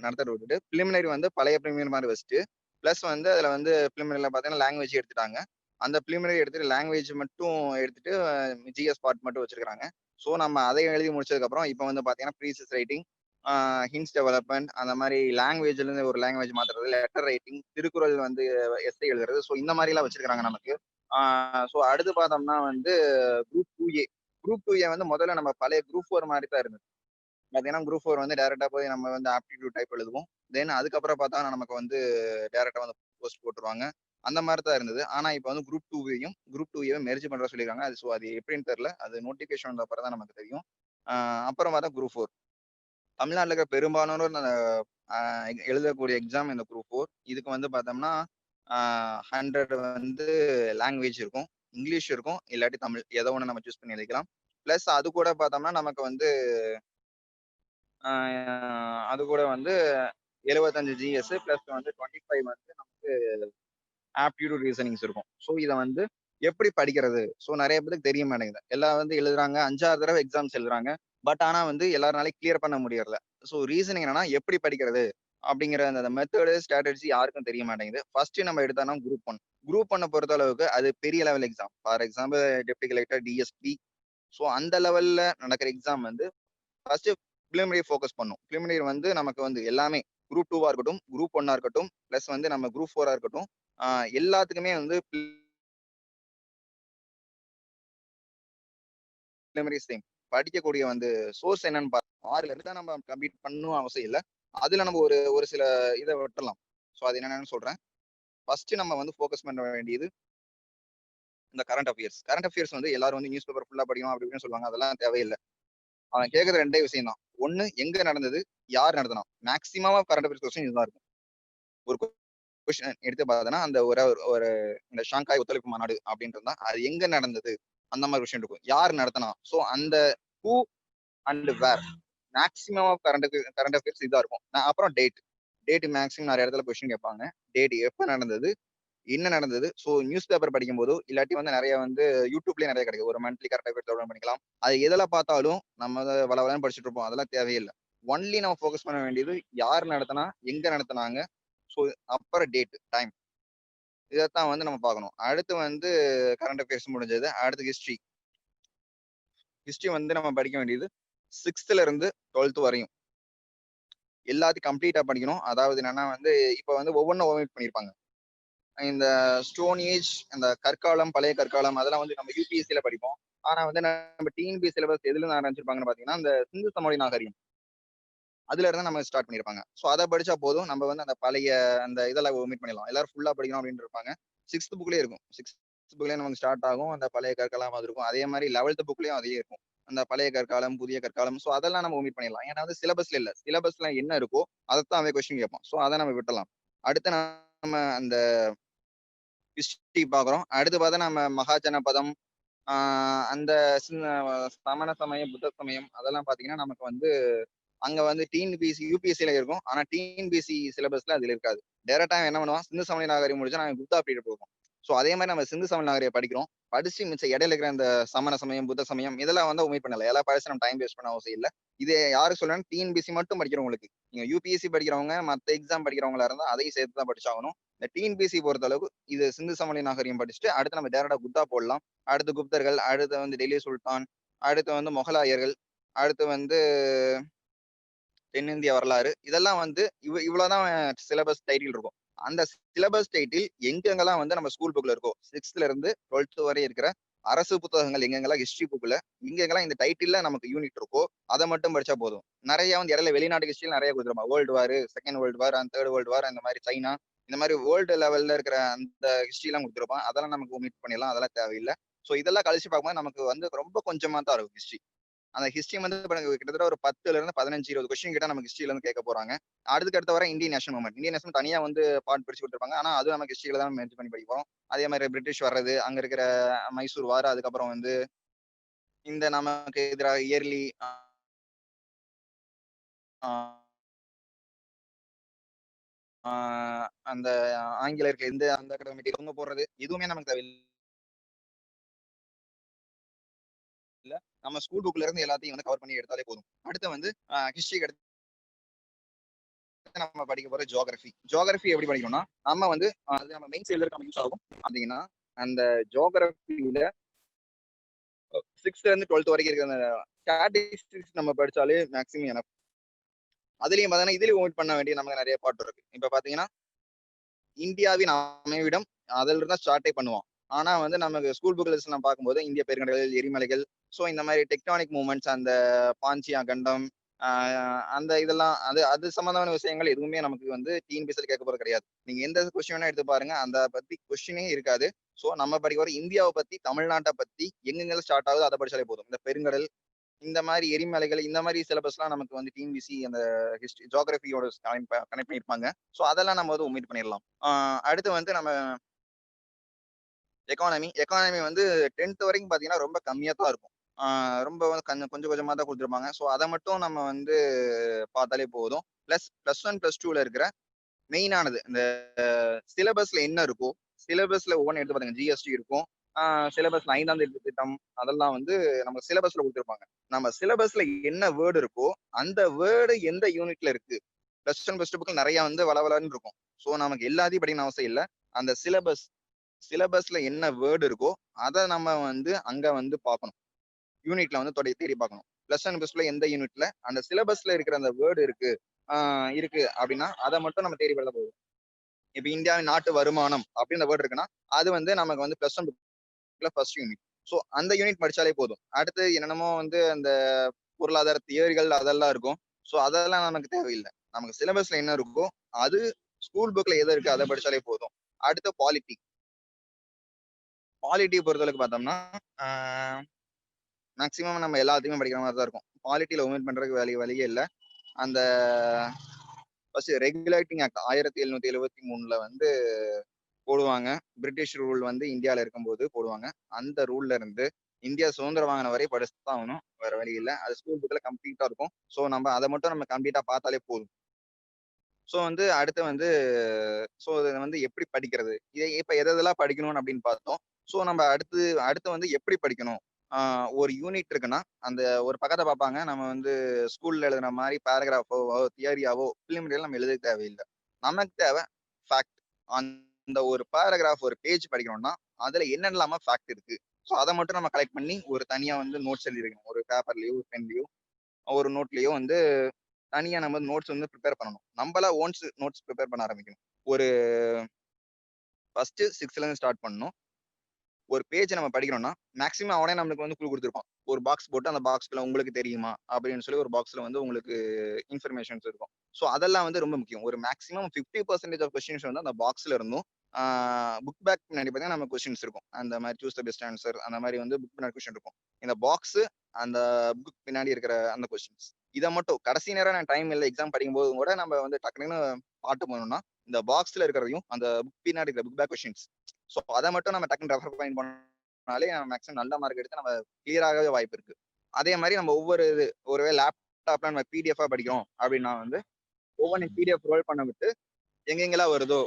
நடத்திட்டு விட்டுட்டு பிலிமினரி வந்து பழைய பிலிமினரி மாதிரி வச்சுட்டு பிளஸ் வந்து அதுல வந்து பிலிமினரில பாத்தீங்கன்னா லாங்குவேஜ் எடுத்துட்டாங்க. அந்த பிலிமினரி எடுத்துட்டு லாங்குவேஜ் மட்டும் எடுத்துட்டு ஜிஎஸ் பார்ட் மட்டும் வச்சிருக்காங்க. ஸோ நம்ம அதை எழுதி முடிச்சதுக்கு அப்புறம் இப்போ வந்து பாத்தீங்கன்னா ப்ரீசஸ் ரைட்டிங், ஹின்ஸ் டெவலப்மெண்ட், அந்த மாதிரி லாங்குவேஜ்ல இருந்து ஒரு லாங்குவேஜ் மாத்துறது, லெட்டர் ரைட்டிங், திருக்குறள் வந்து எஸ்ஐ எழுதுறது. ஸோ இந்த மாதிரி எல்லாம் வச்சிருக்காங்க நமக்கு. ஸோ அடுத்து பார்த்தோம்னா வந்து குரூப் 2A வந்து முதல்ல நம்ம பழைய குரூப் 4 மாதிரி தான் இருந்தது. பாத்தீங்கன்னா குரூப் 4 வந்து டைரக்டா போய் நம்ம வந்து ஆப்டிடியூட் டைப் எழுதுவோம். தென் அதுக்கப்புறம் பார்த்தா நமக்கு வந்து டைரக்டா வந்து போஸ்ட் போட்டுருவாங்க. அந்த மாதிரி தான் இருந்தது. ஆனா இப்ப வந்து குரூப் 2வையும் குரூப் 2 மெர்ஜ் பண்ற சொல்லிருக்காங்க. அது எப்படின்னு தெரியல. அது நோட்டிபிகேஷன் வந்த அப்புறம் தான் நமக்கு தெரியும். அப்புறம் பார்த்தா குரூப் 4. தமிழ்நாட்டுல இருக்கிற பெரும்பாலானோர் எழுதக்கூடிய எக்ஸாம் இந்த குரூப் 4. இதுக்கு வந்து பார்த்தோம்னா 100 வந்து லாங்குவேஜ் இருக்கும். இங்கிலீஷ் இருக்கும். இல்லாட்டி தமிழ். ஏதோ ஒண்ணு நம்ம சூஸ் பண்ணி எழுதிக்கலாம். பிளஸ் அது கூட பார்த்தோம்னா நமக்கு வந்து அது கூட வந்து 75 ஜிஎஸ் பிளஸ் வந்து 25 வந்து நமக்கு ஆப்டிடியூட் ரீசனிங்ஸ் இருக்கும். ஸோ இதை வந்து எப்படி படிக்கிறது? ஸோ நிறைய பேருக்கு தெரிய மாட்டேங்குது. எல்லாம் வந்து எழுதுறாங்க, 5-6 தடவை எக்ஸாம்ஸ் எழுதுறாங்க. பட் ஆனா வந்து எல்லாருனாலையும் கிளியர் பண்ண முடியறல. ஸோ ரீசனிங் என்னன்னா எப்படி படிக்கிறது அப்படிங்கிற அந்த மெத்தடு ஸ்ட்ராட்டஜி யாருக்கும் தெரிய மாட்டேங்குது. ஃபர்ஸ்ட் நம்ம எடுத்தோம்னா குரூப் 1. குரூப் 1 பொறுத்த அளவுக்கு அது பெரிய level exam. For example deputy collector, DSP. So அந்த லெவல்ல நடக்கிற எக்ஸாம் வந்து ஃபர்ஸ்ட் பிலிமினரி ஃபோக்கஸ் பண்ணும். பிலிமினரி வந்து நமக்கு வந்து எல்லாமே குரூப் 2வா இருக்கட்டும், குரூப் 1ஆ இருக்கட்டும், பிளஸ் வந்து நம்ம குரூப் 4ஆ இருக்கட்டும், எல்லாத்துக்குமே வந்து பிலிமினரி சேம். படிக்கக்கூடிய வந்து சோர்ஸ் என்னன்னு பார்த்தா 6ல இருந்து தான் நம்ம கம்ப்ளீட் பண்ணணும் அவசியம் இல்ல. அதுல நம்ம ஒரு ஒரு சில இதை விட்டுறலாம். ஸோ அது என்னன்னு சொல்றேன். ஃபர்ஸ்ட் நம்ம வந்து ஃபோக்கஸ் பண்ண வேண்டியது இந்த கரண்ட் அஃபேர்ஸ். கரண்ட் அஃபேர்ஸ் வந்து எல்லாரும் வந்து நியூஸ் பேப்பர் ஃபுல்லா படிக்கணும் அப்படி இப்படின்னு சொல்லுவாங்க. அதெல்லாம் தேவையில்லை. அவன் கேட்கறது 2 விஷயம் தான். ஒண்ணு எங்க நடந்தது, யார் நடத்தினா. Maximum of current affairs question இதுதான் இருக்கும். ஒரு கொஸ்டின் எடுத்து பார்த்தோன்னா அந்த ஒரு ஒரு இந்த ஷாங்காய் ஒத்துழைப்பு மாநாடு அப்படின்றது தான். அது எங்க நடந்தது அந்த மாதிரி விஷயம் இருக்கும். யார் நடத்தினா. ஸோ அந்த who and where maximum of current affairs இதா இருக்கும். அப்புறம் டேட் மேக்ஸிமம் நிறைய இடத்துல கொஸ்டின் கேட்பாங்க. டேட் எப்ப நடந்தது, என்ன நடந்தது. ஸோ நியூஸ் பேப்பர் படிக்கும் போதோ இல்லாட்டி வந்து நிறைய வந்து யூடியூப்லயே நிறைய கிடைக்கும். ஒரு மந்த்லி கரண்ட் அஃபேர்ஸ் டவுன்லோட் பண்ணிக்கலாம். அது எதில் பார்த்தாலும் நம்ம வளவலன்னு படிச்சுட்டு இருப்போம். அதெல்லாம் தேவையில்லை. ஒன்லி நம்ம ஃபோக்கஸ் பண்ண வேண்டியது யார் நடத்தினா, எங்க நடத்தினாங்க. ஸோ அப்புறம் டேட், டைம். இதைத்தான் வந்து நம்ம பார்க்கணும். அடுத்து வந்து கரண்ட் அஃபேர்ஸ் முடிஞ்சது. அடுத்து ஹிஸ்டரி. ஹிஸ்டரி வந்து நம்ம படிக்க வேண்டியது 6th இருந்து 12th வரையும் எல்லாத்தையும் கம்ப்ளீட்டா படிக்கணும். அதாவது என்னன்னா வந்து இப்ப வந்து ஒவ்வொன்றும் ஓமிட் பண்ணியிருப்பாங்க. இந்த ஸ்டோன் ஏஜ், அந்த கற்காலம், பழைய கற்காலம் அதெல்லாம் வந்து நம்ம யூபிஎஸ்சியில படிப்போம். ஆனா வந்து நம்ம டிஎன்பி சிலபஸ் எதுல ஆரம்பிச்சிருப்பாங்கன்னு பாத்தீங்கன்னா அந்த சிந்து சமவெளி நாகரிகம் அதுல இருந்து நம்ம ஸ்டார்ட் பண்ணிருப்பாங்க. ஸோ அதை படிச்சா போதும். நம்ம வந்து அந்த பழைய அந்த இதெல்லாம் ஒமிட் பண்ணிடலாம். எல்லாரும் ஃபுல்லா படிக்கணும் அப்படின்னு இருப்பாங்க. 6th புக்லயே இருக்கும். 6th புக்லயே நமக்கு ஸ்டார்ட் ஆகும். அந்த பழைய கற்காலம் அது இருக்கும். அதே மாதிரி 11th புக்லயும் அதே இருக்கும். அந்த பழைய கற்காலம், புதிய கற்காலம். ஸோ அதெல்லாம் நம்ம ஒமிட் பண்ணிடலாம். ஏன்னா வந்து சிலபஸ்ல இல்ல. சிலபஸ்ல என்ன இருக்கோ அதைத்தான் அவன் கொஸ்டின் கேட்பான். ஸோ அதை நம்ம விட்டலாம். அடுத்து நம்ம அந்த ஹிஸ்டரி பாக்குறோம். அடுத்து பார்த்தா நம்ம மகாஜன பதம், அந்த சமண சமயம், புத்த சமயம் அதெல்லாம் பாத்தீங்கன்னா நமக்கு வந்து அங்க வந்து டிஎன்பிஎஸ்சி யூபிஎஸ்சில இருக்கும். ஆனா டிஎன்பிஎஸ்சி சிலபஸ்ல அதுல இருக்காது. டைரக்டா என்ன பண்ணுவான், சிந்து சமவெளி நாகரிகம் முடிச்சா நாங்க குப்தா பீரியட் போவோம். ஸோ அதே மாதிரி நம்ம சிந்து சமவெளி நாகரிகம் படிக்கிறோம். படிச்சு மிச்சம் இடையில இருக்கிற இந்த சமண சமயம், புத்த சமயம் இதெல்லாம் வந்து உண்மை பண்ணல. எல்லாம் படிச்சு நம்ம டைம் வேஸ்ட் பண்ண அவசியம் இல்லை. இது யாருக்கு சொல்றேன், டிஎன்பிஎஸ்சி மட்டும் படிக்கிறவங்களுக்கு. நீங்க யூபிஎஸ்சி படிக்கிறவங்க, மத்த எக்ஸாம் படிக்கிறவங்களா இருந்தா அதையும் சேர்த்து தான் படிச்சாகணும். இந்த டிஎன்பிஎஸ்சி பொறுத்த அளவுக்கு இது சிந்து சமவெளி நாகரிகம் படிச்சுட்டு அடுத்து நம்ம டேரக்டா குப்தா போடலாம். அடுத்து குப்தர்கள், அடுத்து வந்து டெல்லி சுல்தான், அடுத்து வந்து முகலாயர்கள், அடுத்து வந்து தென்னிந்திய வரலாறு. இதெல்லாம் வந்து இவ்வளவுதான் சிலபஸ் டைட்டில் இருக்கும். அந்த சிலபஸ் டைட்டில் எங்கெங்கெல்லாம் வந்து நம்ம ஸ்கூல் புக்ல இருக்கோ 6th இருந்து 12th வரை இருக்கிற அரசு புத்தகங்கள் எங்கெங்கெல்லாம் ஹிஸ்டரி புக்ல எங்கெங்கெல்லாம் இந்த டைட்டில்ல நமக்கு யூனிட் இருக்கோ அதை மட்டும் படிச்சா போதும். நிறைய வந்து இடையில வெளிநாட்டு ஹிஸ்டரி நிறைய கொடுத்துருப்பாங்க. World war, second world war, and third world war, அந்த மாதிரி சைனா, இந்த மாதிரி வேர்ல்டு லெவல்ல இருக்கிற அந்த ஹிஸ்டரி எல்லாம் கொடுத்துருப்பான். அதெல்லாம் நமக்கு ஒமிட் பண்ணிடலாம். அதெல்லாம் தேவையில்லை. ஸோ இதெல்லாம் கழிச்சு பார்க்கும்போது நமக்கு வந்து ரொம்ப கொஞ்சமா தான் இருக்கும் ஹிஸ்டரி. அந்த ஹிஸ்டரி வந்து கிட்டத்தட்ட ஒரு 10ல இருந்து 15-20 கொஸ்டின் கிட்ட நமக்கு ஹிஸ்டரியில இருந்து கேட்க போறாங்க. அடுத்து அடுத்த வர Indian national movement. Indian national தனியா வந்து பார்ட் பிரிச்சு கொடுத்துருப்பாங்க. ஆனா அது நமக்கு ஹிஸ்டரியில தான் மென்ஷன் பண்ணி படிப்போம். அதே மாதிரி பிரிட்டிஷ் வர்றது, அங்க இருக்கிற மைசூர் வார், அதுக்கப்புறம் வந்து இந்த நமக்கு எதிராக இயர்லி அந்த ஆங்கிலேயருக்கு எந்த அந்த அகாடமிக் இவங்க போடுறது எதுவுமே நமக்கு தேவையில்லை. நம்ம ஸ்கூல் புக்ல இருந்து எல்லாத்தையும் வந்து கவர் பண்ணி எடுத்தாலே போதும். அடுத்து வந்து ஹிஸ்டரி எடுத்து நம்ம படிக்க போற ஜியோகிராஃபி எப்படி படிக்கணும்னா நம்ம வந்து அது நம்ம மெயின்ஸ் எழுதுறதுக்கு யூஸ் ஆகும். அப்படின்னா அந்த ஜியோகிராஃபியில 6th இருந்து 12th வரைக்கும் இருக்கிற ஸ்டாட்டிஸ்டிக்ஸ் நம்ம படிச்சாலே மேக்ஸிமம் எனக்கு அதுலயும் பாத்தீங்கன்னா இதுலயும் ஓமிட் பண்ண வேண்டிய நமக்கு நிறைய பாட்டு இருக்கு. இப்ப பாத்தீங்கன்னா இந்தியாவின் அமைவிடம் அதுல இருந்தா ஸ்டார்டே பண்ணுவோம். ஆனா வந்து நமக்கு ஸ்கூல் புக் லிஸ்ட் நம்ம பார்க்கும்போது இந்திய பெருங்கடல்கள், எரிமலைகள், ஸோ இந்த மாதிரி டெக்டானிக் மூவ்மெண்ட்ஸ், அந்த பாஞ்சியா கண்டம், அந்த இதெல்லாம் அது அது சம்பந்தமான விஷயங்கள் எதுவுமே நமக்கு வந்து டிஎன்பிஎஸ்சியில் கேட்க போறது கிடையாது. நீங்க எந்த கொஸ்டின் வேணா எடுத்து பாருங்க, அந்த பத்தி கொஸ்டினே இருக்காது. ஸோ நம்ம படிக்க வர இந்தியாவை பத்தி, தமிழ்நாட்டை பத்தி எங்கெங்க ஸ்டார்ட் ஆகுது அதை படிச்சாலே போதும். இந்த பெருங்கடல், இந்த மாதிரி எரிமலைகள், இந்த மாதிரி சிலபஸ்லாம் நமக்கு வந்து டிஎன்பிஎஸ்சி அந்த ஹிஸ்டரி ஜியோகிராஃபியோட கனெக்ட் பண்ணியிருப்பாங்க. ஸோ அதெல்லாம் நம்ம வந்து ஒமிட் பண்ணிடலாம். அடுத்து வந்து நம்ம எக்கானமி வந்து 10th வரைக்கும் பாத்தீங்கன்னா ரொம்ப கம்மியா தான் இருக்கும். ரொம்ப வந்து கொஞ்சம் கொஞ்சமா தான் கொடுத்துருப்பாங்க. ஸோ அதை மட்டும் நம்ம வந்து பார்த்தாலே போதும். +1 +2ல இருக்கிற மெயினானது இந்த சிலபஸ்ல என்ன இருக்கோ, சிலபஸ்ல ஒவ்வொன்று எடுத்து பாருங்க. ஜிஎஸ்டி இருக்கும், சிலபஸ்ல 5ஆம் திருத்த திட்டம், அதெல்லாம் வந்து நம்ம சிலபஸ்ல கொடுத்துருப்பாங்க. நம்ம சிலபஸ்ல என்ன வேர்டு இருக்கோ அந்த வேர்டு எந்த யூனிட்ல இருக்கு. +1 +2 புக்ல நிறைய வந்து வளவலன்னு இருக்கும். ஸோ நமக்கு எல்லாத்தையும் படிக்கணும் அவசியம் இல்லை. அந்த சிலபஸ்ல என்ன வேர்டு இருக்கோ அதை நம்ம வந்து அங்க வந்து பார்க்கணும். யூனிட்ல வந்து தேடி பார்க்கணும். +1 +2ல எந்த யூனிட்ல அந்த சிலபஸ்ல இருக்கிற அந்த வேர்டு இருக்கு இருக்கு அப்படின்னா அதை மட்டும் நம்ம தேடி படிச்சா போதும். இப்ப இந்தியாவின் நாட்டு வருமானம் அப்படின்ற வேர்டு இருக்குன்னா அது வந்து நமக்கு வந்து +1 புக்ல ஃபர்ஸ்ட் யூனிட். ஸோ அந்த யூனிட் படிச்சாலே போதும். அடுத்து என்னென்னமோ வந்து அந்த பொருளாதார தியரிகள் அதெல்லாம் இருக்கும். ஸோ அதெல்லாம் நமக்கு தேவையில்லை. நமக்கு சிலபஸ்ல என்ன இருக்கோ அது ஸ்கூல் புக்ல எது இருக்கு அதை படிச்சாலே போதும். அடுத்து பாலிட்டி பொறுத்தளவுக்கு பார்த்தோம்னா மேக்சிமம் நம்ம எல்லாத்தையுமே படிக்கிற மாதிரி தான் இருக்கும். பாலிட்டியில ஒமிட் பண்றதுக்கு வழியே இல்லை. அந்த ஃபர்ஸ்ட் ரெகுலேட்டிங் ஆக்ட் 1773ல வந்து போடுவாங்க. பிரிட்டிஷ் ரூல் வந்து இந்தியாவில் இருக்கும்போது போடுவாங்க. அந்த ரூல்ல இருந்து இந்தியா சுதந்திரம் வாங்கின வரை படிச்சுதான் ஆகணும். வேற வழி இல்லை. அது ஸ்கூல் புக்ல கம்ப்ளீட்டா இருக்கும். ஸோ நம்ம அதை மட்டும் நம்ம கம்ப்ளீட்டா பார்த்தாலே போதும். ஸோ வந்து அடுத்து வந்து இதை வந்து எப்படி படிக்கிறது, இதை இப்ப எதெல்லாம் படிக்கணும் அப்படின்னு பார்த்தோம். ஸோ நம்ம அடுத்து வந்து எப்படி படிக்கணும். ஒரு யூனிட் இருக்குன்னா அந்த ஒரு பக்கத்தை பார்ப்பாங்க. நம்ம வந்து ஸ்கூல்ல எழுதுன மாதிரி பேராகிராஃபோ தியரியாவோ பிலிமினரியில நம்ம எழுத தேவையில்லை. நமக்கு தேவை ஃபேக்ட். அந்த ஒரு பேராகிராஃப் ஒரு பேஜ் படிக்கணும்னா அதுல என்னென்னலாமா ஃபேக்ட் இருக்கு. ஸோ அதை மட்டும் நம்ம கலெக்ட் பண்ணி ஒரு தனியா வந்து நோட்ஸ் எழுதிருக்கணும். ஒரு பேப்பர்லயோ ஒரு பென்லயோ ஒரு நோட்லயோ வந்து தனியா நம்ம நோட்ஸ் வந்து ப்ரிப்பேர் பண்ணணும். நம்மளா ஓன்ஸ் நோட்ஸ் ப்ரிப்பேர் பண்ண ஆரம்பிக்கணும். ஒரு ஃபர்ஸ்ட் 6ல இருந்து ஸ்டார்ட் பண்ணணும். ஒரு பேஜ் நம்ம படிக்கிறோம்னா மேக்ஸிமம் அவனே நம்மளுக்கு வந்து குழு கொடுத்துருப்பான். ஒரு பாக்ஸ் போட்டு அந்த பாக்ஸ்ல உங்களுக்கு தெரியுமா அப்படின்னு சொல்லி ஒரு பாக்ஸ்ல வந்து உங்களுக்கு இன்ஃபர்மேஷன்ஸ் இருக்கும். ஸோ அதெல்லாம் வந்து ரொம்ப முக்கியம். ஒரு மேக்ஸிமம் 50% ஆஃப் கொஸ்டின்ஸ் வந்து அந்த பாக்ஸ்ல இருந்தும் புக் பேக் பின்னாடி பார்த்தீங்கன்னா நம்ம கொஸ்டின்ஸ் இருக்கும். அந்த மாதிரி சூஸ் த பெஸ்ட் ஆன்சர் அந்த மாதிரி வந்து புக் பின்னாடி கொஸ்டின் இருக்கும். இந்த பாக்ஸ் அந்த புக் பின்னாடி இருக்கிற அந்த கொஸ்டின்ஸ் இதை மட்டும் கடைசி நேரம் நான் டைம் இல்லை எக்ஸாம் படிக்கும் போது கூட நம்ம வந்து டக்குன்னு பாட்டு போனோம்னா இந்த பாக்ஸ்ல இருக்கிறதையும் அந்த புக் பின்னாடி இருக்கிற புக் பேக் கொஸ்டின்ஸ் ஸோ அதை மட்டும் நம்ம டக்குன்னு ரெஃபர் பண்ணாலே நம்ம மேக்ஸிமம் நல்ல மார்க் எடுத்து நம்ம கிளியர் ஆகவே வாய்ப்பு இருக்கு. அதே மாதிரி நம்ம ஒருவேளை லேப்டாப்ல நம்ம பிடிஎஃபா படிக்கிறோம் அப்படின்னா வந்து ஒவ்வொன்றும் பிடிஎஃப் ரோல் பண்ண விட்டு எங்கெங்கெல்லாம் வருதோ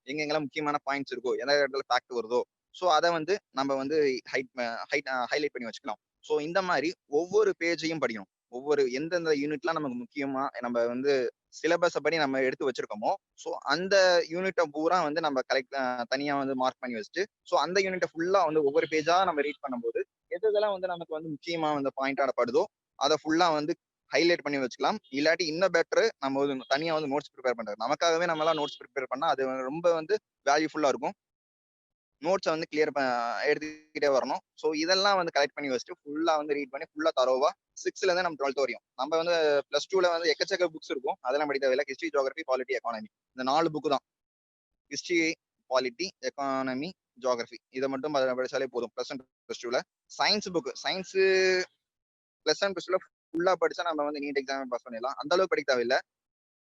எங்கெங்கெல்லாம் முக்கியமான பாயிண்ட்ஸ் இருக்கோ எந்த இடத்துல ஃபேக்ட் வருதோ ஸோ அதை வந்து நம்ம வந்து ஹைலைட் பண்ணி வச்சுக்கலாம். ஸோ இந்த மாதிரி ஒவ்வொரு பேஜையும் படிக்கணும். எந்தெந்த யூனிட்லாம் நமக்கு முக்கியமா நம்ம வந்து சிலபஸை படி நம்ம எடுத்து வச்சிருக்கோமோ ஸோ அந்த யூனிட்டை பூரா வந்து நம்ம தனியா வந்து மார்க் பண்ணி வச்சுட்டு ஸோ அந்த யூனிட்டை ஃபுல்லா வந்து ஒவ்வொரு பேஜா நம்ம ரீட் பண்ணும்போது எதெல்லாம் வந்து நமக்கு வந்து முக்கியமா வந்து பாயிண்ட் ஆடப்படுதோ அதை ஃபுல்லா வந்து ஹைலைட் பண்ணி வச்சுக்கலாம். இல்லாட்டி இன்னும் பெட்டர் நம்ம வந்து தனியா வந்து நோட்ஸ் ப்ரிப்பேர் பண்றது. நமக்காகவே நம்மளாம் நோட்ஸ் ப்ரிப்பேர் பண்ணா அது ரொம்ப வந்து வேல்யூஃபுல்லா இருக்கும். நோட்ஸை வந்து கிளியர் எடுத்துக்கிட்டே வரணும். ஸோ இதெல்லாம் வந்து கலெக்ட் பண்ணி வச்சுட்டு ஃபுல்லா வந்து ரீட் பண்ணி ஃபுல்லா தரோவா 6ல இருந்து நம்ம 12th வரையும் நம்ம வந்து +2ல வந்து எக்கச்சக்க புக்ஸ் இருக்கும். அதெல்லாம் படிக்க தேவையில்லை. ஹிஸ்ட்ரி, ஜியோகிராஃபி, பாலிட்டி, எக்கானமி இந்த 4 புக்கு தான். ஹிஸ்ட்ரி, பாலிட்டி, எக்கானமி, ஜியோகிராஃபி இதை மட்டும் படிச்சாலே போதும். +1 +2ல சயின்ஸ் புக் +1 +2ல ஃபுல்லா படிச்சா நம்ம வந்து நீட் எக்ஸாம் பாஸ் பண்ணிடலாம். அந்த அளவுக்கு படிக்க தேவையில்லை.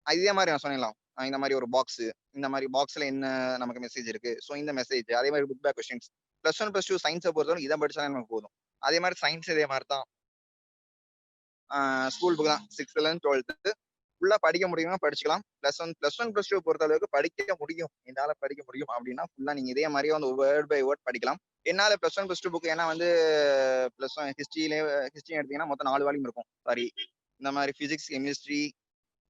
இதே மாதிரி நான் சொன்னேன் இந்த மாதிரி ஒரு பாக்ஸ் இந்த மாதிரி பாக்ஸ்ல என்ன நமக்கு மெசேஜ் இருக்கு. ஸோ இந்த மெசேஜ் அதே மாதிரி புக் பேக் கொஸ்டின்ஸ் +1 +2 சயின்ஸை பொறுத்தவரை இதை படிச்சாலே நமக்கு போதும். அதே மாதிரி சயின்ஸ் இதே மாதிரி தான். ஸ்கூல் புக் தான் 6ல இருந்து 12th ஃபுல்லா படிக்க முடியுமா படிச்சுக்கலாம். +1 +2 பொறுத்த அளவுக்கு படிக்க முடியும். என்னால படிக்க முடியும் அப்படின்னா ஃபுல்லா நீங்க இதே மாதிரியே வந்து வேர்ட் பை வேர்ட் படிக்கலாம். என்னால +1 +2 புக் ஏன்னா வந்து +1 ஹிஸ்ட்ரி எடுத்தீங்கன்னா மொத்தம் 4 வால்யூம் இருக்கும். சாரி இந்த மாதிரி பிசிக்ஸ், கெமிஸ்ட்ரி,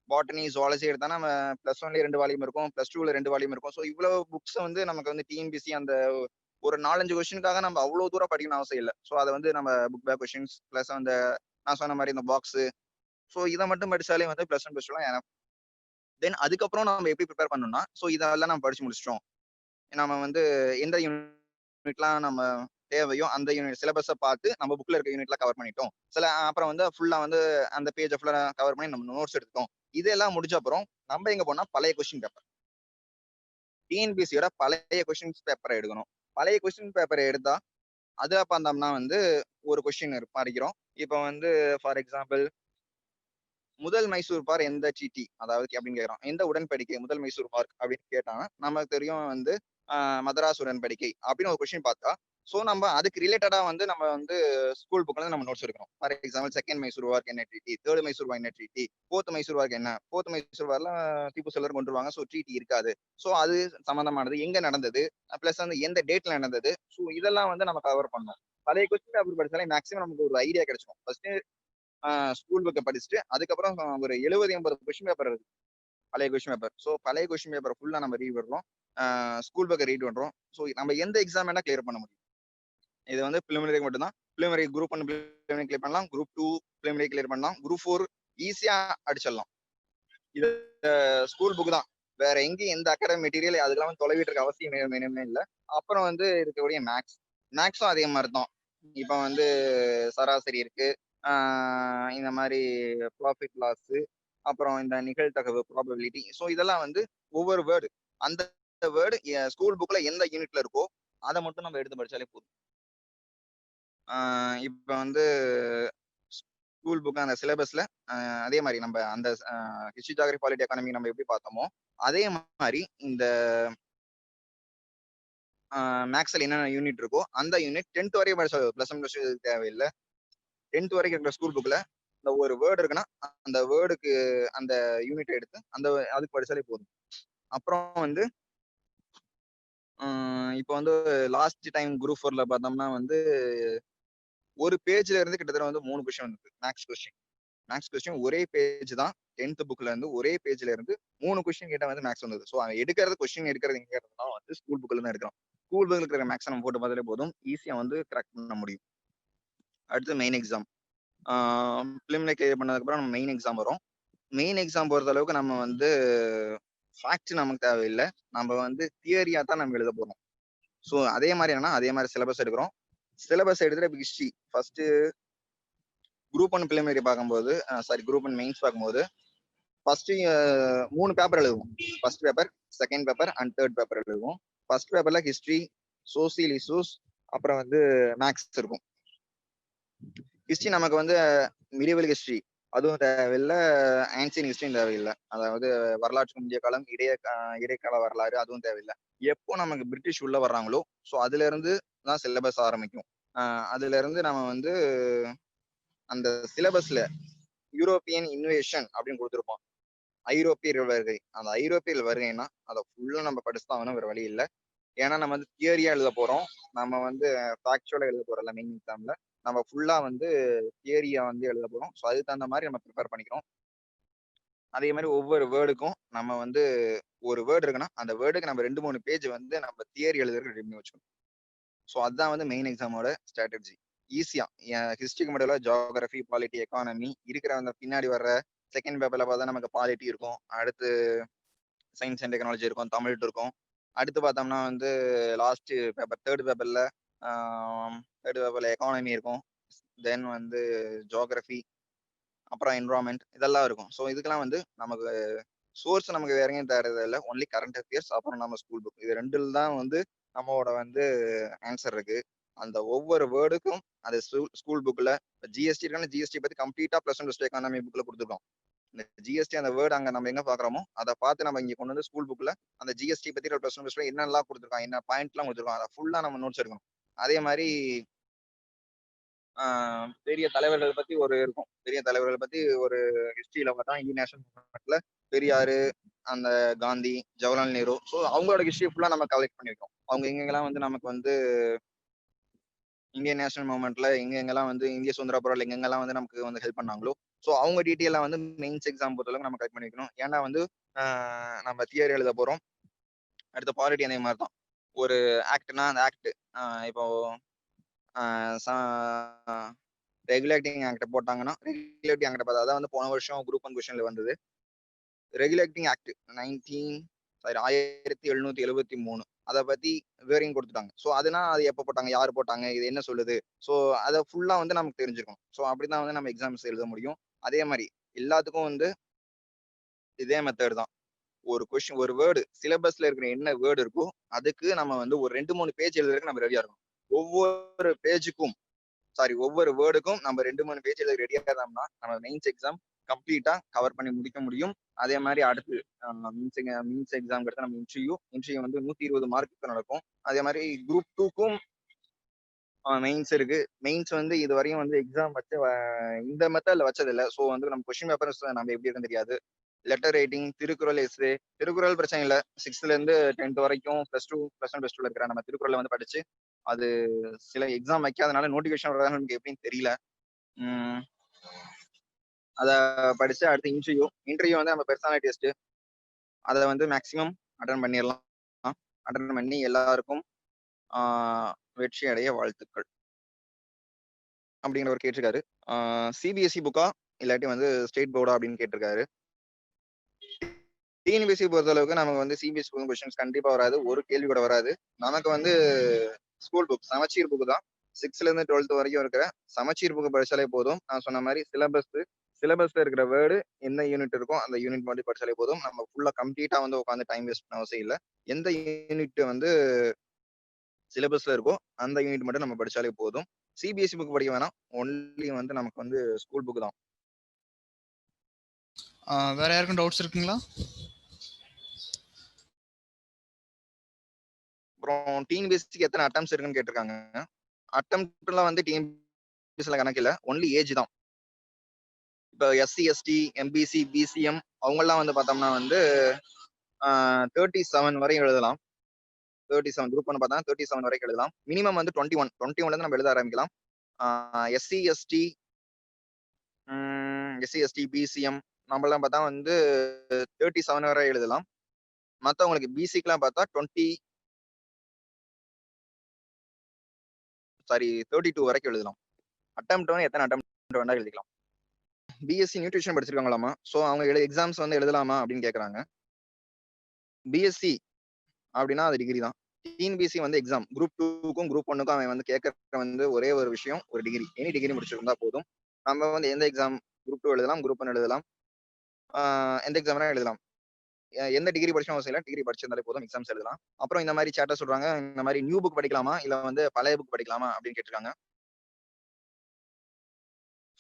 பாட்டனி, ஜுவாலஜி எடுத்தா நம்ம +1லயே 2 வால்யூம் இருக்கும், +2ல 2 வால்யூம் இருக்கும். ஸோ இவ்வளவு புக்ஸ் வந்து நமக்கு வந்து டிஎன்பிசி அந்த ஒரு 4-5 கொஸ்டினுக்காக நம்ம அவ்வளவு தூரம் படிக்கணும் அவசியம் இல்லை. ஸோ அதை வந்து நம்ம புக் பேக் கொஸ்டின்ஸ் பிளஸ் அந்த நான் சொன்ன மாதிரி இந்த பாக்ஸ் ஸோ இதை மட்டும் படிச்சாலே வந்து +1 +2 தென் அதுக்கப்புறம் நம்ம எப்படி ப்ரிப்பேர் பண்ணணும்னா ஸோ இதெல்லாம் நம்ம படிச்சு முடிச்சிட்டோம். நம்ம வந்து எந்த யூனிட்லாம் நம்ம தேவையோ அந்த யூனிட் சிலபஸை பார்த்து நம்ம புக்ல இருக்க யூனிட்ல கவர் பண்ணிட்டோம். அப்புறம் வந்து ஃபுல்லா வந்து அந்த பேஜை ஃபுல்லா கவர் பண்ணி நம்ம நோட்ஸ் எடுத்துட்டோம். இதெல்லாம் முடிச்ச அப்புறம் நம்ம எங்க போனா பழைய கொஸ்டின் பேப்பர், டிஎன்பிசியோட பழைய கொஸ்டின் பேப்பரை எடுக்கணும். பழைய கொஸ்டின் பேப்பரை எடுத்தா அதை பார்த்தோம்னா வந்து ஒரு கொஸ்டின் படிக்கிறோம். இப்போ வந்து ஃபார் எக்ஸாம்பிள் முதல் மைசூர் பார் எந்த சீட்டி, அதாவது அப்படின்னு கேட்கிறோம். எந்த உடன்படிக்கை முதல் மைசூர் பார் அப்படின்னு கேட்டாங்கன்னா நமக்கு தெரியும் வந்து மதராஸ் உடன்படிக்கை அப்படின்னு ஒரு கொஸ்டின் பார்த்தா, ஸோ நம்ம அதுக்கு ரிலேட்டடா வந்து நம்ம வந்து ஸ்கூல் புக்ல நம்ம நோட்ஸ் எடுக்கணும். ஃபார் எக்ஸாம்பிள் செகண்ட் மைசூர் வார்க்கு என்ன ட்ரீட்டி, தேர்ட் மைசூர் வார் என்ன ட்ரீட்டி, ஃபோர்த் மைசூர் வார்க்கு என்ன, ஃபோர்த் மைசூர் வார்ல திப்பு சுல்தார் கொண்டுருவாங்க, ஸோ ட்ரீட்டி இருக்காது. ஸோ அது சம்பந்தமானது எங்க நடந்தது, பிளஸ் வந்து எந்த டேட்ல நடந்தது, ஸோ இதெல்லாம் வந்து நம்ம கவர் பண்ணோம். பழைய கொஸ்டின் பேப்பர் படிச்சாலே மேக்ஸிமம் நமக்கு ஒரு ஐடியா கிடைச்சிடும். ஃபர்ஸ்ட் ஸ்கூல் புக்கை படிச்சுட்டு அதுக்கப்புறம் ஒரு 70-80 கொஸ்டின் பேப்பர் இருக்கு பழைய கொஸ்டின் பேப்பர். ஸோ பழைய கொஸ்டின் பேப்பர் ஃபுல்லா நம்ம ரீட் பண்றோம், ஸ்கூல் புக்கை ரீட் பண்றோம். ஸோ நம்ம எந்த எக்ஸாம் வேணா கிளியர் பண்ண முடியும். இது வந்து பிலிமினரி மட்டும் தான். பிலிமினரி குரூப் 1 பிலிமினரி கிளியர் பண்ணலாம், குரூப் 2 பிலிமினரி கிளியர் பண்ணலாம், குரூப் 4 ஈஸியா அடிச்சிடலாம். இது ஸ்கூல் புக் தான், வேற எங்கேயும் எந்த அகாடமி மெட்டீரியல் அதுக்கெல்லாம் தொலைவிட்டு இருக்க அவசியம் வேணுமே இல்லை. அப்புறம் வந்து இருக்கக்கூடிய மேக்ஸும் அதே மாதிரி தான். இப்போ வந்து சராசரி இருக்கு, இந்த மாதிரி ப்ராஃபிட் லாஸ், அப்புறம் இந்த நிகழ்தகவு ப்ராபபிலிட்டி. ஸோ இதெல்லாம் வந்து ஒவ்வொரு வேர்டு, அந்த வேர்டு ஸ்கூல் புக்ல எந்த யூனிட்ல இருக்கோ அதை மட்டும் நம்ம எடுத்து படிச்சாலே போதும். இப்போ வந்து ஸ்கூல் புக் அந்த சிலபஸ்ல அதே மாதிரி நம்ம அந்த ஹிஸ்டரி, ஜியோகிராஃபி, பாலிட்டி, எக்கானமி நம்ம எப்படி பார்த்தோமோ அதே மாதிரி இந்த மேக்ஸ்ல என்னென்ன யூனிட் இருக்கோ அந்த யூனிட் 10th வரையும் படிச்சா பிளஸ் ஒன் பிளஸ் தேவையில்லை. 10th வரைக்கும் இருக்கிற ஸ்கூல் புக்ல இந்த ஒரு வேர்டு இருக்குன்னா அந்த வேர்டுக்கு அந்த யூனிட் எடுத்து அந்த அதுக்கு படிச்சாலே போதும். அப்புறம் வந்து இப்போ வந்து லாஸ்ட் டைம் குரூப் 4ல பார்த்தோம்னா வந்து ஒரு பேஜ்ல இருந்து கிட்டத்தட்ட வந்து 3 கொஸ்டின் வந்து மேக்ஸ் கொஸ்டின் ஒரே பேஜ் தான். 10th புக்ல இருந்து ஒரே பேஜ்ல இருந்து 3 கொஸ்டின் கேட்டா வந்து மேக்ஸ் வந்தது. ஸோ அவன் கொஸ்டின் எடுக்கிறது எங்க வந்து ஸ்கூல் புக்ல இருந்து எடுக்கிறோம். ஸ்கூல் புக்ல இருக்கிற மேக்ஸ் நம்ம போட்டு பார்த்தாலே போதும், ஈஸியா வந்து கிராக் பண்ண முடியும். அடுத்து மெயின் எக்ஸாம். பிலிமினரி கிளியர் பண்ணதுக்கு அப்புறம் நம்ம மெயின் எக்ஸாம் வரும். மெயின் எக்ஸாம் பொறுத்த அளவுக்கு நம்ம வந்து ஃபேக்ட் நமக்கு தேவையில்லை, நம்ம வந்து தியரியா தான் நம்ம எழுத போறோம். ஸோ அதே மாதிரி சிலபஸ் எடுக்கிறோம். சிலபஸ் எடுத்துட்டு இப்போ ஹிஸ்ட்ரி ஃபர்ஸ்ட் குரூப் 1 பிலிமினரி பார்க்கும்போது குரூப் 1 மெயின்ஸ் பார்க்கும்போது ஃபர்ஸ்ட் 3 பேப்பர் எழுதுவோம். First paper, second paper and third paper எழுதுவோம். ஃபர்ஸ்ட் பேப்பர்ல ஹிஸ்ட்ரி, சோசியல் இஷ்யூஸ், அப்புறம் வந்து மேக்ஸ் இருக்கும். ஹிஸ்ட்ரி நமக்கு வந்து மிடிவல் ஹிஸ்ட்ரி அதுவும் தேவையில்லை, ஆன்சியன் ஹிஸ்ட்ரியும் தேவையில்லை. அதாவது வரலாற்று முந்தைய காலம், இடைக்கால வரலாறு அதுவும் தேவையில்லை. எப்போ நமக்கு பிரிட்டிஷ் உள்ள வர்றாங்களோ ஸோ அதுல இருந்து தான் சிலபஸ் ஆரம்பிக்கும். அதுல இருந்து நம்ம வந்து அந்த சிலபஸ்ல யூரோப்பியன் இன்வேஷன் அப்படின்னு கொடுத்துருப்போம், ஐரோப்பியர்கள் வருகை. அந்த ஐரோப்பியர்கள் வருகைன்னா அதை ஃபுல்லா நம்ம படிச்சுதான் ஆகணும், வேற வழி இல்லை. ஏன்னா நம்ம வந்து தியரியா எழுத போறோம், நம்ம வந்து ஃபேக்சுவலா எழுத போறோம்ல மெயின் எக்ஸாம்ல, நம்ம ஃபுல்லா வந்து தியரியா வந்து எழுத போறோம். ஸோ அதுக்கு தகுந்த மாதிரி நம்ம ப்ரிப்பேர் பண்ணிக்கிறோம். அதே மாதிரி ஒவ்வொரு வேர்டுக்கும் நம்ம வந்து ஒரு வேர்டு இருக்குன்னா அந்த வேர்டுக்கு நம்ம 2-3 பேஜ் வந்து நம்ம தியரி எழுதுறதுக்கு ரெடி பண்ணி வச்சுக்கணும். ஸோ அதுதான் வந்து மெயின் எக்ஸாமோட ஸ்ட்ராட்டஜி. ஈஸியா ஹிஸ்ட்ரிக்கு மட்டும் இல்லை, ஜியோகிராஃபி, பாலிட்டி, எக்கானமி இருக்கிற அந்த பின்னாடி வர்ற செகண்ட் பேப்பர்ல பார்த்தா நமக்கு பாலிட்டி இருக்கும், அடுத்து சயின்ஸ் அண்ட் டெக்னாலஜி இருக்கும், தமிழ் இருக்கும். அடுத்து பார்த்தோம்னா வந்து லாஸ்ட் பேப்பர் தேர்ட் பேப்பர்ல எக்கானமி இருக்கும், தென் வந்து ஜியோகிராஃபி, அப்புறம் என்விரான்மெண்ட் இதெல்லாம் இருக்கும். ஸோ இதுக்கெல்லாம் வந்து நமக்கு சோர்ஸ் நமக்கு வேற எங்கேயும் தரது இல்லை, ஒன்லி கரண்ட் அஃபேர்ஸ் அப்புறம் நம்ம ஸ்கூல் புக், இது ரெண்டில் தான் வந்து நம்மளோட வந்து ஆன்சர் இருக்கு. அந்த ஒவ்வொரு வேர்டுக்கும் அந்த ஸ்கூல் புக்ல ஜிஎஸ்டி இருக்கான ஜிஎஸ்டி பத்தி கம்ப்ளீட்டா plus one plus two economy புக்ல கொடுத்துருக்கோம். இந்த ஜிஎஸ்டி அந்த வேர்டு அங்க நம்ம எங்க பாக்குறோமோ அதை பார்த்து நம்ம இங்க கொண்டு வந்து ஸ்கூல் புக்ல அந்த ஜிஎஸ்டி பத்தி பிளஸ் ஒன் பிளஸ் டூ என்னெல்லாம் கொடுத்துருக்காங்க, என்ன பாயிண்ட் எல்லாம் கொடுத்துருக்காங்க, அதை ஃபுல்லா நம்ம நோட்ஸ் எடுக்கணும். அதே மாதிரி பெரிய தலைவர்கள் பத்தி ஒரு இருக்கும், பெரிய தலைவர்கள் பத்தி ஒரு ஹிஸ்டரியில பார்த்தா இந்தியன் நேஷனல் மூவ்மெண்ட்ல பெரியாரு, அந்த காந்தி, ஜவஹர்லால் நேரு, ஸோ அவங்களோட ஹிஸ்டரி ஃபுல்லா நம்ம கலெக்ட் பண்ணிருக்கோம். அவங்க எங்கெங்கெல்லாம் வந்து நமக்கு வந்து இந்தியன் நேஷனல் மூவ்மெண்ட்ல எங்கெங்கெல்லாம் வந்து இந்திய சுதந்திர போராட்டத்தில் எங்கெங்கெல்லாம் வந்து நமக்கு வந்து ஹெல்ப் பண்ணாங்களோ ஸோ அவங்க டீட்டெயிலாக வந்து மெயின்ஸ் எக்ஸாம் பொறுத்தளவுக்கு நம்ம கலெக்ட் பண்ணிக்கணும். ஏன்னா வந்து நம்ம தியரி எழுத போறோம். அடுத்த பாலிட்டி அதே மாதிரி தான், ஒரு ஆக்ட்னா அந்த ஆக்ட் இப்போ ரெகுலேட்டிங் ஆக்ட் போட்டாங்கன்னா ரெகுலேட்டிங் ஆக்ட் பார்த்தா அதான் வந்து போன வருஷம் குரூப் 1 கொஸ்டின்ல வந்தது. ரெகுலேட்டிங் ஆக்ட் 1773 அதை பத்தி விவரிங் கொடுத்துட்டாங்க. ஸோ அதுனா அது எப்போ போட்டாங்க, யார் போட்டாங்க, இது என்ன சொல்லுது, ஸோ அதை ஃபுல்லா வந்து நமக்கு தெரிஞ்சிருக்கும். ஸோ அப்படிதான் வந்து நம்ம எக்ஸாம்ஸ் எழுத முடியும். அதே மாதிரி எல்லாத்துக்கும் வந்து இதே மெத்தட் தான். ஒரு கொஸ்டின், ஒரு வேர்டு சிலபஸ்ல இருக்கிற என்ன வேர்டு இருக்கோ அதுக்கு நம்ம வந்து ஒரு 2-3 பேஜ் எழுதுறதுக்கு நம்ம ரெடியா இருக்கணும். ஒவ்வொரு பேஜுக்கும் ஒவ்வொரு வேர்டுக்கும் நம்ம 2-3 பேஜ் எழுத ரெடியா இருந்தோம்னா நம்ம மெயின்ஸ் எக்ஸாம் கம்ப்ளீட்டா கவர் பண்ணி முடிக்க முடியும். அதே மாதிரி அடுத்து மீன்ஸ் எக்ஸாம் எடுத்து நம்ம இன்டர்வியூ வந்து 120 மார்க்கு நடக்கும். அதே மாதிரி குரூப் 2க்கும் மெயின்ஸ் இருக்கு. மெயின்ஸ் வந்து இது வரையும் வந்து எக்ஸாம் வச்சு இந்த மெத்தட்ல வச்சது இல்லை. ஸோ வந்து நம்ம கொஸ்டின் பேப்பர்ஸ் நம்ம எப்படி இருக்குன்னு தெரியாது. Letter writing, Thirukkural, essay. Thirukkural பிரச்சனை இல்லை, 6th இருந்து 10th வரைக்கும் +2 இருக்கிற நம்ம திருக்குறளை வந்து படிச்சு அது சில எக்ஸாம் வைக்காதனால நோட்டிபிகேஷன் வர்றதா நமக்கு எப்படின்னு தெரியல. அதை படிச்சு அடுத்து இன்டர்வியூ வந்து நம்ம பெர்சனாலிட்டி டெஸ்ட் அதை வந்து மேக்சிமம் அட்டன் பண்ணிடலாம். அட்டன் பண்ணி எல்லாருக்கும் வெற்றி அடைய வாழ்த்துக்கள் அப்படிங்கிற ஒரு கேட்டிருக்காரு. சிபிஎஸ்இ புக்கா இல்லாட்டி வந்து ஸ்டேட் போர்டா அப்படின்னு கேட்டிருக்காரு. டிஎன்பிஎஸ்சி பொறுத்த அளவுக்கு நமக்கு வந்து சிபிஎஸ்சி கொஸ்டின்ஸ் கண்டிப்பா வராது, ஒரு கேள்வி கூட வராது. நமக்கு வந்து ஸ்கூல் புக், சமச்சீர் புக் தான். 6th இருந்து 12th வரைக்கும் இருக்கிற சமச்சீர் புக் படிச்சாலே போதும். நான் சொன்ன மாதிரி சிலபஸ்ல இருக்கிற வேர்டு என்ன யூனிட் இருக்கோ அந்த யூனிட் மட்டும் படிச்சாலே போதும். நம்ம ஃபுல்லா கம்ப்ளீட்டா வந்து உட்காந்து டைம் வேஸ்ட் பண்ண அவசியம் இல்லை. எந்த யூனிட் வந்து சிலபஸ்ல இருக்கோ அந்த யூனிட் மட்டும் நம்ம படிச்சாலே போதும். சிபிஎஸ்சி புக் படிக்க வேணாம், ஒன்லி வந்து நமக்கு வந்து ஸ்கூல் புக் தான். வேற யாருக்கும் டவுட்ஸ் இருக்குங்களா? அப்புறம் டிஎன்பிஎஸ்சிக்கு எத்தனை அட்டம்ஸ் இருக்குன்னு கேட்டிருக்காங்க. அட்டம்ப்ட்லாம் வந்து டிஎன்பிஎஸ்சில கணக்கு இல்லை, ஒன்லி ஏஜ் தான். இப்போ எஸ்சி, எஸ்டி, எம்பிசி, பிசிஎம் அவங்கெல்லாம் வந்து பார்த்தோம்னா வந்து 37 வரையும் எழுதலாம். 37 குரூப் ஒன்று பார்த்தா 37 வரைக்கும் எழுதலாம். மினிமம் வந்து 21 இருந்து நம்ம எழுத ஆரம்பிக்கலாம். எஸ்சி, எஸ்டி, பிசிஎம் நம்மளாம் பார்த்தா வந்து 37 வரை எழுதலாம். மற்றவங்களுக்கு பிசிக்கெல்லாம் பார்த்தா 32 வரைக்கும் எழுதலாம். அட்டம்ப்ட் வந்து எத்தனை அட்டம்ப்ட் வேணா எழுதிக்கலாம். பிஎஸ்சி நியூட்ரிஷன் படிச்சிருக்காங்களாமா, ஸோ அவங்க எக்ஸாம்ஸ் வந்து எழுதலாமா அப்படின்னு கேட்குறாங்க. பிஎஸ்சி அப்படின்னா அது டிகிரி தான். டிஎன்பிஎஸ்சி வந்து எக்ஸாம் குரூப் 2க்கும் குரூப் 1க்கும் அவன் வந்து கேட்கற வந்து ஒரே ஒரு விஷயம், ஒரு டிகிரி. எனி டிகிரி முடிச்சிருந்தா போதும். நம்ம வந்து எந்த எக்ஸாம் குரூப் 2 எழுதலாம், குரூப் 1 எழுதலாம், எந்த எக்ஸாம் வேணா எழுதலாம். எந்த டிகிரி படிச்சும் அவசியம் இல்லை, டிகிரி படிச்சிருந்தாலே போதும் எக்ஸாம்ஸ் எழுதலாம். அப்புறம் இந்த மாதிரி சேட்டர் சொல்றாங்க, இந்த மாதிரி நியூ புக் படிக்கலாமா இல்லை வந்து பழைய புக் படிக்கலாமா அப்படின்னு கேட்டிருக்காங்க.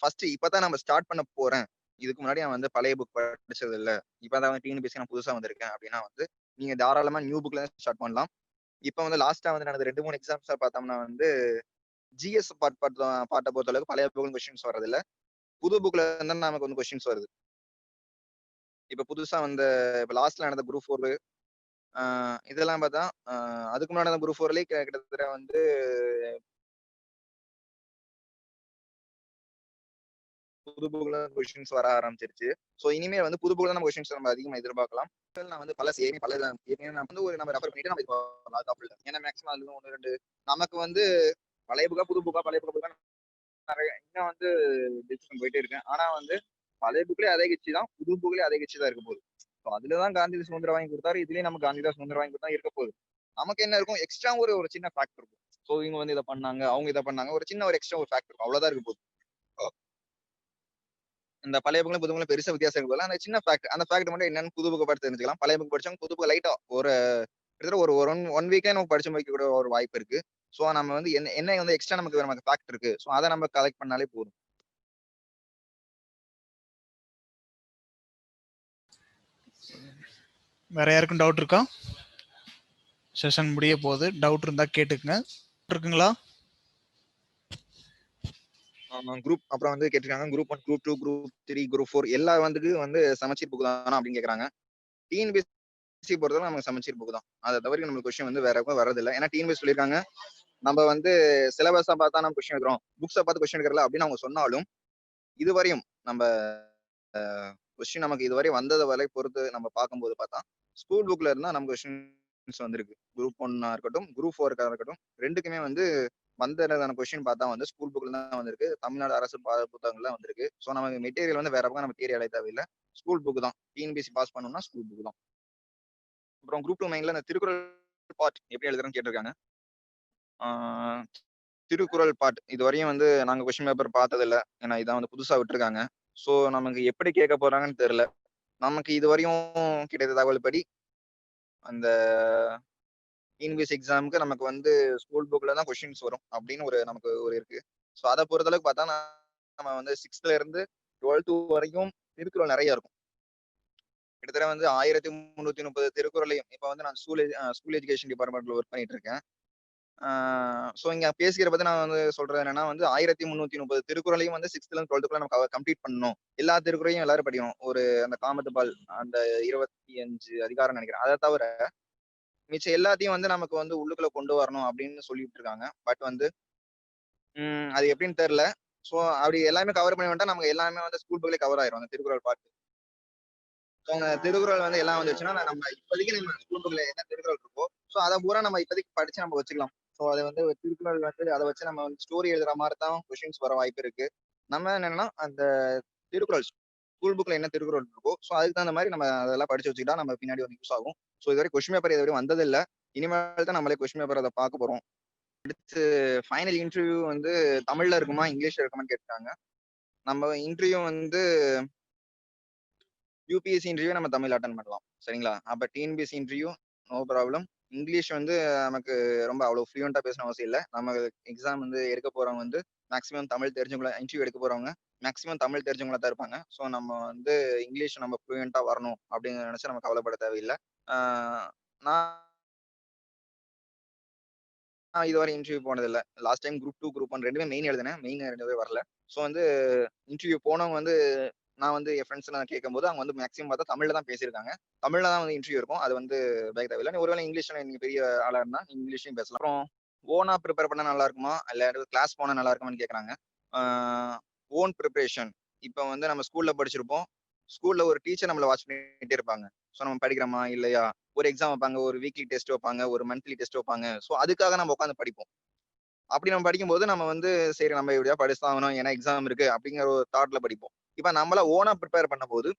ஃபர்ஸ்ட் இப்பதான் நம்ம ஸ்டார்ட் பண்ண போறேன், இதுக்கு முன்னாடி நான் வந்து பழைய புக் படிச்சது இல்லை, இப்பதான் டிஎன்பிஎஸ்சி நான் புதுசா வந்திருக்கேன் அப்படின்னா வந்து நீங்க தாராளமா நியூ புக்ல ஸ்டார்ட் பண்ணலாம். இப்போ வந்து லாஸ்டா வந்து நடந்த 2-3 எக்ஸாம்ஸ் பார்த்தோம்னா வந்து ஜிஎஸ் பார்ட்டை பொறுத்த அளவுக்கு பழைய புக் கொஸ்டின்ஸ் வர்றது இல்லை, புது புக்ல இருந்தா நமக்கு வந்து கொஸ்டின்ஸ் வருது. இப்ப புதுசா வந்த இப்ப லாஸ்ட்ல நடந்த குரூப் 4 இதெல்லாம் பார்த்தா அதுக்கு முன்னாடி நடந்த குரூப் 4லயே கிட்டத்தட்ட வந்து புது புக்ல கொஸ்டின்ஸ் வர ஆரம்பிச்சிருச்சு. ஸோ இனிமேல் வந்து புது புக்ல நம்ம கொஸ்டின்ஸ் நம்ம அதிகமாக எதிர்பார்க்கலாம். நான் வந்து பல நம்ம வந்து ஒரு நம்ம ரெஃபர் பண்ணிட்டு நம்ம ஏன்னா மேக்ஸிமம் அதுல 1-2 நமக்கு வந்து பழைய புக்கா புது புக்கா நிறைய இன்னும் வந்து டிஸ்கஷன் போயிட்டே இருக்கேன். ஆனா வந்து பழைய புக்லயே அதே கட்சி தான், புது புக்லயே அதே கட்சி தான் இருக்க போகுது. ஸோ அதுலதான் காந்தி சுதந்திரம் வாங்கி கொடுத்தாரு, இதுலயும் நமக்கு காந்தி சுதந்திரம் வாங்கி கொடுத்தா இருக்க போகுது. நமக்கு என்ன இருக்கும், எக்ஸ்ட்ரா ஒரு சின்ன ஃபேக்ட் இருக்கும். ஸோ இவங்க வந்து இதை பண்ணாங்க, அவங்க இதை பண்ணாங்க, ஒரு சின்ன ஒரு எக்ஸ்ட்ரா ஒரு ஃபேக்ட் இருக்கும், அவ்வளவுதான் இருக்க போகுது. இந்த பழைய புக்ல புது புக்ல பெருசா வித்தியாசம் இருக்கு. அந்த சின்ன ஃபேக்ட், அந்த ஃபேக்ட் மட்டும் என்னன்னு புது புக்கை படிச்சு தெரிஞ்சுக்கலாம். பழைய புக் படிச்சவங்க புது புக் லைட்டா ஒரு கிட்டத்தட்ட ஒரு ஒன் வீக்கே நம்ம படிச்சு வைக்க கூட ஒரு வாய்ப்பு இருக்கு. ஸோ நம்ம வந்து என்ன வந்து எக்ஸ்ட்ரா நமக்கு ஃபேக்ட் இருக்கு, ஸோ அதை நம்ம கலெக்ட் பண்ணாலே போதும். வேற யாருக்கும் டவுட் இருக்கா? செஷன் முடிய போகுது, டவுட் இருந்தா கேட்டுக்குங்க. இருக்குங்களா? குரூப் அப்புறம் வந்து கேட்டிருக்காங்க குரூப் 1, குரூப் 2, குரூப் 3, குரூப் 4 எல்லா வந்து சமச்சீர் புக் தானா அப்படின்னு கேட்கறாங்க. டிஎன்பிஎஸ்சி பொறுத்தவரை நமக்கு சமச்சீர் புக் தான். அதை தவிர நம்மளுக்கு கொஸ்டின் வந்து வேற எதுவும் வரதில்லை. ஏன்னா டிஎன்பிஎஸ்சி சொல்லியிருக்காங்க நம்ம வந்து சிலபஸா பார்த்தா நம்ம கொஸ்டின் எடுக்கிறோம், புக்ஸை பார்த்து கொஸ்டின் எடுக்கல அப்படின்னு அவங்க சொன்னாலும் இதுவரையும் நம்ம கொஸ்டின் நமக்கு இதுவரை வந்ததை வரை பொறுத்து நம்ம பார்க்கும்போது பார்த்தா ஸ்கூல் புக்ல இருந்தா நமக்கு கொஸ்டின்ஸ் வந்திருக்கு. குரூப் 1 இருக்கட்டும், குரூப் 4 இருக்கட்டும், ரெண்டுக்குமே வந்து வந்ததான கொஸ்டின் பார்த்தா வந்து ஸ்கூல் புக்ல தான் வந்திருக்கு, தமிழ்நாடு அரசு புத்தகங்கள்ல வந்திருக்கு. ஸோ நமக்கு மெட்டீரியல் வந்து வேற பக்கம் நம்ம தேடி அடைய தேவையில்லை, ஸ்கூல் புக் தான். டிஎன்பிஎஸ்சி பாஸ் பண்ணணும்னா ஸ்கூல் புக் தான். அப்புறம் குரூப் 2 மெயின்ல இந்த திருக்குறள் பார்ட் எப்படி எழுதுறேன்னு கேட்டிருக்காங்க. திருக்குறள் பார்ட் இதுவரையும் வந்து நாங்க கொஸ்டின் பேப்பர் பார்த்ததில்ல. ஏன்னா இதான் வந்து புதுசா விட்டுருக்காங்க. ஸோ நமக்கு எப்படி கேட்க போறாங்கன்னு தெரியல. நமக்கு இதுவரையும் கிடைத்த தகவல் படி அந்த டிஎன்பிஎஸ்சி எக்ஸாமுக்கு நமக்கு வந்து ஸ்கூல் புக்ல தான் கொஸ்டின்ஸ் வரும் அப்படின்னு நமக்கு ஒரு இருக்கு. ஸோ அதை பொறுத்தளவுக்கு பார்த்தா நம்ம வந்து 6th இருந்து 12th வரைக்கும் திருக்குறள் நிறைய இருக்கும். கிட்டத்தட்ட வந்து 1330 திருக்குறளையும் இப்ப வந்து நான் ஸ்கூல் எஜுகேஷன் டிபார்ட்மெண்ட்ல ஒர்க் பண்ணிட்டு இருக்கேன். ஸோ இங்க பேசிக்கிற பத்தி நான் வந்து சொல்றது என்னன்னா வந்து 1330 திருக்குறளையும் வந்து 6th இருந்து 12th நம்ம கம்ப்ளீட் பண்ணணும். எல்லா திருக்குறளையும் எல்லாரும் படிக்கணும். அந்த காமத்துபால் அந்த 25 அதிகாரம் நினைக்கிறேன். அதை தவிர மிச்சம் எல்லாத்தையும் வந்து நமக்கு வந்து உள்ளுக்குள்ள கொண்டு வரணும் அப்படின்னு சொல்லிட்டு இருக்காங்க. பட் வந்து அது எப்படின்னு தெரியல. ஸோ அப்படி எல்லாமே கவர் பண்ணி வந்துட்டா நமக்கு எல்லாமே வந்து ஸ்கூல் புக்லேயே கவர் ஆயிரும் அந்த திருக்குறள் பார்ட். ஸோ அந்த திருக்குறள் வந்து எல்லாம் வந்துச்சுன்னா நம்ம இப்போதைக்கு நம்ம ஸ்கூல் புக்ல என்ன திருக்குறள் இருக்கோ ஸோ அதை பூரா நம்ம இப்போதைக்கு படிச்சு நம்ம வச்சுக்கலாம். ஸோ அதை வந்து திருக்குறள் வந்து அதை வச்சு நம்ம வந்து ஸ்டோரி எழுதுற மாதிரி தான் கொஸ்டின்ஸ் வர வாய்ப்பு இருக்கு. நம்ம என்னன்னா அந்த திருக்குறள் ஸ்கூல் புக்ல என்ன திருக்குறள் இருக்கோ ஸோ அதுக்கு தகுந்த மாதிரி நம்ம அதெல்லாம் படிச்சு வச்சுக்கிட்டா நம்ம பின்னாடி வந்து யூஸ் ஆகும். ஸோ இதுவரை கொஸ்டின் பேப்பர் இதுவரை வந்ததில்லை. இனிமேல் தான் நம்மளே கொஸ்டின் பேப்பர் அதை பார்க்க போறோம். அடுத்து ஃபைனல் இன்டர்வியூ வந்து தமிழ்ல இருக்குமா இங்கிலீஷ்ல இருக்குமான்னு கேட்டாங்க. நம்ம இன்டர்வியூ வந்து யூபிஎஸ்சி இன்டர்வியூ நம்ம தமிழ் அட்டன் பண்ணலாம். சரிங்களா? அப்ப TNPSC interview no problem. English வந்து நமக்கு ரொம்ப அவ்வளவு ஃப்ளூயண்டா பேசணும் அவசியம் இல்லை. நம்ம எக்ஸாம் வந்து எடுக்க போறவங்க வந்து மேக்ஸிமம் தமிழ் தெரிஞ்சவங்கள இன்டர்வியூ எடுக்க போறவங்க மேக்ஸிமம் தமிழ் தெரிஞ்சவங்களா தான் இருப்பாங்க. ஸோ நம்ம வந்து இங்கிலீஷ் நம்ம ஃப்ளூயண்டா வரணும் அப்படின்னு நினைச்சு நம்ம கவலைப்பட தேவையில்லை. நான் இதுவரை இன்டர்வியூ போனதில்லை. லாஸ்ட் டைம் குரூப் 2 குரூப் 1 ரெண்டுமே மெயின் எழுதினேன். மெயின் ரெண்டுமே வரல. ஸோ வந்து இன்டர்வியூ போனவங்க வந்து நான் வந்து என் ஃப்ரெண்ட்ஸ் நான் கேட்கும்போது அவங்க வந்து மேக்ஸிமம் பார்த்தா தமிழ்ல தான் பேசியிருக்காங்க. தமிழ்ல தான் வந்து இன்டர்வியூ இருக்கும். அது வந்து பயக்க தேவையில்லை. ஒருவேளை இங்கிலீஷ்ல நீங்க பெரிய ஆளா இருந்தா இங்கிலீஷ்லயும் பேசலாம். அப்புறம் ஓனா ப்ரிப்பேர் பண்ணா நல்லா இருக்குமா இல்ல கிளாஸ் போனா நல்லா இருக்குமான்னு கேட்கறாங்க. ஓன் ப்ரிப்பரேஷன் இப்போ வந்து நம்ம ஸ்கூல்ல படிச்சிருப்போம். ஸ்கூல்ல ஒரு டீச்சர் நம்மள வாட்ச் பண்ணிட்டே இருப்பாங்க. ஸோ நம்ம படிக்கிறோமா இல்லையா, ஒரு எக்ஸாம் வைப்பாங்க, ஒரு வீக்லி டெஸ்ட் வைப்பாங்க, ஒரு மந்த்லி டெஸ்ட் வைப்பாங்க. ஸோ அதுக்காக நம்ம உட்காந்து படிப்போம். அப்படி நம்ம படிக்கும்போது நம்ம வந்து சரி நம்ம எப்படியா படிச்சுதான் ஆகணும் ஏன்னா எக்ஸாம் இருக்கு அப்படிங்கிற ஒரு தாட்ல படிப்போம். இப்ப நம்மள ஓனா ப்ரிப்பேர் பண்ணும்போது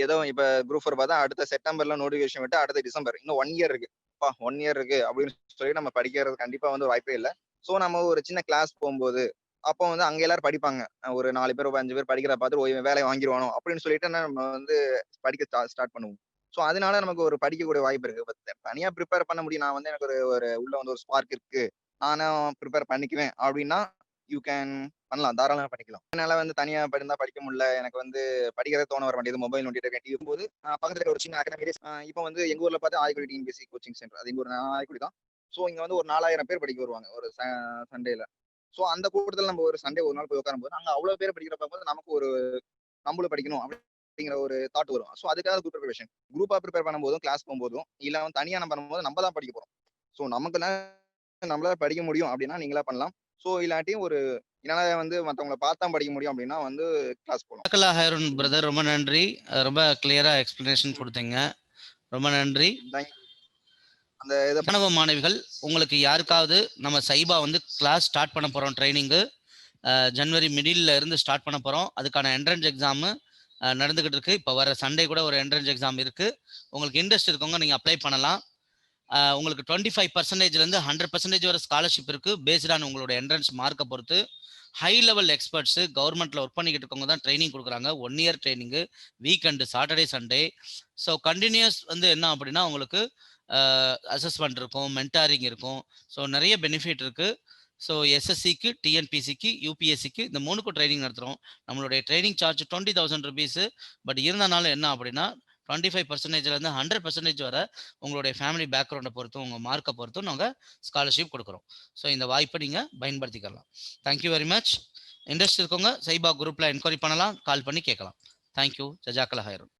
ஏதோ இப்ப குரூப் 4 பார்த்தா அடுத்த செப்டம்பர்ல நோட்டிபிகேஷன் விட்டு அடுத்த டிசம்பர் இன்னும் 1 இயர் இருக்கு. 1 இயர் இருக்கு அப்படின்னு சொல்லி நம்ம படிக்கிறது கண்டிப்பா வந்து வாய்ப்பே இல்லை. ஸோ நம்ம ஒரு சின்ன கிளாஸ் போகும்போது அப்போ வந்து அங்க எல்லாரும் படிப்பாங்க. ஒரு 4 பேர் 5 பேர் படிக்கிறத பார்த்துட்டு வேலையை வாங்கிடுவானோ அப்படின்னு சொல்லிட்டு நம்ம வந்து படிக்க ஸ்டார்ட் பண்ணுவோம். ஸோ அதனால நமக்கு ஒரு படிக்கக்கூடிய வாய்ப்பு இருக்கு. தனியா ப்ரிப்பேர் பண்ண முடியும். நான் வந்து எனக்கு ஒரு உள்ள வந்து ஒரு ஸ்பார்க் இருக்கு, நானும் ப்ரிப்பேர் பண்ணிக்குவேன் அப்படின்னா யூ கேன் பண்ணலாம், தாராளமா பண்ணிக்கலாம். என்னால வந்து தனியா இருந்தா படிக்க முடியல, எனக்கு வந்து படிக்கிறத தோண வர மாட்டேங்குது, மொபைல் நோண்டிட்டு இருக்கேன் போது பக்கத்துல ஒரு சின்ன அகாடமி இப்போ வந்து எங்க ஊர்ல பார்த்து ஆய்க்குடி டிஎன்பிஎஸ்சி கோச்சிங் சென்டர், அது இங்க ஒரு ஆய்க்குடி தான். ஸோ இங்க வந்து ஒரு 4000 பேர் படிக்க வருவாங்க ஒரு சண்டேல. ஸோ அந்த கூட்டத்தில் நம்ம ஒரு சண்டே ஒரு நாள் போய் உட்காரும் போது அங்க அவ்வளவு பேர் படிக்கிற பார்க்கும்போது நமக்கு ஒரு நம்மளும் படிக்கணும் அப்படிங்கிற ஒரு தாட் வரும். ஸோ அதுக்காக குரூப் ப்ரிப்பரேஷன் குரூப்பா ப்ரிப்பேர் பண்ணும்போதும் கிளாஸ் போகும்போதும் இல்ல வந்து தனியா நம்ம பண்ணும்போது நம்ம தான் படிக்க போறோம். ஸோ நமக்கு நம்மளால படிக்க முடியும் அப்படின்னா நீங்களா பண்ணலாம். ஸோ இல்லாட்டியும் என்னால வந்து மற்றவங்களை பார்த்தா படிக்க முடியும் அப்படின்னா வந்து கிளாஸ் போகலாம். ஜஜாக்கல்லா ஹைரூன் பிரதர், ரொம்ப நன்றி. ரொம்ப கிளியரா எக்ஸ்பிளனேஷன் கொடுத்தீங்க. ரொம்ப நன்றி. அந்த இதை மாணவ மாணவிகள் உங்களுக்கு யாருக்காவது நம்ம சைபா வந்து கிளாஸ் ஸ்டார்ட் பண்ண போறோம், ட்ரைனிங்கு ஜனவரி மிடில் இருந்து ஸ்டார்ட் பண்ண போறோம். அதுக்கான என்ட்ரன்ஸ் எக்ஸாமு நடந்துகிட்டு இருக்கு. இப்போ வர சண்டே கூட ஒரு என்ட்ரன்ஸ் எக்ஸாம் இருக்கு. உங்களுக்கு இன்ட்ரெஸ்ட் இருக்கவங்க நீங்க அப்ளை பண்ணலாம். உங்களுக்கு 25%லேருந்து 100% வரை ஸ்காலர்ஷிப் இருக்கு. பேஸ்ட் ஆன் உங்களோட என்ட்ரன்ஸ் மார்க்கை பொறுத்து. ஹை லெவல் எக்ஸ்பர்ட்ஸ் கவர்மெண்ட்ல ஒர்க் பண்ணிக்கிட்டு இருக்கவங்க தான் ட்ரைனிங் கொடுக்குறாங்க. 1 year training, weekend, Saturday Sunday. So continues வந்து என்ன அப்படின்னா உங்களுக்கு அசஸ்மெண்ட் இருக்கும், மென்டாரிங் இருக்கும். ஸோ நிறைய பெனிஃபிட் இருக்கு. ஸோ எஸ்எஸ்சிக்கு, டிஎன்பிசிக்கு, யூபிஎஸ்சிக்கு இந்த 3க்கும் ட்ரைனிங் நடத்துகிறோம். நம்மளுடைய ட்ரைனிங் சார்ஜ் 20,000 ருபீஸு. பட் இருந்தனாலும் என்ன அப்படின்னா 25%லேருந்து 100% வரை உங்களுடைய ஃபேமிலி பேக்ரவுண்டை பொறுத்தும் உங்கள் மார்க்கை பொறுத்தும் நாங்கள் ஸ்காலர்ஷிப் கொடுக்குறோம். ஸோ இந்த வாய்ப்பை நீங்கள் பயன்படுத்திக்கலாம். Thank you very much. இன்ட்ரெஸ்ட் இருக்கவங்க சைபா குரூப்பில் என்கொயரி பண்ணலாம், கால் பண்ணி கேட்கலாம். தேங்க்யூ. ஜஜாக்கல்லா ஹைரூன்.